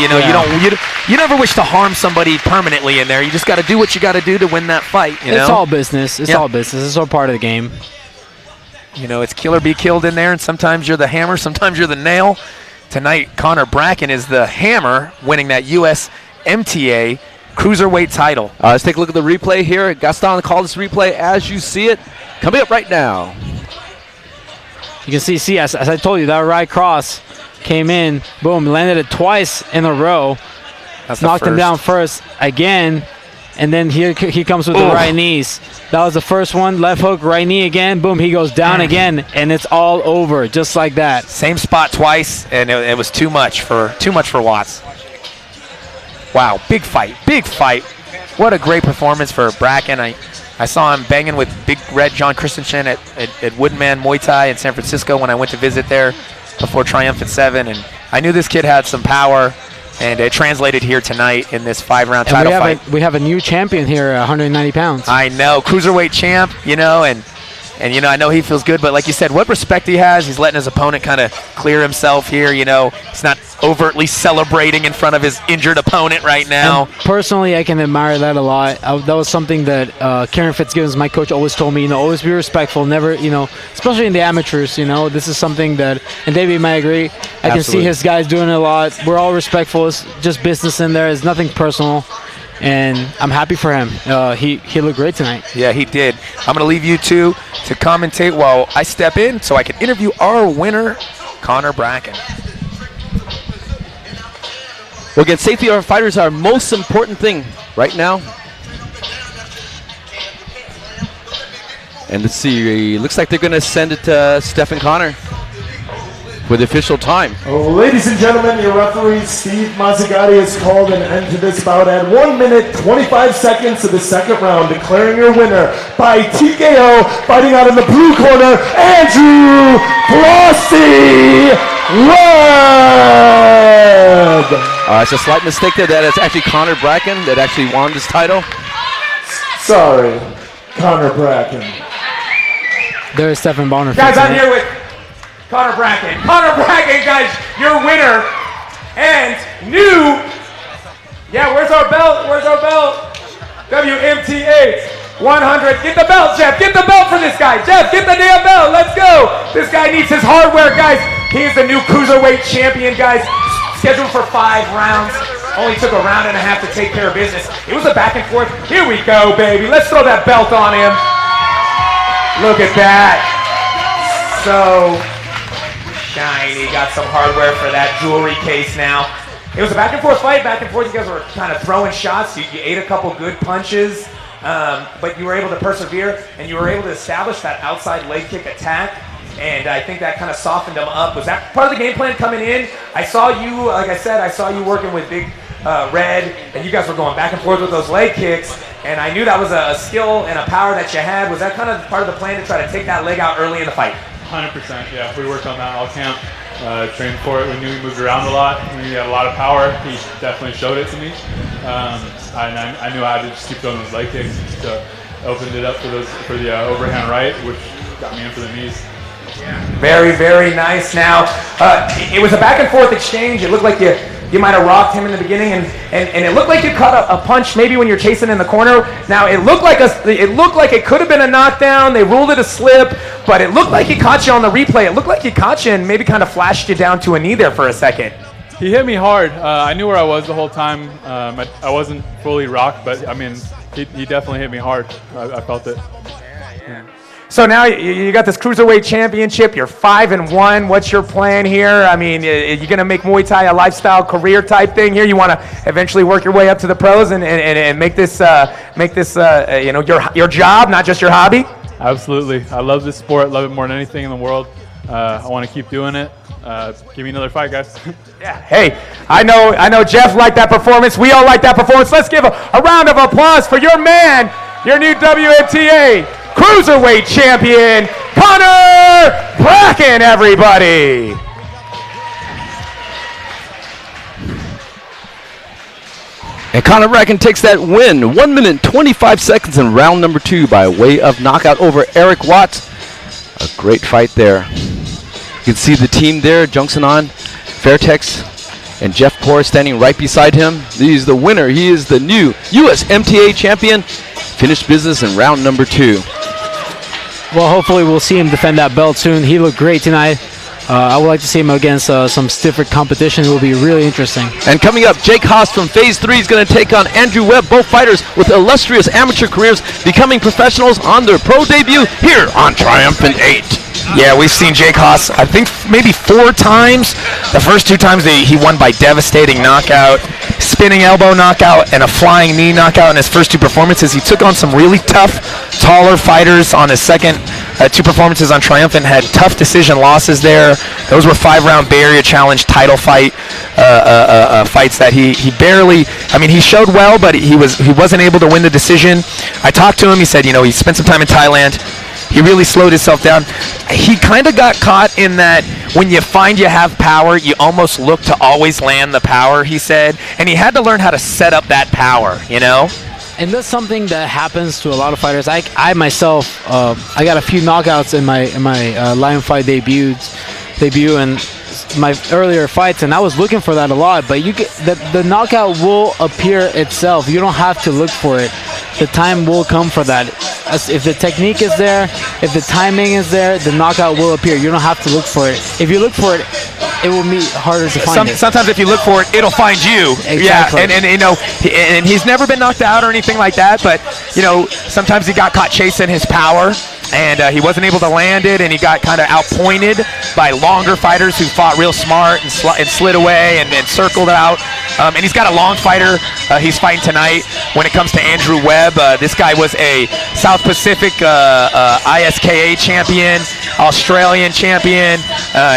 you never wish to harm somebody permanently in there. You just got to do what you got to do to win that fight. It's all business. It's all business. It's all part of the game. It's kill or be killed in there, and sometimes you're the hammer, sometimes you're the nail. Tonight, Connor Bracken is the hammer, winning that USMTA cruiserweight title. Let's take a look at the replay here. Juston called this replay as you see it. Coming up right now. You can see as I told you, that right cross came in, boom, landed it twice in a row. Knocked him down first again, and then here he comes with the right knees. That was the first one, left hook, right knee again, boom, he goes down again, and it's all over, just like that. Same spot twice, and it was too much for Watts. Wow, big fight. What a great performance for Bracken. I saw him banging with Big Red John Christenson at Woodenman Muay Thai in San Francisco when I went to visit there before Triumphant 7, and I knew this kid had some power, and it translated here tonight in this 5-round title fight. We have a new champion here, 190 pounds. I know, cruiserweight champ, and I know he feels good, but like you said, what respect he has. He's letting his opponent kind of clear himself here, He's not overtly celebrating in front of his injured opponent right now. And personally, I can admire that a lot. That was something that Karen Fitzgibbons, my coach, always told me, always be respectful, never, especially in the amateurs, this is something that, and David might agree, I can see his guys doing it a lot. We're all respectful. It's just business in there. It's nothing personal. And I'm happy for him. He looked great tonight. Yeah, he did. I'm going to leave you two to commentate while I step in so I can interview our winner, Connor Bracken. Well, again, safety of our fighters are our most important thing right now. And let's see, looks like they're going to send it to Stephen Connor for the official time. Ladies and gentlemen, your referee, Steve Mazzagatti, has called an end to this bout at 1 minute, 25 seconds of the second round, declaring your winner by TKO, fighting out in the blue corner, Andrew Frosty Webb. It's a slight mistake there. That is actually Connor Bracken that actually won this title. Sorry, Connor Bracken. There's Stephen Bonner. Guys, I'm here with Connor Bracken. Connor Bracken, guys, your winner and new. Yeah, where's our belt? WMTA 100. Get the belt, Jeff. Get the belt for this guy. Jeff, get the damn belt. Let's go. This guy needs his hardware, guys. He is the new cruiserweight champion, guys. Scheduled for 5 rounds. Only took a round and a half to take care of business. It was a back and forth. Here we go, baby. Let's throw that belt on him. Look at that. So shiny. Got some hardware for that jewelry case now. It was a back and forth fight. Back and forth. You guys were kind of throwing shots. You ate a couple good punches, but you were able to persevere, and you were able to establish that outside leg kick attack. And I think that kind of softened them up. Was that part of the game plan coming in? I saw you, like I said, I saw you working with Big Red, and you guys were going back and forth with those leg kicks. And I knew that was a skill and a power that you had. Was that kind of part of the plan to try to take that leg out early in the fight? 100%, yeah. We worked on that all camp, trained for it. We knew he moved around a lot. We knew he had a lot of power. He definitely showed it to me. I knew I had to just keep throwing those leg kicks to open it up for the overhand right, which got me in for the knees. Very, very nice. Now, it was a back and forth exchange. It looked like you might have rocked him in the beginning, and it looked like you caught a punch maybe when you're chasing in the corner. Now, it looked like it could have been a knockdown. They ruled it a slip, but it looked like he caught you on the replay. It looked like he caught you and maybe kind of flashed you down to a knee there for a second. He hit me hard. I knew where I was the whole time. I wasn't fully rocked, but I mean, he definitely hit me hard. I felt it. Yeah. So now you got this Cruiserweight Championship. You're 5-1. What's your plan here? I mean, are you going to make Muay Thai a lifestyle career type thing here? You want to eventually work your way up to the pros and make this your job, not just your hobby? Absolutely. I love this sport. Love it more than anything in the world. I want to keep doing it. Give me another fight, guys. Yeah. Hey, I know Jeff liked that performance. We all like that performance. Let's give a round of applause for your man, your new WMTA Cruiserweight champion, Connor Bracken, everybody. And Connor Bracken takes that win, 1 minute 25 seconds in round number 2 by way of knockout over Eric Watts. A great fight there. You can see the team there, Juston, Fairtex, and Jeff Porras standing right beside him. He's the winner. He is the new USMTA champion. Finished business in round number 2. Well, hopefully we'll see him defend that belt soon. He looked great tonight. I would like to see him against some stiffer competition. It will be really interesting. And coming up, Jake Haas from Phase 3 is going to take on Andrew Webb, both fighters with illustrious amateur careers becoming professionals on their pro debut here on Triumphant 8. Yeah, we've seen Jake Haas, I think maybe 4 times. The first 2 times he won by devastating knockout, spinning elbow knockout, and a flying knee knockout in his first 2 performances. He took on some really tough, taller fighters on his second 2 performances on Triumphant, had tough decision losses there. Those were 5-round Bay Area Challenge title fights that he barely, I mean, he showed well, but he wasn't able to win the decision. I talked to him, he said, he spent some time in Thailand. He really slowed himself down. He kind of got caught in that when you find you have power, you almost look to always land the power, he said. And he had to learn how to set up that power, And that's something that happens to a lot of fighters. I myself, I got a few knockouts in my Lion Fight debut and my earlier fights, and I was looking for that a lot. But you get the knockout will appear itself. You don't have to look for it. The time will come for that. If the technique is there, if the timing is there, the knockout will appear. You don't have to look for it. If you look for it, it will be harder to find it. Sometimes if you look for it, it'll find you. Exactly. Yeah, and he's never been knocked out or anything like that, but sometimes he got caught chasing his power, and he wasn't able to land it, and he got kind of outpointed by longer fighters who fought real smart and slid away and circled out. And he's got a long fighter he's fighting tonight when it comes to Andrew Webb. This guy was a South Pacific ISKA champion, Australian champion.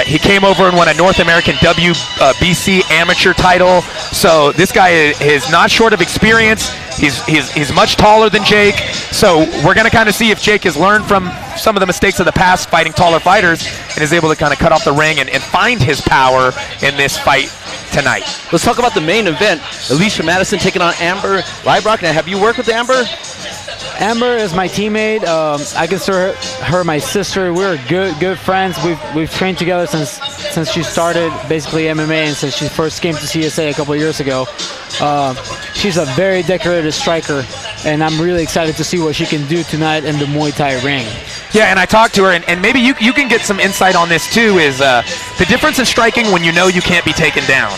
He came over and won a North American WBC amateur title. So this guy is not short of experience. He's much taller than Jake. So we're going to kind of see if Jake has learned from some of the mistakes of the past fighting taller fighters and is able to kind of cut off the ring and find his power in this fight tonight. Let's talk about the main event. Alyshia Madison taking on Amber Leibrock. Now, have you worked with Amber? Amber is my teammate. I consider her my sister. We're good friends. We've trained together since she started basically MMA and since she first came to CSA a couple of years ago. She's a very decorated striker, and I'm really excited to see what she can do tonight in the Muay Thai ring. Yeah, and I talked to her, and maybe you can get some insight on this too, is the difference in striking when you know you can't be taken down,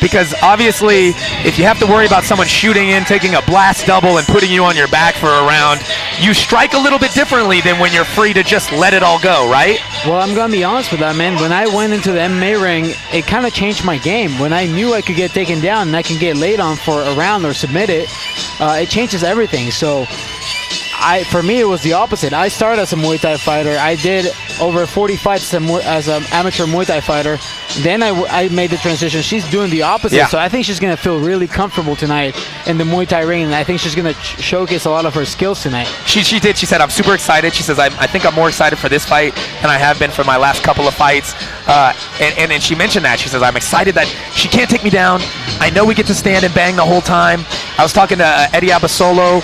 because obviously if you have to worry about someone shooting in, taking a blast double and putting you on your back for a round, you strike a little bit differently than when you're free to just let it all go, right? Well, I'm going to be honest with that, man. When I went into the MMA ring, it kind of changed my game. When I knew I could get taken down and I can get laid on for a round or submit it, it changes everything. So for me, it was the opposite. I started as a Muay Thai fighter. I did over 40 fights as an amateur Muay Thai fighter. Then I made the transition. She's doing the opposite. Yeah. So I think she's going to feel really comfortable tonight in the Muay Thai ring. And I think she's going to showcase a lot of her skills tonight. She did. She said, I'm super excited. She says, I think I'm more excited for this fight than I have been for my last couple of fights. And she mentioned that. She says, I'm excited that she can't take me down. I know we get to stand and bang the whole time. I was talking to Eddie Abasolo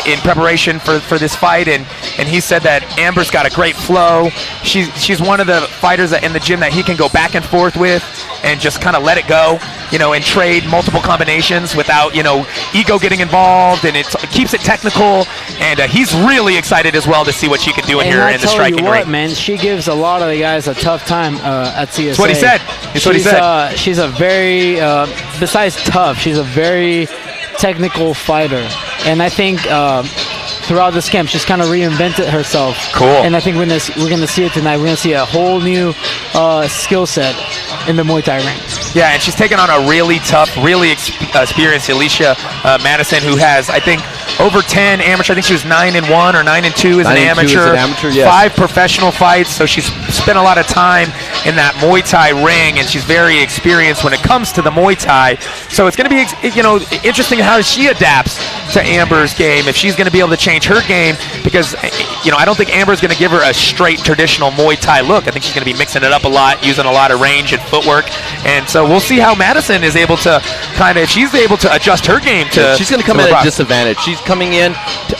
in preparation for this fight, and he said that Amber's got a great flow. She's one of the fighters in the gym that he can go back and forth with and just kind of let it go, and trade multiple combinations without, ego getting involved, and it keeps it technical, and he's really excited as well to see what she can do in here in the striking ring. Man, she gives a lot of the guys a tough time at CSA. That's what he said. That's what he said. She's a very, besides tough, she's a very technical fighter, and I think throughout this camp she's kind of reinvented herself. Cool. And I think we're gonna see it tonight. We're gonna see a whole new skill set in the Muay Thai ring. Yeah, and she's taken on a really tough, really experienced Alyshia Madison, who has, I think, over 10 amateur. I think she was 9-1 or 9-2 as an amateur. Yes. 5 professional fights. So she's spent a lot of time in that Muay Thai ring, and she's very experienced when it comes to the Muay Thai. So it's going to be, interesting how she adapts to Amber's game, if she's going to be able to change her game, because, I don't think Amber's going to give her a straight traditional Muay Thai look. I think she's going to be mixing it up a lot, using a lot of range and footwork. And so we'll see how Madison is able to if she's able to adjust her game to. Yeah, she's going to come in at a disadvantage. She's coming in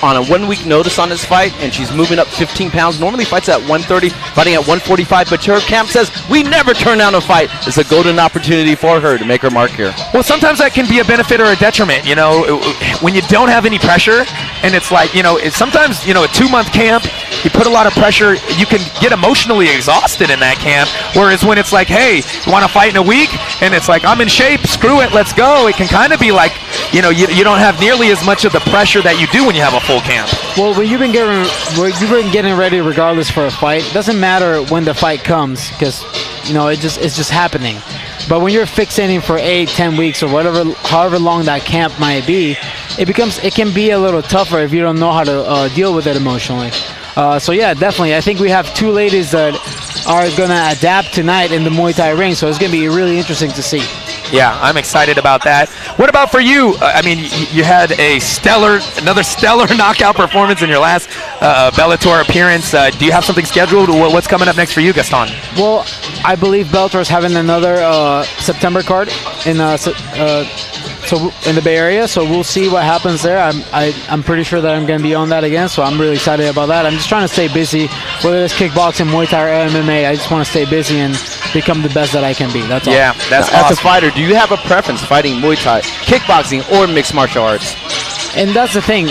on a 1-week notice on this fight, and she's moving up 15 pounds. Normally fights at 130, fighting at 145, but her camp says we never turn down a fight. It's a golden opportunity for her to make her mark here. Well, sometimes that can be a benefit or a detriment. When you don't have any pressure, and it's like, sometimes, a 2-month camp, you put a lot of pressure, you can get emotionally exhausted in that camp. Whereas when it's like, hey, you want to fight in a week, and it's like, I'm in shape, screw it, let's go. It can kind of be like, you don't have nearly as much of the pressure that you do when you have a full camp. Well, when you've been getting ready regardless for a fight, it doesn't matter when the fight comes, because it's just happening. But when you're fixating for 8-10 weeks or however long that camp might be, it can be a little tougher if you don't know how to deal with it emotionally. So yeah, definitely. I think we have 2 ladies that are gonna adapt tonight in the Muay Thai ring, so it's gonna be really interesting to see. Yeah, I'm excited about that. What about for you? You had another stellar knockout performance in your last Bellator appearance. Do you have something scheduled? What's coming up next for you, Juston? Well, I believe Bellator is having another September card in the Bay Area, so we'll see what happens there. I'm pretty sure that I'm going to be on that again, so I'm really excited about that. I'm just trying to stay busy, whether it's kickboxing, Muay Thai, or MMA. I just want to stay busy and become the best that I can be. That's all. Yeah, that's awesome. As a fighter, do you have a preference fighting Muay Thai, kickboxing, or mixed martial arts? And that's the thing.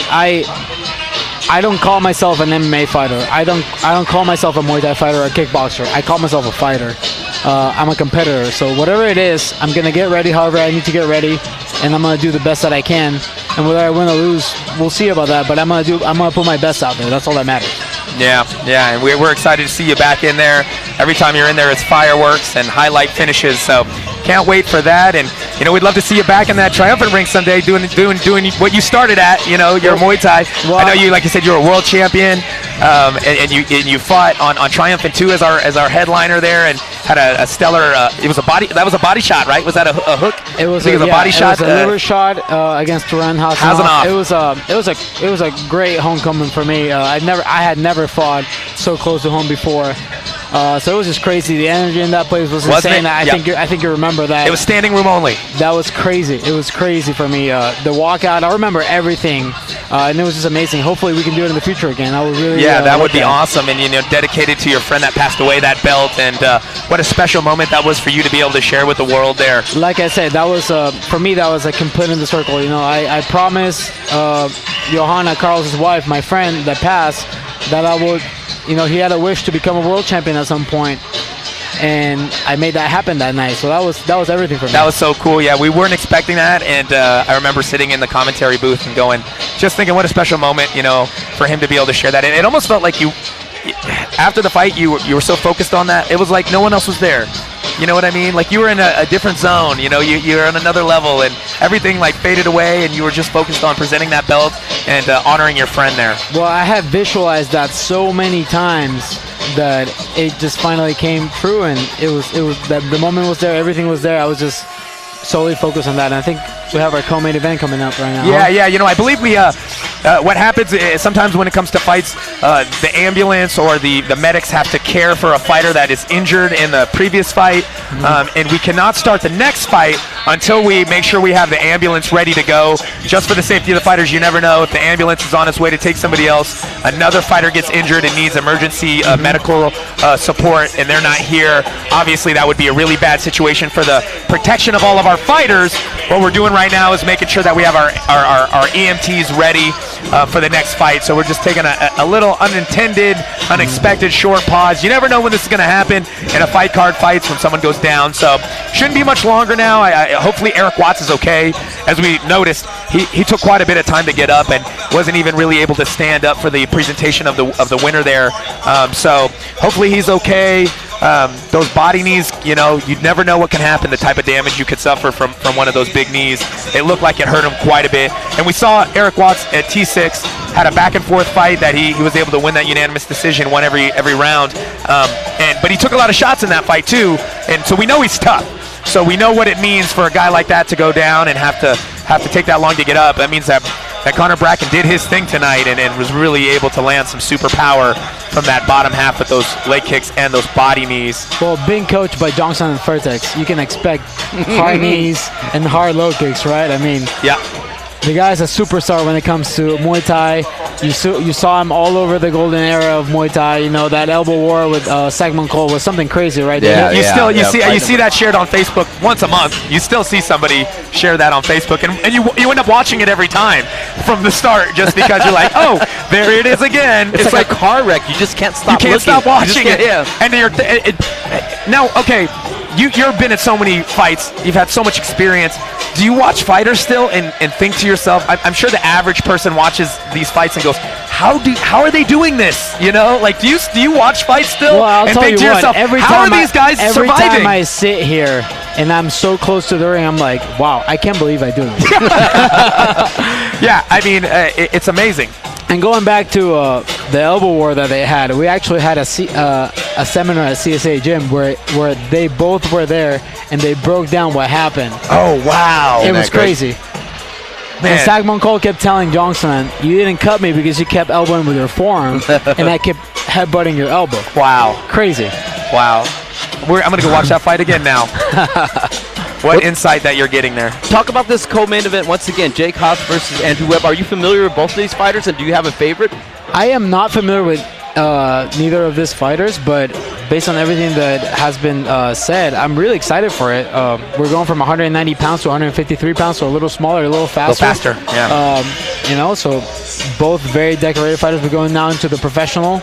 I don't call myself an MMA fighter. I don't call myself a Muay Thai fighter or a kickboxer. I call myself a fighter. I'm a competitor. So whatever it is, I'm going to get ready however I need to get ready, and I'm going to do the best that I can. And whether I win or lose, we'll see about that. But I'm going to put my best out there. That's all that matters. Yeah, and we're excited to see you back in there. Every time you're in there, it's fireworks and highlight finishes. So can't wait for that. And we'd love to see you back in that Triumphant ring someday, doing what you started at. Your Muay Thai. Well, I know you, like you said, you're a world champion, and you fought on Triumphant too as our headliner there, and had a stellar. It was a body. That was a body shot, right? Was that a hook? It was. A body shot. It was a liver shot against Turan Haas. It was a great homecoming for me. I had never fought so close to home before. So it was just crazy. The energy in that place was insane. I think you remember that. It was standing room only. That was crazy. It was crazy for me. The walkout, I remember everything, and it was just amazing. Hopefully we can do it in the future again. I would really. Yeah, that would be awesome. And dedicated to your friend that passed away, that belt, and what a special moment that was for you to be able to share with the world there. Like I said, that was for me. That was like complete in the circle. I promised Johanna, Carl's wife, my friend that passed, that I would. He had a wish to become a world champion at some point, and I made that happen that night. So that was everything for me. That was so cool. Yeah, we weren't expecting that, and I remember sitting in the commentary booth and just thinking, what a special moment, for him to be able to share that. And it almost felt like after the fight, you were so focused on that, it was like no one else was there. You know what I mean? Like you were in a different zone. You're on another level, and everything faded away, and you were just focused on presenting that belt and honoring your friend there. Well, I had visualized that so many times that it just finally came true, and it was that the moment was there, everything was there. I was just solely focused on that, and I think we have our co-main event coming up right now. Yeah. I believe we what happens is sometimes when it comes to fights, the ambulance or the medics have to care for a fighter that is injured in the previous fight, and we cannot start the next fight until we make sure we have the ambulance ready to go. Just for the safety of the fighters, you never know if the ambulance is on its way to take somebody else, another fighter gets injured and needs emergency medical support, and they're not here. Obviously, that would be a really bad situation for the protection of all of our fighters. What we're doing right now is making sure that we have our EMTs ready for the next fight. So we're just taking a little unintended, unexpected short pause. You never know when this is going to happen in a fight card fights when someone goes down. So shouldn't be much longer now. Hopefully Eric Watts is okay. As we noticed, he took quite a bit of time to get up and wasn't even really able to stand up for the presentation of the winner there. So hopefully he's okay. Those body knees, you know, you'd never know what can happen, the type of damage you could suffer from one of those big knees. It looked like it hurt him quite a bit. And we saw Eric Watts at T6 had a back and forth fight that he was able to win that unanimous decision, won every round. But he took a lot of shots in that fight too, and so we know he's tough. So we know what it means for a guy like that to go down and have to take that long to get up. That means that Connor Bracken did his thing tonight and was really able to land some super power from that bottom half with those leg kicks and those body knees. Well, being coached by Juston and Vertex, you can expect hard knees and hard low kicks, right? I mean, yeah. The guy's a superstar when it comes to Muay Thai. You saw him all over the golden era of Muay Thai. You know, that elbow war with Sagmon Cole was something crazy, right? Yeah, you see that shared on Facebook once a month. You still see somebody share that on Facebook, and you end up watching it every time from the start just because you're like, oh, there it is again. It's like a car wreck. You just can't stop. You can't stop watching it. Yeah. And now, okay, you've been at so many fights. You've had so much experience. Do you watch fighters still and think to yourself, I'm sure the average person watches these fights and goes, how are they doing this? You know, like do you watch fights still? Well, I'll and tell think you to what, yourself, how are these guys every surviving? Every time I sit here and I'm so close to the ring, I'm like, wow, I can't believe I do this. Yeah, I mean, it's amazing. And going back to the elbow war that they had, we actually had a seminar at CSA Gym where they both were there and they broke down what happened. Oh, wow. It was crazy. Man. And Sagmon Cole kept telling Johnson, you didn't cut me because you kept elbowing with your forearm and I kept headbutting your elbow. Wow. Crazy. Wow. I'm going to go watch that fight again now. What insight that you're getting there. Talk about this co-main event once again, Jake Haas versus Andrew Webb. Are you familiar with both of these fighters, and do you have a favorite? I am not familiar with neither of these fighters, but based on everything that has been said, I'm really excited for it. We're going from 190 pounds to 153 pounds, so a little smaller, a little faster. Yeah. You know, so both very decorated fighters. We're going now into the professional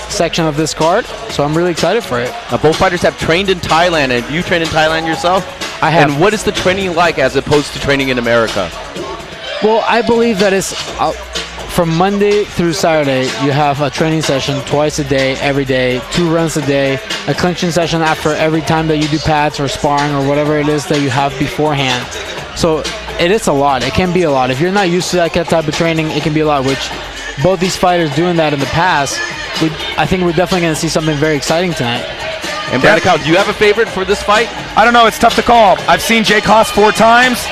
section of this card, so I'm really excited for it. Now, both fighters have trained in Thailand, and you trained in Thailand yourself? I have. And what is the training like as opposed to training in America? Well, I believe that it's from Monday through Saturday, you have a training session twice a day, every day, 2 runs a day, a clinching session after every time that you do pads or sparring or whatever it is that you have beforehand. So it is a lot. It can be a lot. If you're not used to that type of training, it can be a lot, which both these fighters doing that in the past, I think we're definitely going to see something very exciting tonight. And Bracken, do you have a favorite for this fight? I don't know. It's tough to call. I've seen Jake Haas 4 times.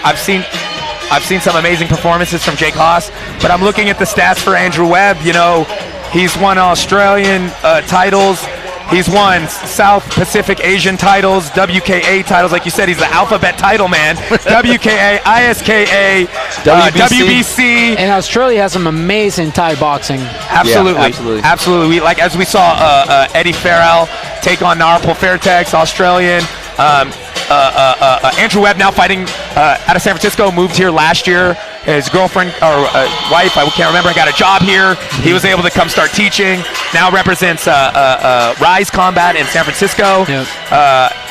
I've seen some amazing performances from Jake Haas, but I'm looking at the stats for Andrew Webb. You know, he's won Australian titles. He's won South Pacific Asian titles, WKA titles. Like you said, he's the alphabet title man. WKA, ISKA, WBC. And Australia has some amazing Thai boxing. Absolutely. Yeah, absolutely. Like as we saw Eddie Farrell take on Narpol Fairtex, Australian. Andrew Webb now fighting out of San Francisco, moved here last year. His girlfriend or wife, I can't remember, got a job here. He was able to come start teaching. Now represents Rise Combat in San Francisco. Yep.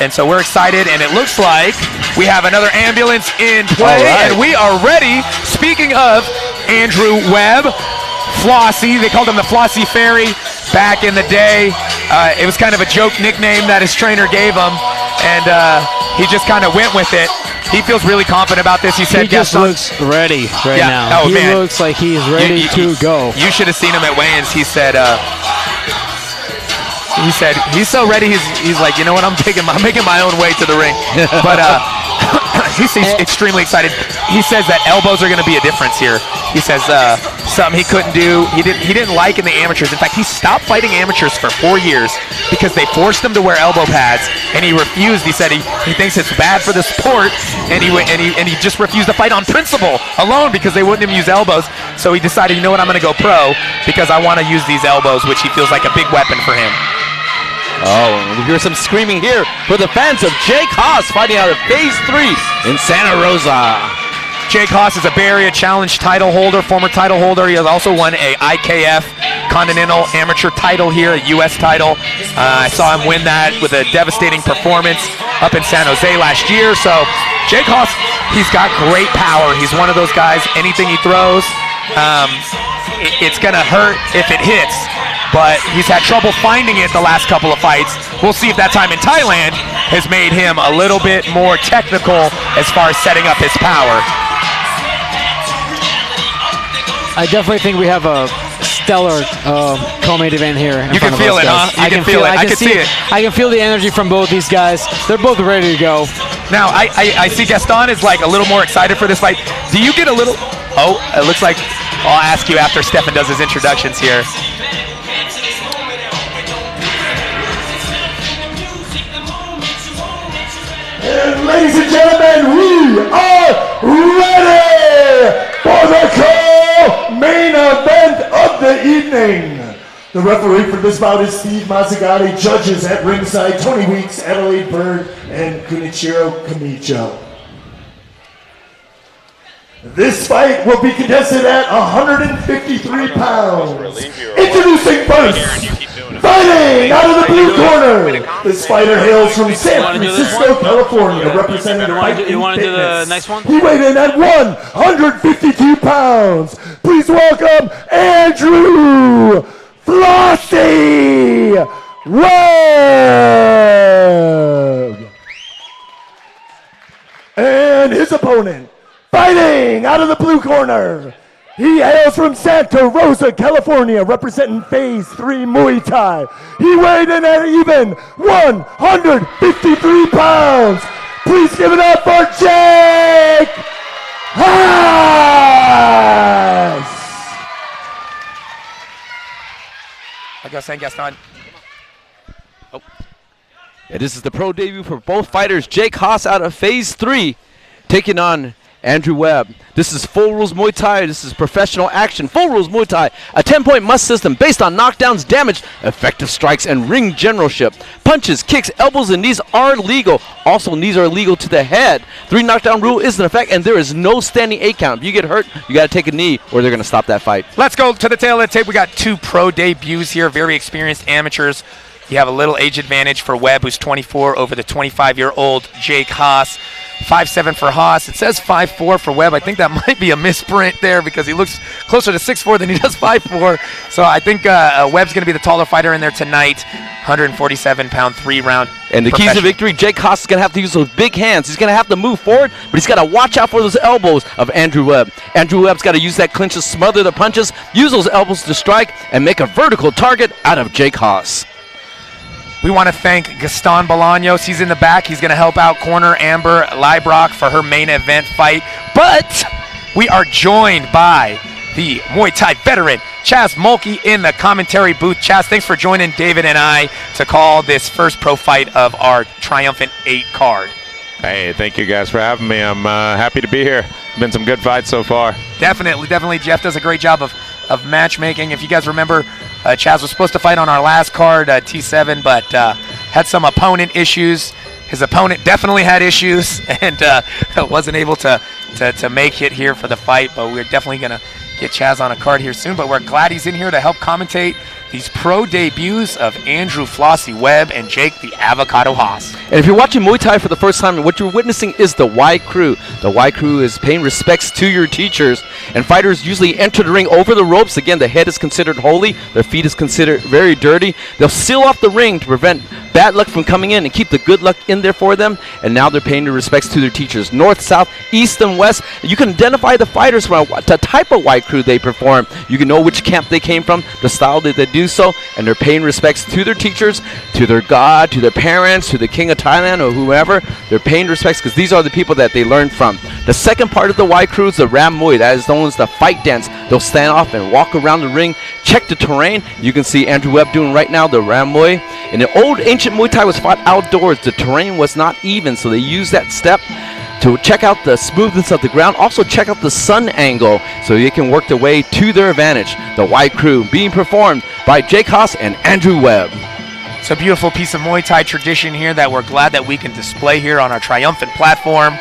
And so we're excited, and it looks like we have another ambulance in play, and we are ready. Speaking of Andrew Webb, Flossie, they called him the Flossie Fairy back in the day. It was kind of a joke nickname that his trainer gave him, and he just kind of went with it. He feels really confident about this. He said, he just looks ready now. Oh, he man. looks like he's ready to go. You should have seen him at weigh-ins. He said he's so ready. He's like, you know what? I'm making my own way to the ring. But He seems extremely excited. He says that elbows are going to be a difference here. He says something he couldn't do. He didn't like in the amateurs. In fact, he stopped fighting amateurs for 4 years because they forced him to wear elbow pads, and he refused. He said he thinks it's bad for the sport, and he just refused to fight on principle alone because they wouldn't even use elbows. So he decided, you know what, I'm going to go pro because I want to use these elbows, which he feels like a big weapon for him. Oh, we hear some screaming here for the fans of Jake Haas fighting out of Phase 3 in Santa Rosa. Jake Haas is a Bay Area Challenge title holder, former title holder. He has also won a IKF Continental Amateur title here, a U.S. title. I saw him win that with a devastating performance up in San Jose last year. So Jake Haas, he's got great power. He's one of those guys, anything he throws, it's going to hurt if it hits. But he's had trouble finding it the last couple of fights. We'll see if that time in Thailand has made him a little bit more technical as far as setting up his power. I definitely think we have a stellar co-main event here. You can feel it, huh? I can feel it. I can see it. I can feel the energy from both these guys. They're both ready to go. Now, I see Juston is like a little more excited for this fight. Do you get a little... Oh, it looks like... I'll ask you after Stefan does his introductions here. And ladies and gentlemen, we are ready for the co-main event of the evening. The referee for this bout is Steve Mazzagatti. Judges at ringside, Tony Weeks, Adelaide Bird, and Kunichiro Kamicho. This fight will be contested at 153 pounds. Introducing first, fighting out of the blue corner. This fighter hails from San Francisco, California, representing Fight Fitness. You want to do the next one? He weighed in at 152 pounds. Please welcome Andrew Flossie Webb. And his opponent, fighting out of the blue corner. He hails from Santa Rosa, California, representing Phase 3 Muay Thai. He weighed in at even 153 pounds. Please give it up for Jake Haas. Like I was saying, Gaston. Oh. Yeah, this is the pro debut for both fighters. Jake Haas out of Phase 3, taking on Andrew Webb. This is Full Rules Muay Thai. This is professional action. Full Rules Muay Thai, a 10-point must system based on knockdowns, damage, effective strikes, and ring generalship. Punches, kicks, elbows, and knees are legal. Also, knees are legal to the head. 3 knockdown rule is in effect, and there is no standing 8 count. If you get hurt, you got to take a knee, or they're going to stop that fight. Let's go to the tail of the tape. We got 2 pro debuts here, very experienced amateurs. You have a little age advantage for Webb, who's 24, over the 25-year-old Jake Haas. 5'7" for Haas. It says 5'4" for Webb. I think that might be a misprint there because he looks closer to 6'4" than he does 5'4". So I think Webb's going to be the taller fighter in there tonight. 147-pound, 3-round. And the keys to victory, Jake Haas is going to have to use those big hands. He's going to have to move forward, but he's got to watch out for those elbows of Andrew Webb. Andrew Webb's got to use that clinch to smother the punches, use those elbows to strike, and make a vertical target out of Jake Haas. We want to thank Gaston Bolaños. He's in the back. He's going to help out corner Amber Leibrock for her main event fight. But we are joined by the Muay Thai veteran, Chaz Mulkey, in the commentary booth. Chaz, thanks for joining David and I to call this first pro fight of our Triumphant 8 card. Hey, thank you guys for having me. I'm happy to be here. Been some good fights so far. Definitely. Jeff does a great job of matchmaking. If you guys remember, Chaz was supposed to fight on our last card, T7, but had some opponent issues. His opponent definitely had issues and wasn't able to make it here for the fight, but we're definitely going to get Chaz on a card here soon. But we're glad he's in here to help commentate these pro debuts of Andrew Flossie Webb and Jake the Avocado Haas. And if you're watching Muay Thai for the first time, what you're witnessing is the Y Crew. The Y Crew is paying respects to your teachers, and fighters usually enter the ring over the ropes. Again, the head is considered holy, their feet is considered very dirty. They'll seal off the ring to prevent bad luck from coming in and keep the good luck in there for them, and now they're paying their respects to their teachers. North, south, east, and west. You can identify the fighters from the type of Y Crew they perform. You can know which camp they came from, the style that they do. do so, and they're paying respects to their teachers, to their God, to their parents, to the King of Thailand or whoever. They're paying respects because these are the people that they learned from. The second part of the Y crew is the Ram Muay. That is known as the fight dance. They'll stand off and walk around the ring, check the terrain. You can see Andrew Webb doing right now the Ram Muay. In the old ancient Muay Thai was fought outdoors. The terrain was not even, so they used that step to check out the smoothness of the ground, also check out the sun angle so they can work their way to their advantage. The Y crew being performed by Jake Haas and Andrew Webb. It's a beautiful piece of Muay Thai tradition here that we're glad that we can display here on our Triumphant platform.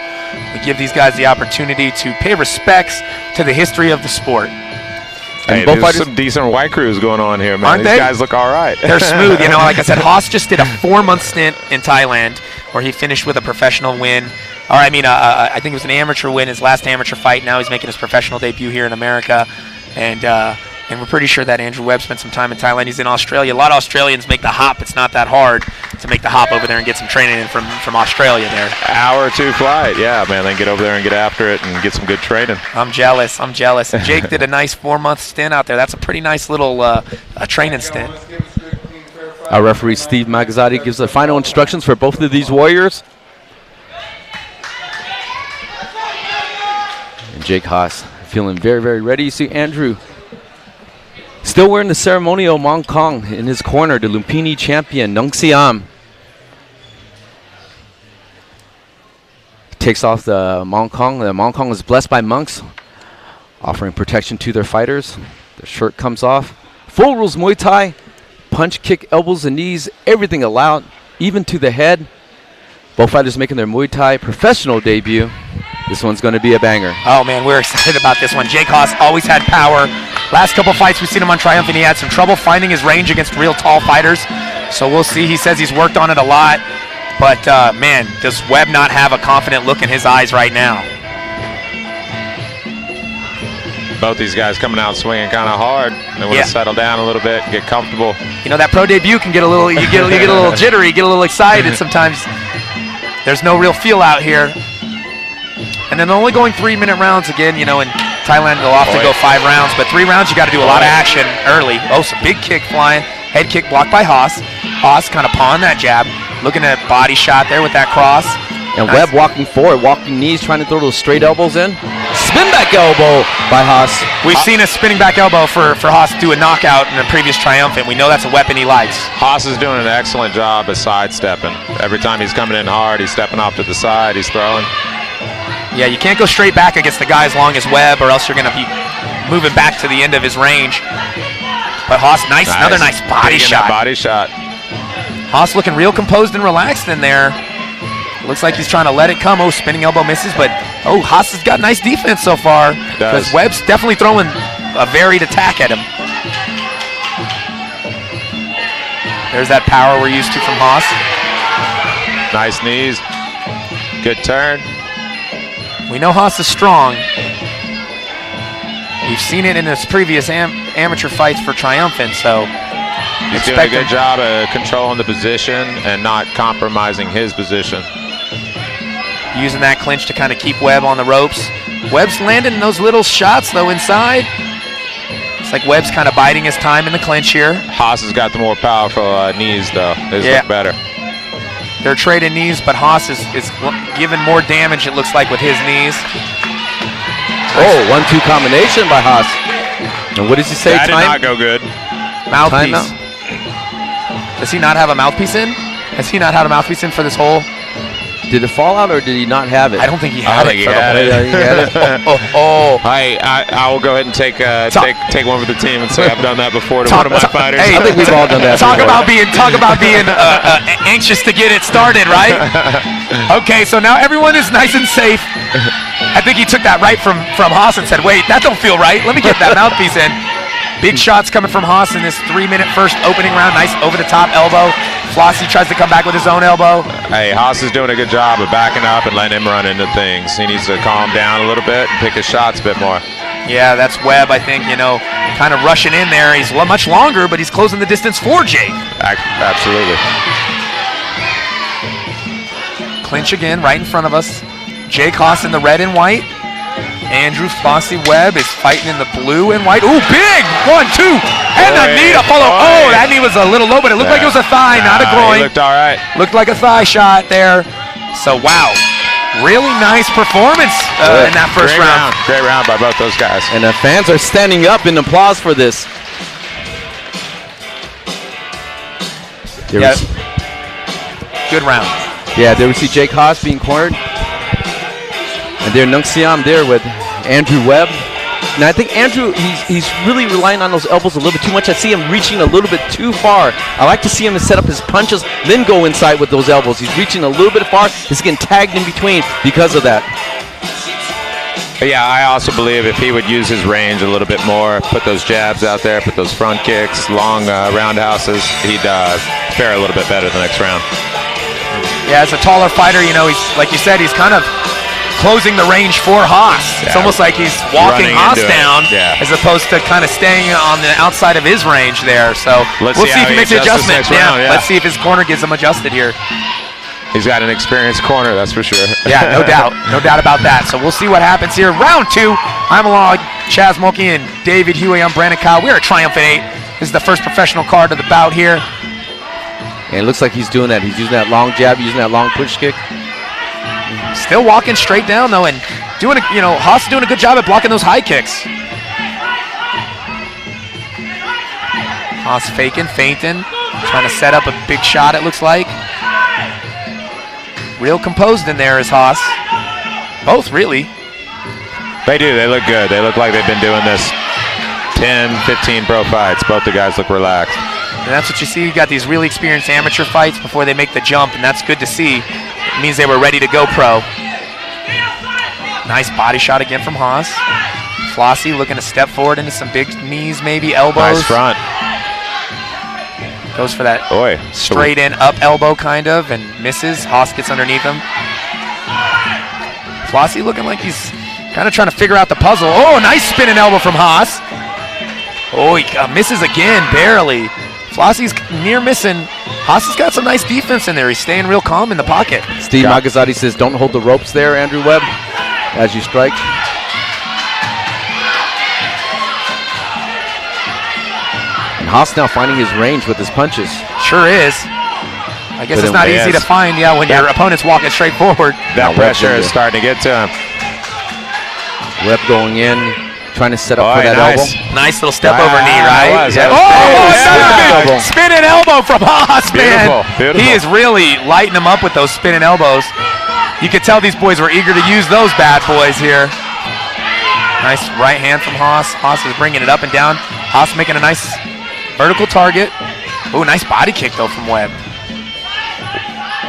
We give these guys the opportunity to pay respects to the history of the sport. Hey, there's some decent white crews going on here, man. Aren't These they? guys look all right. They're smooth. You know, like I said, Haas just did a 4-month stint in Thailand where he finished with a professional win. Or I think it was an amateur win, his last amateur fight. Now he's making his professional debut here in America. And we're pretty sure that Andrew Webb spent some time in Thailand. He's in Australia. A lot of Australians make the hop. It's not that hard to make the hop over there and get some training in from Australia there. Hour or two flight. Yeah, man. Then get over there and get after it and get some good training. I'm jealous. And Jake did a nice 4-month stint out there. That's a pretty nice little training stint. Our referee, Steve Magazzati, gives the final instructions for both of these warriors. And Jake Haas feeling very, very ready. You see Andrew still wearing the ceremonial Mong Kong in his corner, the Lumpini champion, Nong Siam. Takes off the Mong Kong. The Mong Kong is blessed by monks, offering protection to their fighters. The shirt comes off. Full rules Muay Thai. Punch, kick, elbows, and knees, everything allowed, even to the head. Both fighters making their Muay Thai professional debut. This one's going to be a banger. Oh, man, we're excited about this one. Jake Haas always had power. Last couple fights we've seen him on Triumphant, he had some trouble finding his range against real tall fighters. So we'll see. He says he's worked on it a lot. But, man, does Webb not have a confident look in his eyes right now? Both these guys coming out swinging kind of hard. They want to settle down a little bit, get comfortable. You know, that pro debut can get a little, you get a little jittery, get a little excited sometimes. There's no real feel out here. And then only going 3-minute rounds again. You know, in Thailand they'll often go 5 rounds, but 3 rounds you got to do a lot of action early. Oh, some big kick flying. Head kick blocked by Haas. Haas kind of pawned that jab. Looking at body shot there with that cross. And nice. Webb walking forward, walking knees, trying to throw those straight elbows in. Spin back elbow by Haas. We've seen a spinning back elbow for Haas do a knockout in the previous Triumphant. We know that's a weapon he likes. Haas is doing an excellent job of sidestepping. Every time he's coming in hard, he's stepping off to the side, he's throwing. Yeah, you can't go straight back against the guy as long as Webb, or else you're going to be moving back to the end of his range. But Haas, another nice body shot. Body shot. Haas looking real composed and relaxed in there. Looks like he's trying to let it come. Oh, spinning elbow misses, but Haas has got nice defense so far. Because Webb's definitely throwing a varied attack at him. There's that power we're used to from Haas. Nice knees. Good turn. We know Haas is strong. We've seen it in his previous amateur fights for Triumphant, so he's doing a good job of controlling the position and not compromising his position. Using that clinch to kind of keep Webb on the ropes. Webb's landing those little shots, though, inside. It's like Webb's kind of biding his time in the clinch here. Haas has got the more powerful knees, though. His look better. They're trading knees, but Haas is giving more damage, it looks like, with his knees. Oh, 1-2 combination by Haas. And what does he say? That did not go good. Mouthpiece. Does he not have a mouthpiece in? Has he not had a mouthpiece in for this whole? Did it fall out or did he not have it? I don't think he had it. I will go ahead and take one for the team and say I've done that before to one of my fighters. Hey, I think we've all done that. Talk about being anxious to get it started, right? Okay, so now everyone is nice and safe. I think he took that right from Haas and said, "Wait, that don't feel right. Let me get that mouthpiece in." Big shots coming from Haas in this 3-minute first opening round. Nice over-the-top elbow. Flossie tries to come back with his own elbow. Hey, Haas is doing a good job of backing up and letting him run into things. He needs to calm down a little bit and pick his shots a bit more. Yeah, that's Webb, I think, kind of rushing in there. He's much longer, but he's closing the distance for Jake. Absolutely. Clinch again, right in front of us. Jake Haas in the red and white. Andrew Flossie Webb is fighting in the blue and white. Ooh, big 1, 2, and a knee to follow. Oh, that knee was a little low, but it looked like it was a thigh, not a groin. He looked all right. Looked like a thigh shot there. So, wow. Really nice performance in that first round. Great round by both those guys. And the fans are standing up in applause for this. Yeah. Good round. Yeah, there we see Jake Haas being cornered. And there Nung Siam there with Andrew Webb. And I think Andrew, he's really relying on those elbows a little bit too much. I see him reaching a little bit too far. I like to see him set up his punches, then go inside with those elbows. He's reaching a little bit far. He's getting tagged in between because of that. But yeah, I also believe if he would use his range a little bit more, put those jabs out there, put those front kicks, long roundhouses, he'd fare a little bit better the next round. Yeah, as a taller fighter, you know, he's, like you said, he's kind of closing the range for Haas. It's almost like he's walking Haas down as opposed to kind of staying on the outside of his range there. So we'll see if he makes an adjustment. Let's see if his corner gets him adjusted here. He's got an experienced corner, that's for sure. Yeah, no doubt. No doubt about that. So we'll see what happens here. Round 2. I'm along Chaz Mulkey and David Huey. I'm Brandon Kyle. We're at Triumphant 8. This is the first professional card of the bout here. And it looks like he's doing that. He's using that long jab, using that long push kick. Still walking straight down though, and doing a, you know, Haas is doing a good job at blocking those high kicks. Haas faking, feinting, trying to set up a big shot, it looks like. Real composed in there is Haas. Both really. They do, they look good. They look like they've been doing this 10, 15 pro fights. Both the guys look relaxed. And that's what you see. You got these really experienced amateur fights before they make the jump, and that's good to see. It means they were ready to go pro. Nice body shot again from Haas. Flossie looking to step forward into some big knees, maybe elbows. Nice front. Goes for that straight in up elbow kind of and misses. Haas gets underneath him. Flossie looking like he's kind of trying to figure out the puzzle. Oh, nice spinning elbow from Haas. Oh, he misses again, barely. Flossie's near missing. Haas has got some nice defense in there. He's staying real calm in the pocket. Steve Magazati says, don't hold the ropes there, Andrew Webb, as you strike. And Haas now finding his range with his punches. Sure is. I guess it's not easy to find, when your opponent's walking straight forward. That pressure is starting to get to him. Webb going in, trying to set up for that elbow. Nice little step over knee, right? Another big spinning elbow from Haas, man. Beautiful. He is really lighting them up with those spinning elbows. You could tell these boys were eager to use those bad boys here. Nice right hand from Haas. Haas is bringing it up and down. Haas making a nice vertical target. Oh, nice body kick, though, from Webb.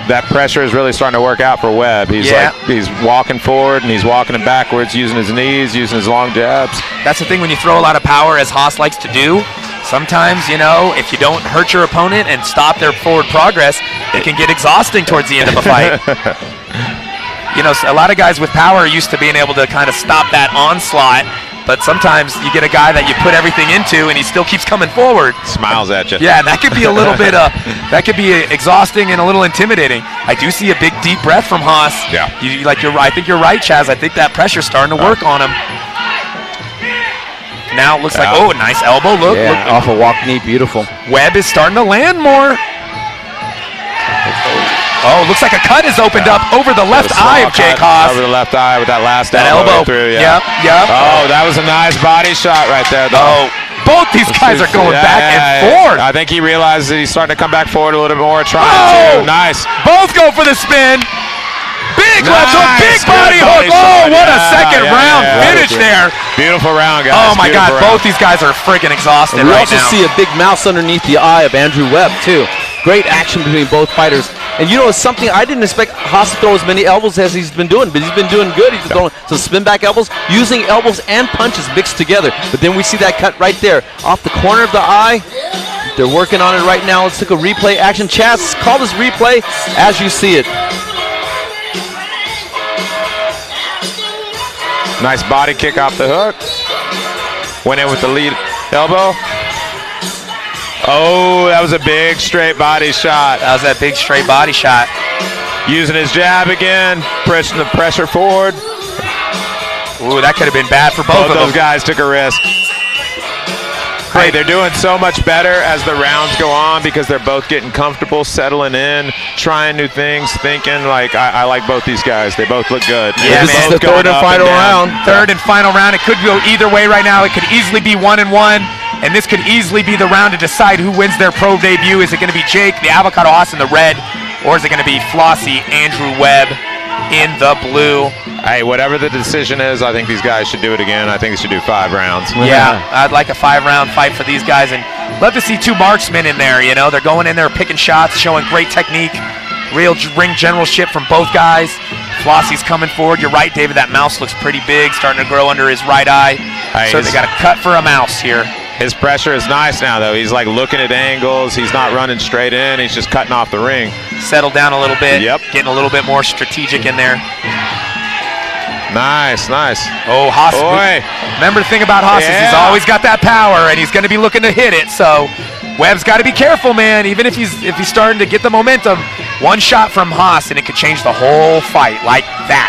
That pressure is really starting to work out for Webb. He's he's walking forward and he's walking him backwards, using his knees, using his long jabs. That's the thing when you throw a lot of power, as Haas likes to do. Sometimes, if you don't hurt your opponent and stop their forward progress, it can get exhausting towards the end of a fight. A lot of guys with power are used to being able to kind of stop that onslaught. But sometimes you get a guy that you put everything into and he still keeps coming forward. Smiles at you. Yeah, that could be a little bit, that could be exhausting and a little intimidating. I do see a big deep breath from Haas. Yeah. I think you're right, Chaz. I think that pressure's starting to work on him. Now it looks like, nice elbow. Look. Off a walk knee, beautiful. Webb is starting to land more. Oh, looks like a cut is opened up over the left eye of Jake Haas. Over the left eye with that last elbow. Through, Yep. Oh, that was a nice body shot right there, though. Both these guys are going back and forth. I think he realizes that he's starting to come back forward a little bit more. Trying to. Nice. Both go for the spin. Big left hook, big body hook. Oh, what a second round finish there. Beautiful round, guys. Oh, my God. Both these guys are freaking exhausted right now. We also see a big mouse underneath the eye of Andrew Webb, too. Great action between both fighters. And it's something I didn't expect Haas to throw as many elbows as he's been doing, but he's been doing good. He's throwing some spin back elbows, using elbows and punches mixed together. But then we see that cut right there off the corner of the eye. They're working on it right now. Let's take a replay action. Chaz, call this replay as you see it. Nice body kick off the hook. Went in with the lead elbow. Oh, that was a big straight body shot. That was that big straight body shot. Using his jab again, pressing the pressure forward. Ooh, that could have been bad for both of those them. guys took a risk. Hey, they're doing so much better as the rounds go on because they're both getting comfortable, settling in, trying new things, thinking. Like, I like both these guys. They both look good. Yeah, this is the third and final round. Third and final round. It could go either way right now. It could easily be 1-1, and this could easily be the round to decide who wins their pro debut. Is it going to be Jake, the Avocado Haas in the red, or is it going to be Flossie, Andrew Webb in the blue? Hey, whatever the decision is, I think these guys should do it again. I think they should do 5 rounds. Yeah, I'd like a 5-round fight for these guys, and love to see 2 marksmen in there. You know, they're going in there picking shots, showing great technique, real ring generalship from both guys. Flossie's coming forward. You're right, David. That mouse looks pretty big, starting to grow under his right eye. Hey, so they got a cut for a mouse here. His pressure is nice now, though. He's like looking at angles. He's not running straight in. He's just cutting off the ring. Settled down a little bit. Yep. Getting a little bit more strategic in there. Nice, nice. Oh, Haas. Remember the thing about Haas is he's always got that power, and he's going to be looking to hit it. So Webb's got to be careful, man. Even if he's starting to get the momentum, one shot from Haas, and it could change the whole fight like that.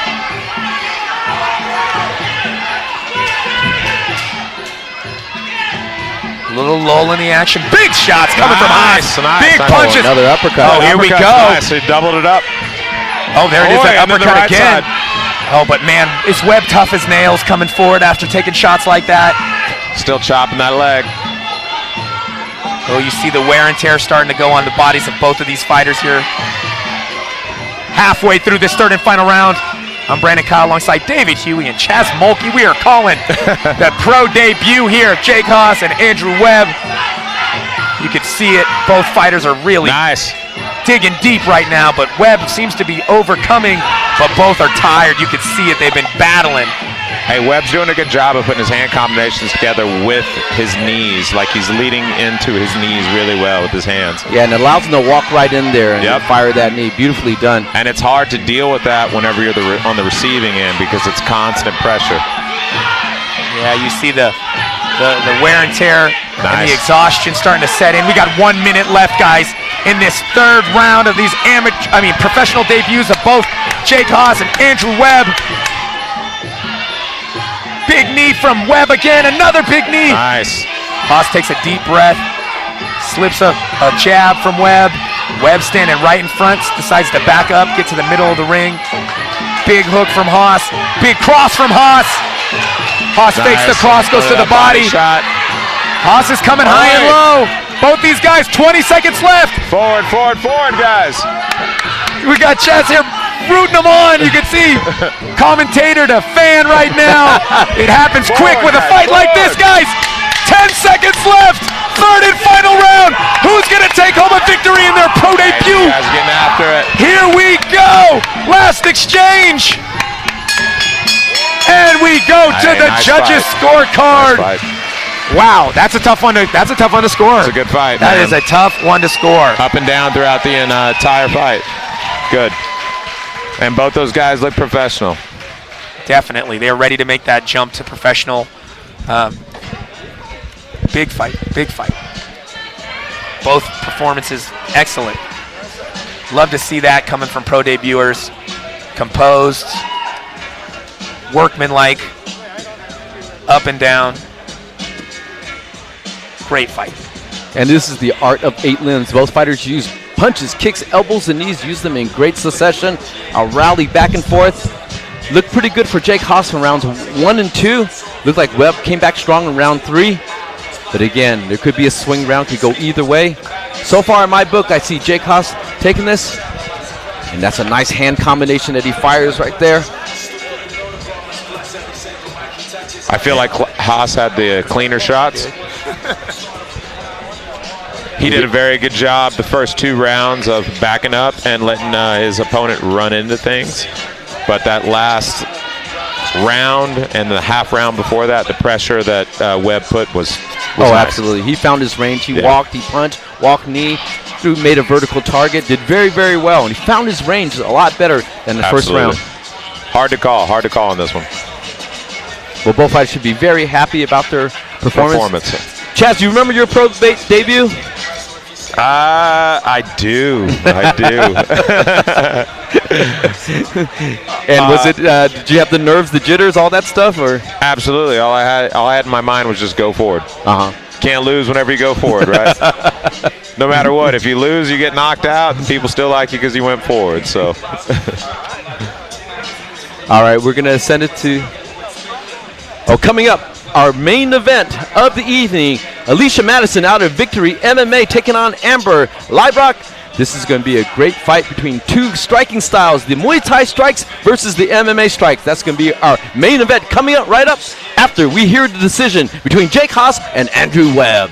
Little lull in the action. Big shots coming from Haas. Big punches. Another uppercut. Oh, here we go. Nice. He doubled it up. Oh, there it is. That uppercut right again. Side. Oh, but man, is Webb tough as nails coming forward after taking shots like that? Still chopping that leg. Oh, you see the wear and tear starting to go on the bodies of both of these fighters here. Halfway through this third and final round, I'm Brandon Kyle alongside David Huey and Chaz Mulkey. We are calling the pro debut here of Jake Haas and Andrew Webb. You can see it. Both fighters are really digging deep right now, but Webb seems to be overcoming, but both are tired. You can see it. They've been battling. Hey, Webb's doing a good job of putting his hand combinations together with his knees. Like he's leading into his knees really well with his hands. Yeah, and it allows him to walk right in there and fire that knee. Beautifully done. And it's hard to deal with that whenever you're on the receiving end because it's constant pressure. Yeah, you see the wear and tear and the exhaustion starting to set in. We got 1 minute left, guys, in this third round of these professional debuts of both Jake Haas and Andrew Webb. Big knee from Webb again, another big knee. Nice. Haas takes a deep breath, slips a jab from Webb. Webb standing right in front, decides to back up, get to the middle of the ring. Big hook from Haas, big cross from Haas. Haas fakes the cross, goes to the body. Shot. Haas is coming high and low. Both these guys, 20 seconds left. Forward, forward, forward, guys. We got Chaz here rooting them on. You can see commentator to fan right now. It happens quick with a fight like this, guys. 10 seconds left. Third and final round. Who's going to take home a victory in their pro debut? Guys getting after it. Here we go. Last exchange. And we go to the judges' scorecard. Wow, that's a tough one to score. It's a good fight. That is a tough one to score. Up and down throughout the entire fight. Good. And both those guys look professional. Definitely. They're ready to make that jump to professional. Big fight. Both performances excellent. Love to see that coming from pro debuters. Composed, workmanlike, up and down. Great fight. And this is the art of 8 limbs. Both fighters use punches, kicks, elbows, and knees. Use them in great succession. A rally back and forth. Looked pretty good for Jake Haas in rounds 1 and 2. Looked like Webb came back strong in round 3. But again, there could be a swing round. Could go either way. So far in my book, I see Jake Haas taking this. And that's a nice hand combination that he fires right there. I feel like Haas had the cleaner shots. He did a very good job the first 2 rounds of backing up and letting his opponent run into things. But that last round and the half round before that, the pressure that Webb put was nice. Absolutely. He found his range. He walked, he punched, walked knee, threw, made a vertical target, did very, very well. And he found his range a lot better than the first round. Hard to call on this one. Well, both fighters should be very happy about their performance. Chaz, do you remember your pro debut? I do. And was it? Did you have the nerves, the jitters, all that stuff, or? Absolutely. All I had in my mind was just go forward. Can't lose whenever you go forward, right? No matter what. If you lose, you get knocked out, and people still like you because you went forward. So. All right, we're gonna send it to. Oh, coming up, our main event of the evening: Alyshia Madison out of Victory MMA taking on Amber Leibrock. This is going to be a great fight between two striking styles, the Muay Thai strikes versus the MMA strikes. That's going to be our main event coming up right up after we hear the decision between Jake Haas and Andrew Webb.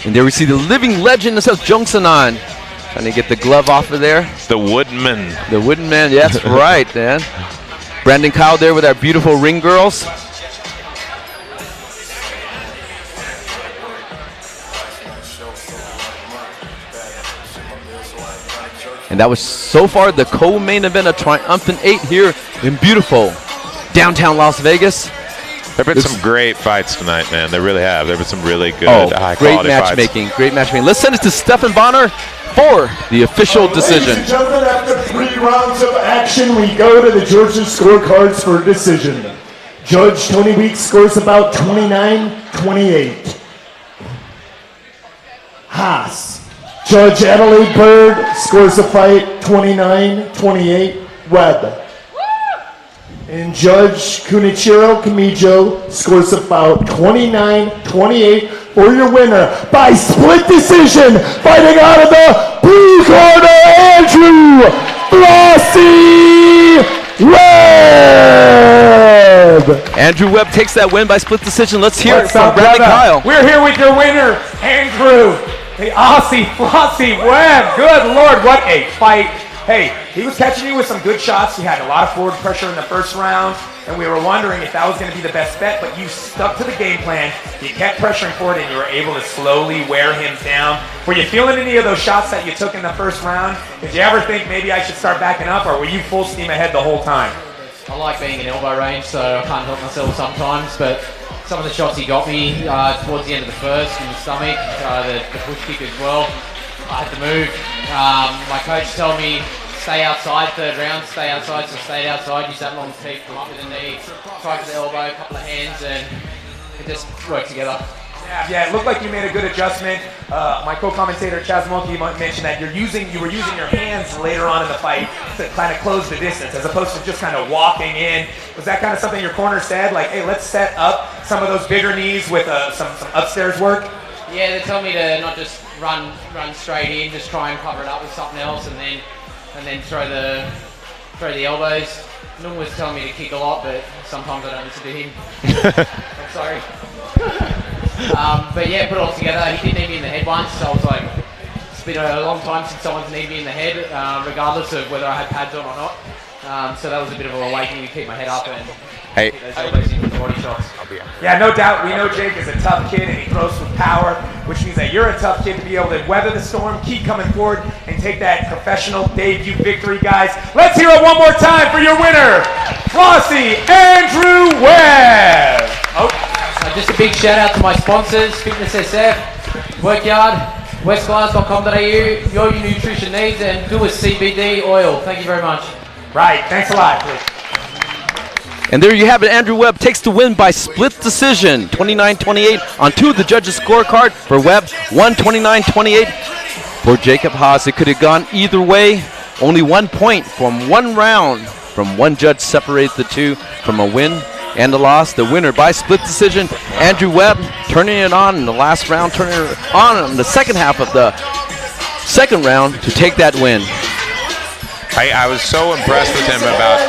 And there we see the living legend himself, Juston, trying to get the glove off of there. The Woodenman. The Woodenman, yeah, that's right, man. Brandon Kyle there with our beautiful ring girls. And that was so far the co-main event of Triumphant 8 here in beautiful downtown Las Vegas. There have been some great fights tonight, man. They really have. There have been some really good, great high-quality matchmaking. Great matchmaking. Let's send it to Stefan Bonner for the official decision. Ladies and gentlemen, after 3 rounds of action, we go to the judges' scorecards for a decision. Judge Tony Weeks scores about 29-28. Haas. Judge Adelaide Bird scores the fight 29-28. Webb. And Judge Kunichiro Kamijo scores the bout 29-28 for your winner by split decision, fighting out of the blue corner, Andrew Flossy Webb. Andrew Webb takes that win by split decision. Let's hear it from Brandon Kyle. We're here with your winner, Andrew, the Aussie Flossy Webb. Good Lord, what a fight. Hey, he was catching you with some good shots. He had a lot of forward pressure in the first round, and we were wondering if that was going to be the best bet, but you stuck to the game plan. You kept pressuring forward, and you were able to slowly wear him down. Were you feeling any of those shots that you took in the first round? Did you ever think maybe I should start backing up, or were you full steam ahead the whole time? I like being in elbow range, so I can't help myself sometimes, but some of the shots he got me towards the end of the first, in the stomach, the push kick as well, I had to move. My coach told me, stay outside third round, stay outside, so stayed outside, use that long teeth, come up with a knee, try for the elbow, a couple of hands, and it just worked together. Yeah, it looked like you made a good adjustment. My co-commentator Chaz Monkey mentioned that you were using your hands later on in the fight to kind of close the distance, as opposed to just kind of walking in. Was that kind of something your corner said, like, hey, let's set up some of those bigger knees with some upstairs work? Yeah, they tell me to not just run straight in, just try and cover it up with something else, and then throw the elbows. Nung was telling me to kick a lot, but sometimes I don't listen to him. I'm sorry. But yeah, put it all together. He did need me in the head once, so I was like, it's been a long time since someone's needed me in the head, regardless of whether I had pads on or not. So that was a bit of an awakening to keep my head up and hey. keep those elbows in with the body shots. Yeah, no doubt. We know Jake is a tough kid and he throws with power, which means that you're a tough kid to be able to weather the storm, keep coming forward, and take that professional debut victory, guys. Let's hear it one more time for your winner, Flossy Andrew Webb. Just a big shout out to my sponsors, Fitness SF, Workyard, westglass.com.au, your nutrition needs, and do a CBD oil. Thank you very much. Right, thanks a lot. And there you have it. Andrew Webb takes the win by split decision, 29-28 on 2 of the judges' scorecard for Webb, 129-28 for Jacob Haas. It could have gone either way. Only 1 point from 1 round from one judge separates the two from a win and a loss. The winner by split decision, Andrew Webb, turning it on in the last round, turning it on in the second half of the second round to take that win. I was so impressed with him about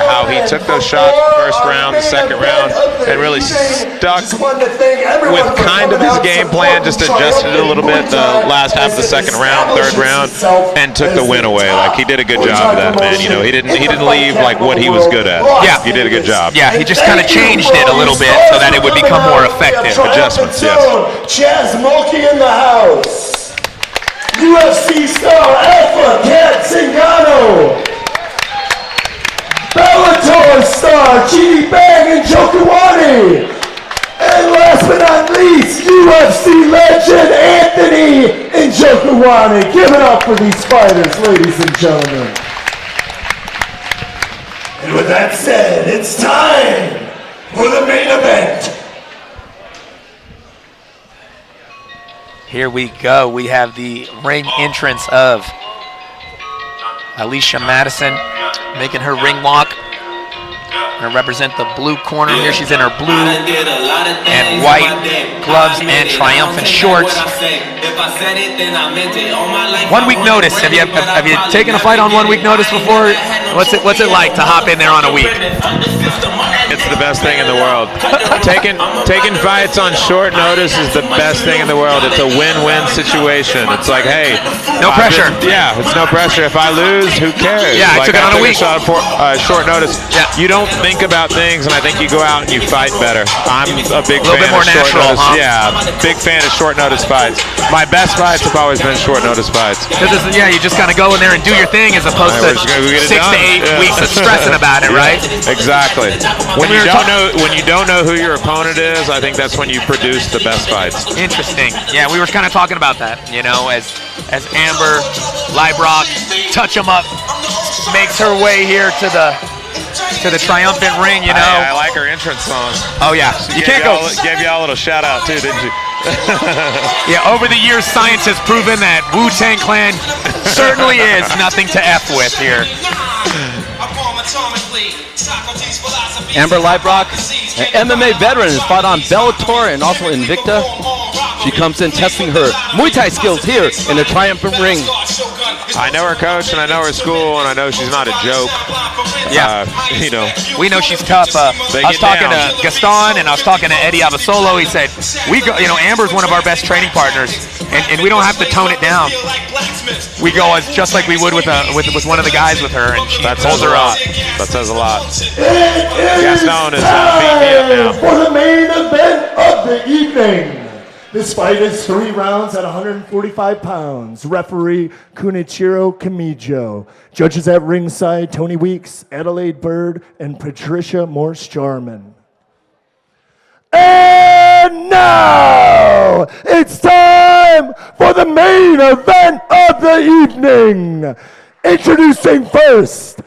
how he took those shots first round, the second round, and really stuck with kind of his game plan, just adjusted it a little bit the last half of the second round, third round, and took the win away. Like, he did a good job of that, man. You know, he didn't leave like what he was good at. Yeah, he did a good job. Yeah, he just kind of changed it a little bit so that it would become more effective. Adjustments, yes. Chaz Monkey in the house. UFC star Alpha Cat Zingano. Bellator star Genie Bang and Jokuwani. Kijani. Give it up for these fighters, ladies and gentlemen. And with that said, it's time for the main event. Here we go. We have the ring entrance of Alyshia Madison making her ring walk. Going to represent the blue corner here. She's in her blue and white gloves and triumphant shorts. 1 week notice. Have you taken a fight on 1 week notice before? What's it like to hop in there on a week? It's the best thing in the world. Taking fights on short notice is the best thing in the world. It's a win-win situation. It's like, hey, no pressure. It's no pressure. If I lose, who cares? Yeah, I took it on a week. Short notice. Yeah. You don't think about things, and I think you go out and you fight better. I'm a big fan bit more of short natural, notice. huh? Yeah, big fan of short notice fights. My best fights have always been short notice fights. You just kind of go in there and do your thing as opposed to 6 to 8 weeks of stressing about it, right? Exactly. When you don't know who your opponent is, I think that's when you produce the best fights. Interesting. Yeah, we were kind of talking about that. As Amber Leibrock touch 'em up makes her way here to the triumphant ring. I like her entrance song. Oh yeah, you can't go. Gave y'all a little shout out too, didn't you? Yeah, over the years, science has proven that Wu-Tang Clan certainly is nothing to F with here. Amber Leibrock, an MMA veteran, has fought on Bellator and also Invicta. She comes in testing her Muay Thai skills here in the triumphant ring. I know her coach and I know her school and I know she's not a joke. Yeah, we know she's tough. I was talking to Juston and I was talking to Eddie Abasolo. He said, Amber's one of our best training partners, and we don't have to tone it down. We go as just like we would with one of the guys with her, and she holds her up. That says a lot. Gaston is beating me up now. For the main event of the evening. This fight is 3 rounds at 145 pounds. Referee Kunichiro Kamijo. Judges at ringside, Tony Weeks, Adelaide Bird, and Patricia Morse-Jarman. And now, it's time for the main event of the evening. Introducing first,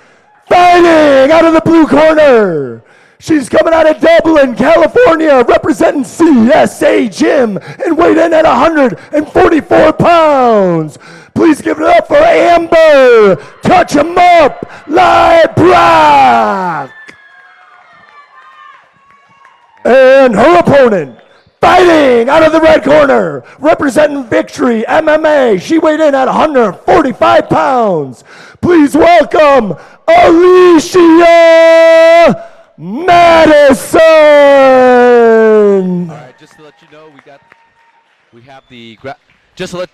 fighting out of the blue corner. She's coming out of Dublin, California, representing CSA Gym and weighed in at 144 pounds. Please give it up for Amber. Touch 'em up, Leibrock. And her opponent, fighting out of the red corner, representing Victory MMA. She weighed in at 145 pounds. Please welcome Alyshia Madison. All right, just to let you know, we have the just to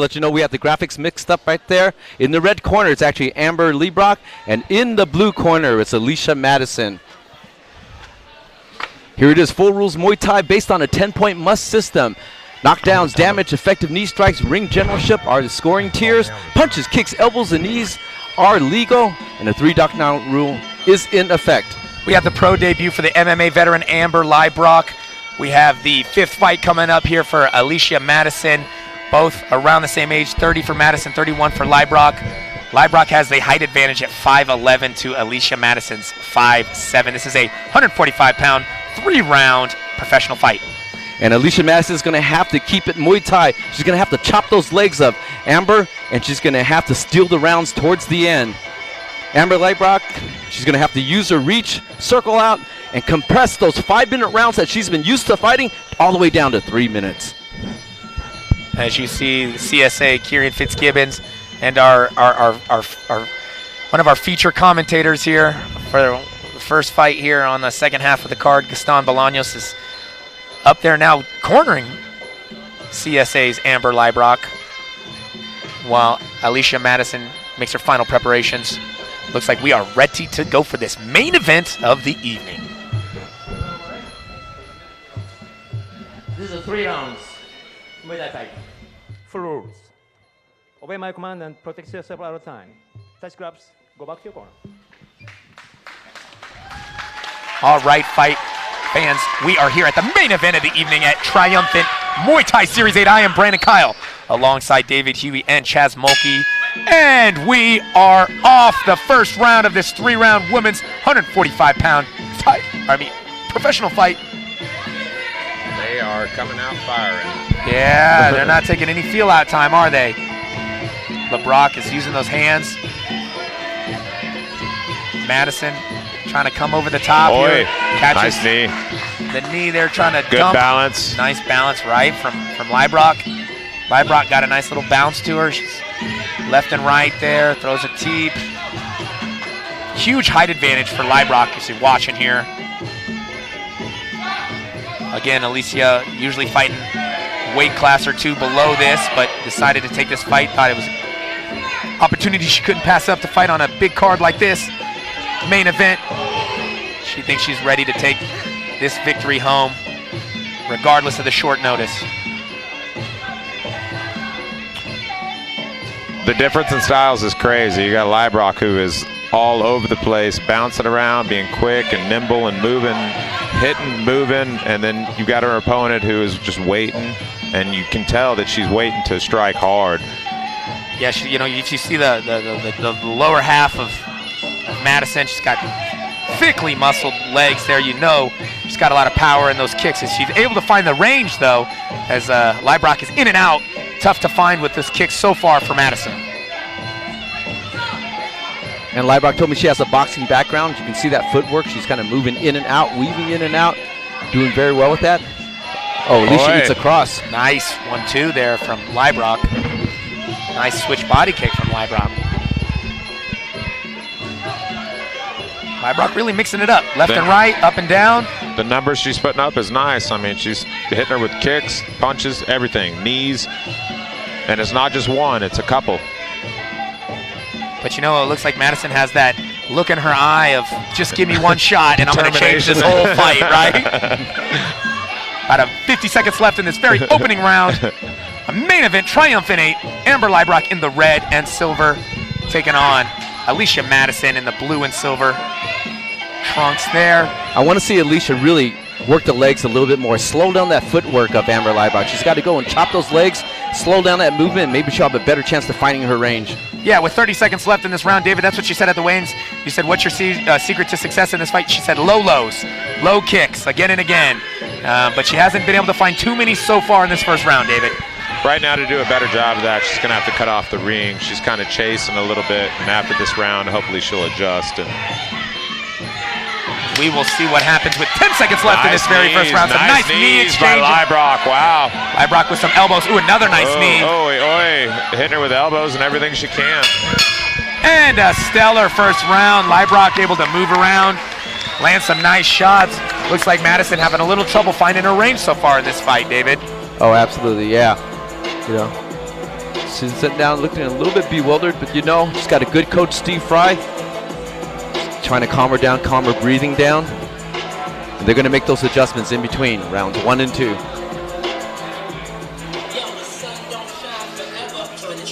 let you know, we have the graphics mixed up right there. In the red corner, it's actually Amber Leibrock, and in the blue corner, it's Alyshia Madison. Here it is, full rules Muay Thai based on a 10-point must system. Knockdowns, damage, effective knee strikes, ring generalship are the scoring tiers. Punches, kicks, elbows, and knees are legal, and the 3 knockdown rule is in effect. We have the pro debut for the MMA veteran Amber Leibrock. We have the 5th fight coming up here for Alyshia Madison, both around the same age, 30 for Madison, 31 for Leibrock. Leibrock has the height advantage at 5'11" to Alyshia Madison's 5'7". This is a 145-pound, 3-round professional fight. And Alyshia Madison is going to have to keep it Muay Thai. She's going to have to chop those legs of Amber, and she's going to have to steal the rounds towards the end. Amber Leibrock, she's going to have to use her reach, circle out, and compress those 5-minute rounds that she's been used to fighting all the way down to 3 minutes. As you see, CSA Kieran Fitzgibbons and our one of our feature commentators here for the first fight here on the second half of the card, Gaston Bolaños, is up there now cornering CSA's Amber Leibrock, while Alyshia Madison makes her final preparations. Looks like we are ready to go for this main event of the evening. This is 3 rounds. Muay Thai fight. Full rules. Obey my command and protect yourself all the time. Touch grabs, go back to your corner. All right, fight fans, we are here at the main event of the evening at Triumphant Muay Thai Series 8. I am Brandon Kyle alongside David Huey and Chaz Mulkey. And we are off the first round of this 3-round women's 145-pound professional fight. They are coming out firing. Yeah, they're not taking any feel-out time, are they? Leibrock is using those hands. Madison trying to come over the top here. Catches nice knee. the knee there, trying to Good dump. balance. Nice balance, right, from Leibrock. Leibrock got a nice little bounce to her. She's left and right there, throws a teep. Huge height advantage for Leibrock as you're watching here. Again, Alyshia usually fighting weight class or two below this, but decided to take this fight. Thought it was an opportunity she couldn't pass up to fight on a big card like this. Main event. She thinks she's ready to take this victory home, regardless of the short notice. The difference in styles is crazy. You got Leibrock, who is all over the place, bouncing around, being quick and nimble and moving, hitting, moving, and then you got her opponent who is just waiting, and you can tell that she's waiting to strike hard. Yeah, you see the lower half of Madison. She's got thickly muscled legs there. You know she's got a lot of power in those kicks. She's able to find the range, though, as Leibrock is in and out. Tough to find with this kick so far for Madison. And Leibrock told me she has a boxing background. You can see that footwork. She's kind of moving in and out, weaving in and out, doing very well with that. Oh, Alyshia eats a cross. Nice 1-2 there from Leibrock. Nice switch body kick from Leibrock. Leibrock really mixing it up. Left and right, up and down. The numbers she's putting up is nice. I mean, she's hitting her with kicks, punches, everything, knees. And it's not just one, it's a couple. But it looks like Madison has that look in her eye of just give me one shot and I'm going to change this whole fight, right? About 50 seconds left in this very opening round. A main event, Triumphant 8. Amber Leibrock in the red and silver, taking on Alyshia Madison in the blue and silver trunks there. I want to see Alyshia really work the legs a little bit more. Slow down that footwork of Amber Leibrock. She's got to go and chop those legs, slow down that movement, and maybe she'll have a better chance to finding her range. Yeah, with 30 seconds left in this round, David, that's what she said at the weigh-ins. You said, what's your secret to success in this fight? She said low lows, low kicks, again and again. But she hasn't been able to find too many so far in this first round, David. Right now, to do a better job of that, she's going to have to cut off the ring. She's kind of chasing a little bit, and after this round, hopefully she'll adjust. And we will see what happens with 10 seconds left in this very first round. Some nice knee exchange by Leibrock. Wow. Leibrock with some elbows. Ooh, another nice knee. Hitting her with elbows and everything she can. And a stellar first round. Leibrock able to move around, land some nice shots. Looks like Madison having a little trouble finding her range so far in this fight, David. Oh, absolutely, yeah. She's sitting down looking a little bit bewildered, but she's got a good coach, Steve Fry. Trying to calm her down, calm her breathing down. And they're going to make those adjustments in between rounds 1 and 2.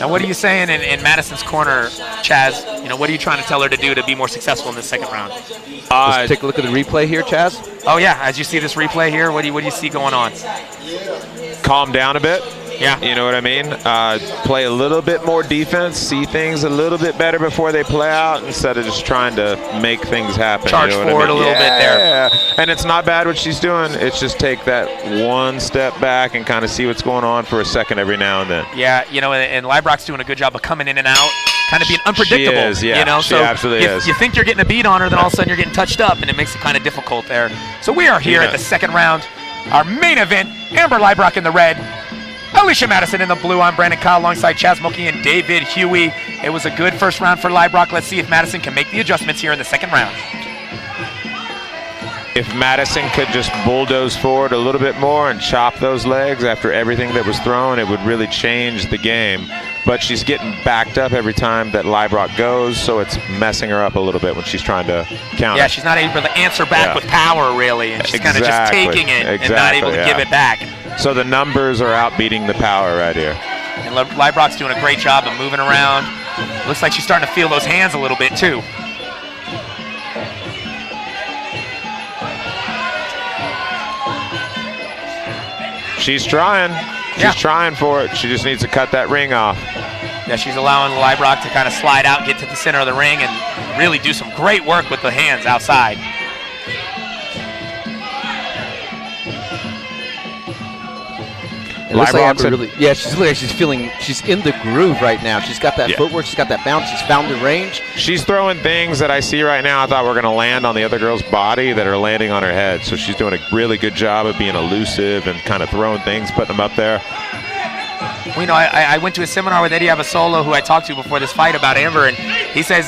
Now, what are you saying in Madison's corner, Chaz? What are you trying to tell her to do to be more successful in this second round? Just take a look at the replay here, Chaz. Oh, yeah. As you see this replay here, what do you see going on? Calm down a bit. Yeah. You know what I mean? Play a little bit more defense, see things a little bit better before they play out instead of just trying to make things happen. Charge forward a little bit there. Yeah, and it's not bad what she's doing. It's just take that one step back and kind of see what's going on for a second every now and then. Yeah, and Leibrock's doing a good job of coming in and out, kind of being unpredictable. She is, yeah. She absolutely is. You think you're getting a beat on her, then all of a sudden you're getting touched up, and it makes it kind of difficult there. So we are here at the second round. Our main event, Amber Leibrock in the red, Alyshia Madison in the blue. I'm Brandon Kyle alongside Chaz Mulkey and David Huey. It was a good first round for Leibrock. Let's see if Madison can make the adjustments here in the second round. If Madison could just bulldoze forward a little bit more and chop those legs after everything that was thrown, it would really change the game. But she's getting backed up every time that Leibrock goes, so it's messing her up a little bit when she's trying to counter. Yeah, she's not able to answer back with power, really, and she's kind of just taking it and not able to give it back. So the numbers are outbeating the power right here. And Leibrock's doing a great job of moving around. Looks like she's starting to feel those hands a little bit, too. She's trying. She's trying for it. She just needs to cut that ring off. Yeah, she's allowing Leibrock to kind of slide out, get to the center of the ring, and really do some great work with the hands outside. It looks like Amber really, yeah, she's feeling, she's in the groove right now. She's got that footwork, she's got that bounce, she's found the range. She's throwing things that I see right now I thought were going to land on the other girl's body that are landing on her head. So she's doing a really good job of being elusive and kind of throwing things, putting them up there. Well, you know, I went to a seminar with Eddie Abasolo, who I talked to before this fight, about Amber, and he says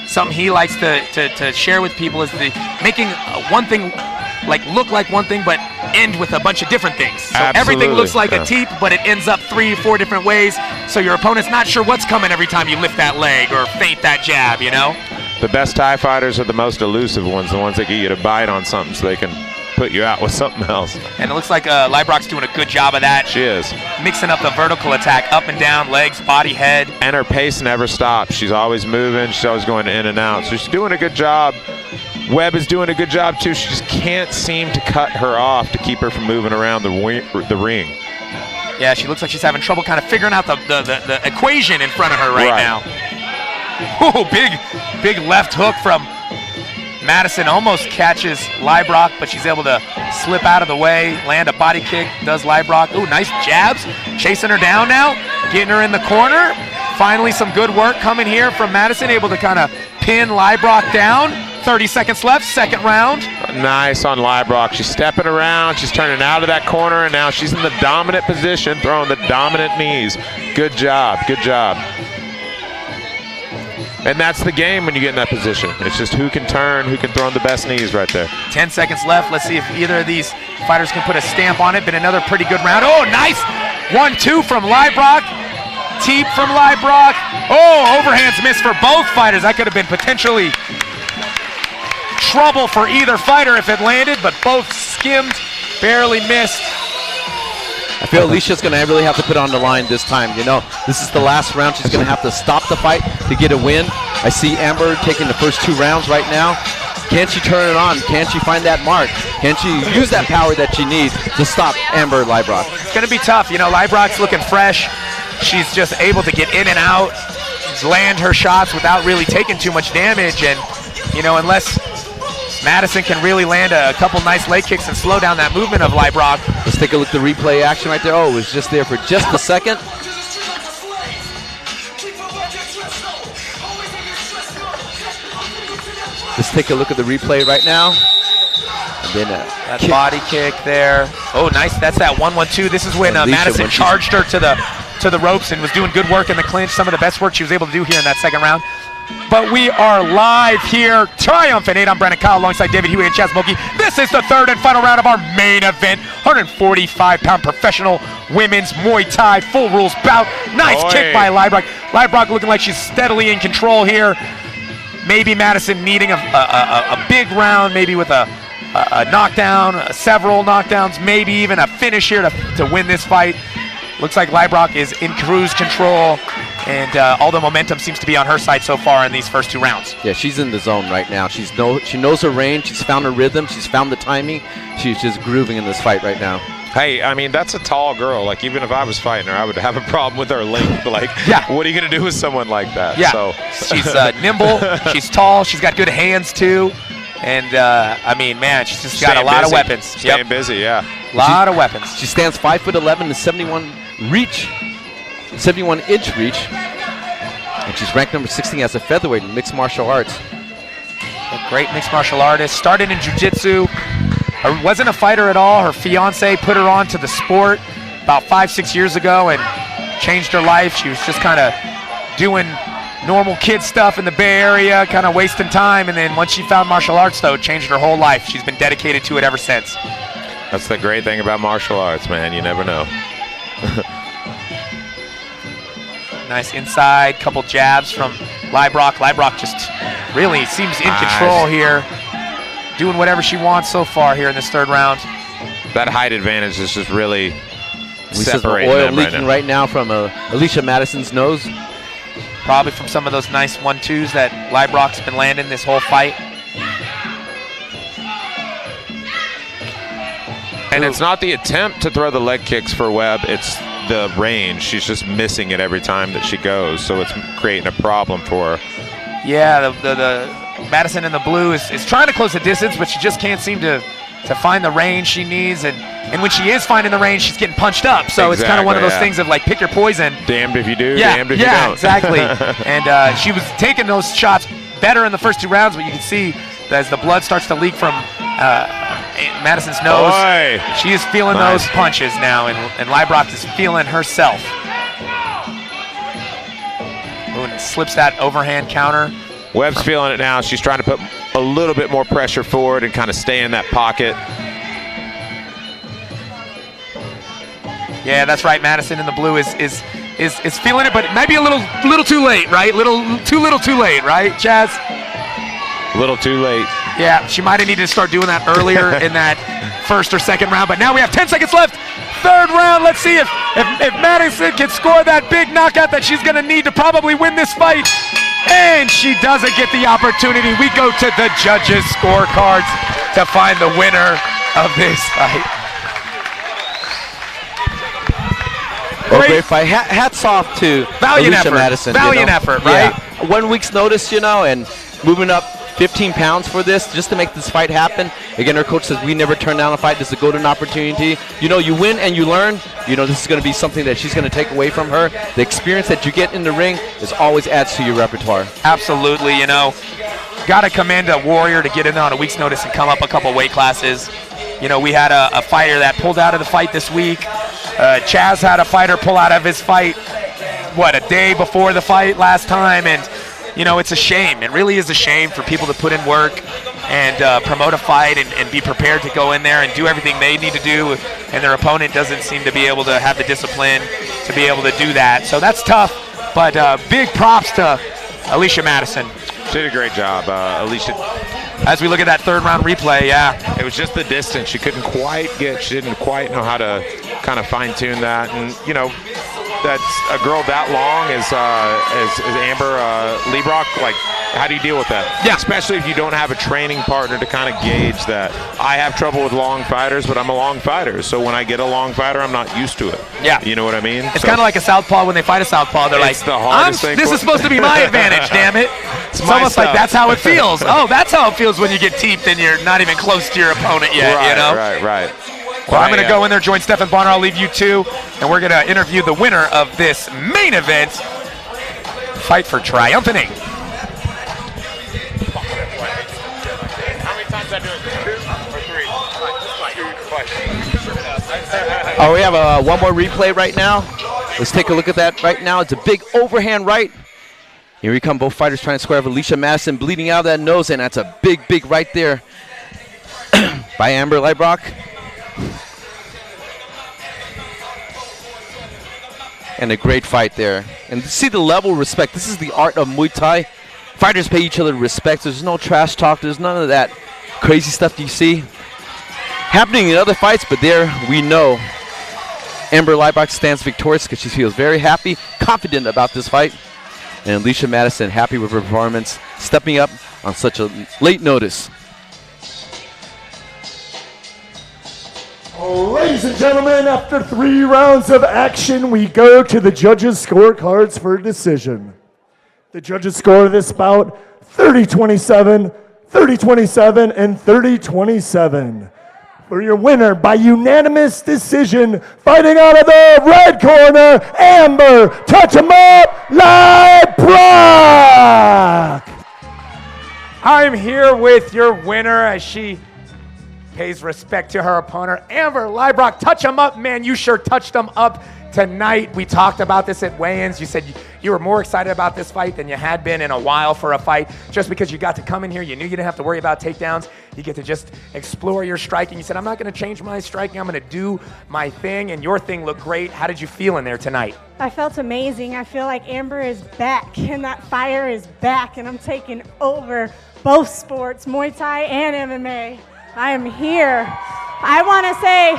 something he likes to share with people is making one thing look like one thing, but end with a bunch of different things. So everything looks like a teep, but it ends up 3 or 4 different ways. So your opponent's not sure what's coming every time you lift that leg or feint that jab, you know? The best Thai fighters are the most elusive ones, the ones that get you to bite on something so they can put you out with something else. And it looks like Leibrock's doing a good job of that. She is. Mixing up the vertical attack, up and down, legs, body, head. And her pace never stops. She's always moving. She's always going in and out. So she's doing a good job. Webb is doing a good job too. She just can't seem to cut her off to keep her from moving around the ring. Yeah, she looks like she's having trouble kind of figuring out the equation in front of her right now. Oh, big left hook from Madison. Almost catches Leibrock, but she's able to slip out of the way, land a body kick, does Leibrock. Ooh, nice jabs. Chasing her down now, getting her in the corner. Finally, some good work coming here from Madison, able to kind of pin Leibrock down. 30 seconds left, second round. Nice on Leibrock. She's stepping around. She's turning out of that corner, and now she's in the dominant position, throwing the dominant knees. Good job. Good job. And that's the game when you get in that position. It's just who can turn, who can throw in the best knees right there. 10 seconds left. Let's see if either of these fighters can put a stamp on it. Been another pretty good round. Oh, nice. 1-2 from Leibrock. Teep from Leibrock. Oh, overhands missed for both fighters. That could have been potentially trouble for either fighter if it landed, but both skimmed, barely missed. I feel Alyshia's going to really have to put on the line this time. You know, this is the last round. She's going to have to stop the fight to get a win. I see Amber taking the first 2 rounds right now. Can she turn it on? Can she find that mark? Can she use that power that she needs to stop Amber Leibrock? It's going to be tough. You know, Leibrock's looking fresh. She's just able to get in and out, land her shots without really taking too much damage. And, you know, unless Madison can really land a couple nice leg kicks and slow down that movement of Leibrock. Let's take a look at the replay action right there. Oh, it was just there for just a second. Let's take a look at the replay right now. And then that body kick there. Oh, nice. That's that 1-1-2. This is when Madison charged her to the ropes and was doing good work in the clinch. Some of the best work she was able to do here in that second round. But we are live here. Triumphant 8. I'm Brandon Kyle alongside David Huey and Chaz Moki. This is the third and final round of our main event. 145-pound professional women's Muay Thai full rules bout. Nice kick by Leibrock. Leibrock looking like she's steadily in control here. Maybe Madison needing a big round, maybe with a knockdown, several knockdowns, maybe even a finish here to win this fight. Looks like Leibrock is in cruise control, and all the momentum seems to be on her side so far in these first 2 rounds. Yeah, she's in the zone right now. She knows her range. She's found her rhythm. She's found the timing. She's just grooving in this fight right now. Hey, I mean, that's a tall girl. Like, even if I was fighting her, I would have a problem with her length. Like, what are you going to do with someone like that? Yeah, so. She's nimble. She's tall. She's got good hands, too. And, I mean, man, she's just got a lot of weapons. Staying busy, yeah. A lot of weapons. She stands 5'11" and 71-inch reach. And she's ranked number 16 as a featherweight in mixed martial arts. A great mixed martial artist. Started in jiu-jitsu. Wasn't a fighter at all. Her fiance put her on to the sport about 5-6 years ago and changed her life. She was just kind of doing normal kid stuff in the Bay Area, kind of wasting time. And then once she found martial arts, though, it changed her whole life. She's been dedicated to it ever since. That's the great thing about martial arts, man. You never know. Nice inside, couple jabs from Leibrock. Leibrock just really seems in control here, doing whatever she wants so far here in this third round. That height advantage is just really separating them leaking right now from Alyshia Madison's nose. Probably from some of those nice 1-2s that Leibrock's been landing this whole fight. And it's not the attempt to throw the leg kicks for Webb, it's the range. She's just missing it every time that she goes, so it's creating a problem for her. Yeah, the Madison in the blue is trying to close the distance, but she just can't seem to find the range she needs. And when she is finding the range, she's getting punched up. So it's kind of one of those things of like, pick your poison. Damned if you do, damned if you don't. Yeah, exactly. And she was taking those shots better in the first 2 rounds, but you can see as the blood starts to leak from Madison's nose, she is feeling those punches now, and Leibrock is feeling herself. Ooh, and slips that overhand counter. Webb's feeling it now. She's trying to put a little bit more pressure forward and kind of stay in that pocket. Yeah, that's right. Madison in the blue is feeling it, but maybe a little too late, right? Little too late, right, Chaz? Little too late. Yeah, she might have needed to start doing that earlier in that first or second round, but now we have 10 seconds left. 3rd round. Let's see if Madison can score that big knockout that she's going to need to probably win this fight. And she doesn't get the opportunity. We go to the judges' scorecards to find the winner of this fight. Great fight. Hats off to Alyshia Madison. Valiant effort, right? Yeah. 1 week's notice, and moving up 15 pounds for this just to make this fight happen. Again, her coach says we never turn down a fight. This is a golden opportunity. You win and you learn. This is going to be something that she's going to take away from her. The experience that you get in the ring is always adds to your repertoire. Absolutely, got to commend a warrior to get in on a week's notice and come up a couple weight classes. We had a fighter that pulled out of the fight this week. Chaz had a fighter pull out of his fight, a day before the fight last time, and it's a shame. It really is a shame for people to put in work and promote a fight and be prepared to go in there and do everything they need to do, and their opponent doesn't seem to be able to have the discipline to be able to do that. So that's tough, but big props to Alyshia Madison. She did a great job, Alyshia. As we look at that 3rd round replay, it was just the distance. She didn't quite know how to kind of fine-tune that, and that's a girl that long as Amber Leibrock. Like, how do you deal with that? Yeah. Especially if you don't have a training partner to kind of gauge that. I have trouble with long fighters, but I'm a long fighter. So when I get a long fighter, I'm not used to it. Yeah. You know what I mean? It's kind of like a southpaw when they fight a southpaw. They're like, this is supposed to be my advantage, damn it. It's almost like that's how it feels. Oh, that's how it feels when you get teeped and you're not even close to your opponent yet, Right. Well, I'm going to go in there, join Stephan Bonner. I'll leave you two, and we're going to interview the winner of this main event. Fight for Triumphant 8. Oh, we have one more replay right now. Let's take a look at that right now. It's a big overhand right. Here we come, both fighters trying to square off. Alyshia Madison bleeding out of that nose, and that's a big right there by Amber Leibrock. And a great fight there. And see the level of respect. This is the art of Muay Thai. Fighters pay each other respect. There's no trash talk. There's none of that crazy stuff you see happening in other fights, but there we know Amber Leibrock stands victorious because she feels very happy, confident about this fight. And Alyshia Madison happy with her performance, stepping up on such a late notice. Ladies and gentlemen, after 3 rounds of action, we go to the judges' scorecards for a decision. The judges score this bout 30-27, 30-27, and 30-27. For your winner by unanimous decision, fighting out of the red corner, Amber, touch him up, Leibrock! I'm here with your winner as she pays respect to her opponent, Amber Leibrock. Touch him up, man. You sure touched him up tonight. We talked about this at weigh-ins. You said you were more excited about this fight than you had been in a while for a fight. Just because you got to come in here, you knew you didn't have to worry about takedowns. You get to just explore your striking. You said, I'm not going to change my striking. I'm going to do my thing, and your thing looked great. How did you feel in there tonight? I felt amazing. I feel like Amber is back, and that fire is back, and I'm taking over both sports, Muay Thai and MMA. I am here. I want to say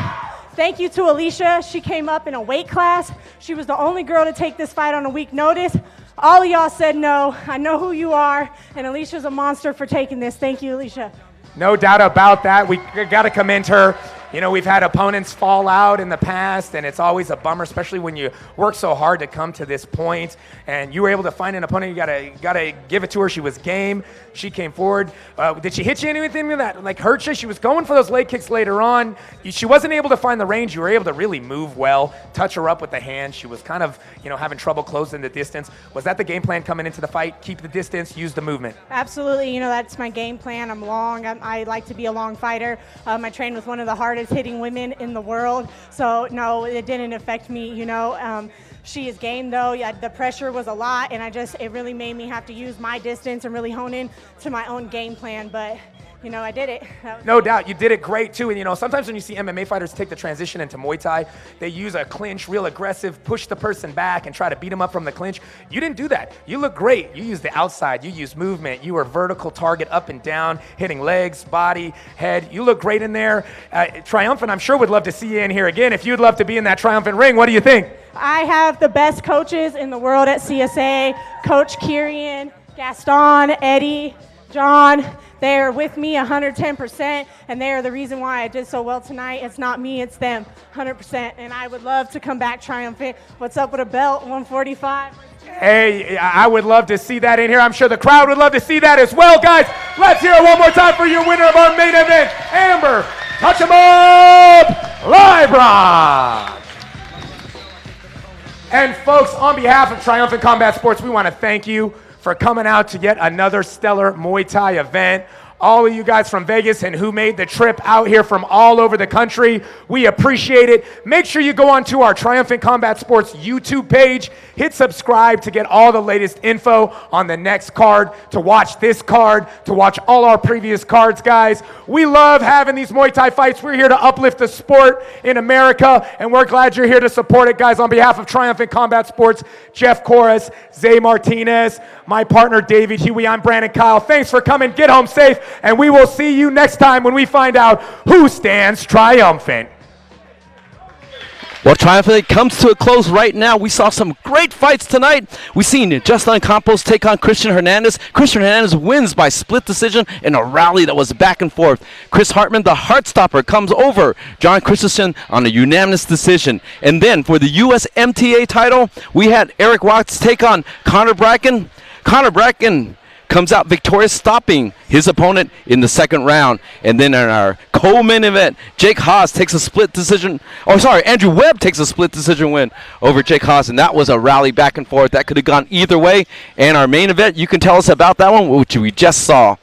thank you to Alyshia. She came up in a weight class. She was the only girl to take this fight on a week notice. All of y'all said no. I know who you are, and Alicia's a monster for taking this. Thank you, Alyshia. No doubt about that. We got to commend her. You know, we've had opponents fall out in the past, and it's always a bummer, especially when you work so hard to come to this point. And you were able to find an opponent. You gotta give it to her. She was game. She came forward. Did she hit you anything that like hurt you? She was going for those leg kicks later on. She wasn't able to find the range. You were able to really move well, touch her up with the hand. She was kind of, you know, having trouble closing the distance. Was that the game plan coming into the fight? Keep the distance, use the movement. Absolutely. You know, that's my game plan. I'm long. I like to be a long fighter. I train with one of the hardest hitting women in the world. So no, it didn't affect me. You know, she is game though. Yeah, the pressure was a lot, and it really made me have to use my distance and really hone in to my own game plan. But you know, I did it. No doubt. You did it great, too. And, you know, sometimes when you see MMA fighters take the transition into Muay Thai, they use a clinch, real aggressive, push the person back and try to beat them up from the clinch. You didn't do that. You look great. You used the outside. You used movement. You were vertical target up and down, hitting legs, body, head. You look great in there. Triumphant, I'm sure, would love to see you in here again. If you'd love to be in that Triumphant ring, what do you think? I have the best coaches in the world at CSA. Coach Kieran, Gaston, Eddie, John. They are with me 110%, and they are the reason why I did so well tonight. It's not me, it's them, 100%. And I would love to come back triumphant. What's up with a belt, 145? Hey, I would love to see that in here. I'm sure the crowd would love to see that as well. Guys, let's hear it one more time for your winner of our main event, Amber. Touch 'em up, Leibrock. And folks, on behalf of Triumphant Combat Sports, we want to thank you for coming out to yet another stellar Muay Thai event. All of you guys from Vegas and who made the trip out here from all over the country, we appreciate it. Make sure you go on to our Triumphant Combat Sports YouTube page. Hit subscribe to get all the latest info on the next card, to watch this card, to watch all our previous cards, guys. We love having these Muay Thai fights. We're here to uplift the sport in America, and we're glad you're here to support it, guys. On behalf of Triumphant Combat Sports, Jeff Corus, Zay Martinez, my partner David Huey, I'm Brandon Kyle. Thanks for coming. Get home safe. And we will see you next time when we find out who stands triumphant. Well, Triumphant comes to a close right now. We saw some great fights tonight. We seen Juston Campos take on Christian Hernandez. Christian Hernandez wins by split decision in a rally that was back and forth. Chris Hartman, the Heartstopper, comes over John Christenson on a unanimous decision. And then for the USMTA title, we had Eric Watts take on Connor Bracken. Connor Bracken comes out victorious, stopping his opponent in the second round. And then in our co-main event, Jake Haas takes a split decision. Andrew Webb takes a split decision win over Jake Haas, and that was a rally back and forth. That could have gone either way. And our main event, you can tell us about that one, which we just saw.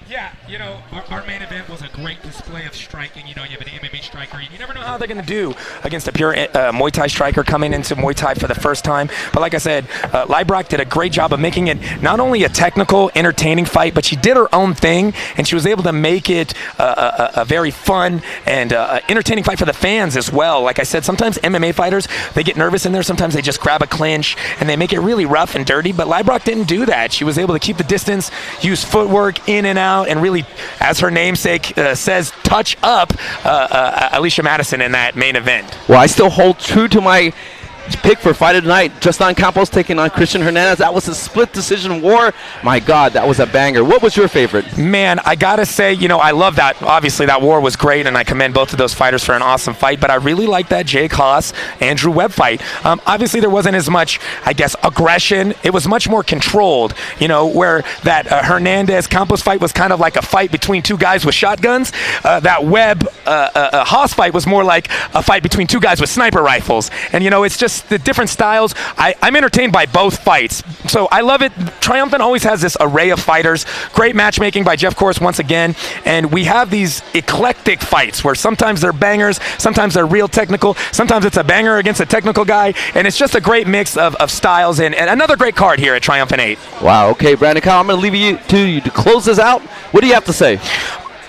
Yeah, you know, our main event was a great display of striking. You know, you have an MMA striker. You never know how they're going to do against a pure Muay Thai striker coming into Muay Thai for the first time. But like I said, Leibrock did a great job of making it not only a technical, entertaining fight, but she did her own thing, and she was able to make it a very fun and entertaining fight for the fans as well. Like I said, sometimes MMA fighters, they get nervous in there. Sometimes they just grab a clinch, and they make it really rough and dirty. But Leibrock didn't do that. She was able to keep the distance, use footwork in and out, and really, as her namesake says, touch up Alyshia Madison in that main event. Well, I still hold true to my pick for fight of the night. Juston Campos taking on Christian Hernandez. That was a split decision war. My God, that was a banger. What was your favorite? Man, I gotta say, you know, I love that. Obviously, that war was great, and I commend both of those fighters for an awesome fight. But I really like that Jake Haas Andrew Webb fight. Obviously, there wasn't as much, I guess, aggression. It was much more controlled. You know, where that Hernandez Campos fight was kind of like a fight between two guys with shotguns. That Webb Haas fight was more like a fight between two guys with sniper rifles. And you know, it's just the different styles. I'm entertained by both fights, so I love it. Triumphant always has this array of fighters. Great matchmaking by Jeff Corus once again, and we have these eclectic fights where sometimes they're bangers, sometimes they're real technical, sometimes it's a banger against a technical guy, and it's just a great mix of styles, and another great card here at Triumphant 8. Wow, okay, Brandon Kyle, I'm going to leave you to close this out. What do you have to say?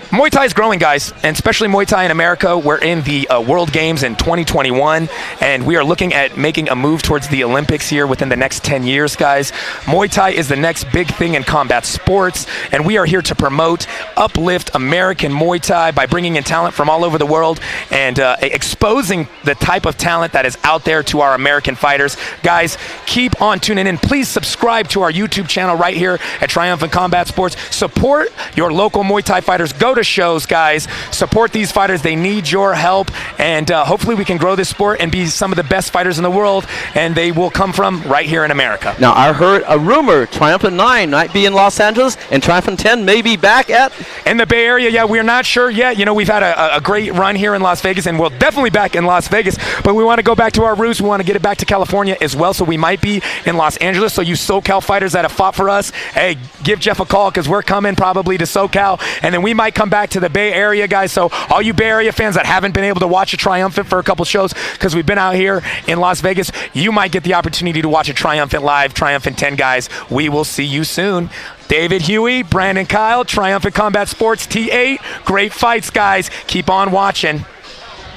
Muay Thai is growing, guys, and especially Muay Thai in America. We're in the World Games in 2021, and we are looking at making a move towards the Olympics here within the next 10 years, guys. Muay Thai is the next big thing in combat sports, and we are here to promote, uplift American Muay Thai by bringing in talent from all over the world and exposing the type of talent that is out there to our American fighters. Guys, keep on tuning in. Please subscribe to our YouTube channel right here at Triumphant Combat Sports. Support your local Muay Thai fighters. Go to Florida shows, guys. Support these fighters. They need your help, and hopefully we can grow this sport and be some of the best fighters in the world, and they will come from right here in America. Now, I heard a rumor Triumphant 9 might be in Los Angeles, and Triumphant 10 may be back at? In the Bay Area, yeah, we're not sure yet. You know, we've had a great run here in Las Vegas, and we'll definitely back in Las Vegas, but we want to go back to our roots. We want to get it back to California as well, so we might be in Los Angeles. So you SoCal fighters that have fought for us, hey, give Jeff a call, because we're coming probably to SoCal, and then we might come back to the Bay Area, guys. So all you Bay Area fans that haven't been able to watch a Triumphant for a couple shows because we've been out here in Las Vegas, you might get the opportunity to watch a Triumphant live, Triumphant 10, guys. We will see you soon. David Huey, Brandon Kyle, Triumphant Combat Sports T8. Great fights, guys. Keep on watching.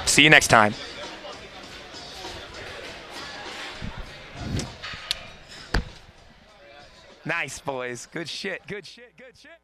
See you next time. Nice, boys. Good shit, good shit, good shit.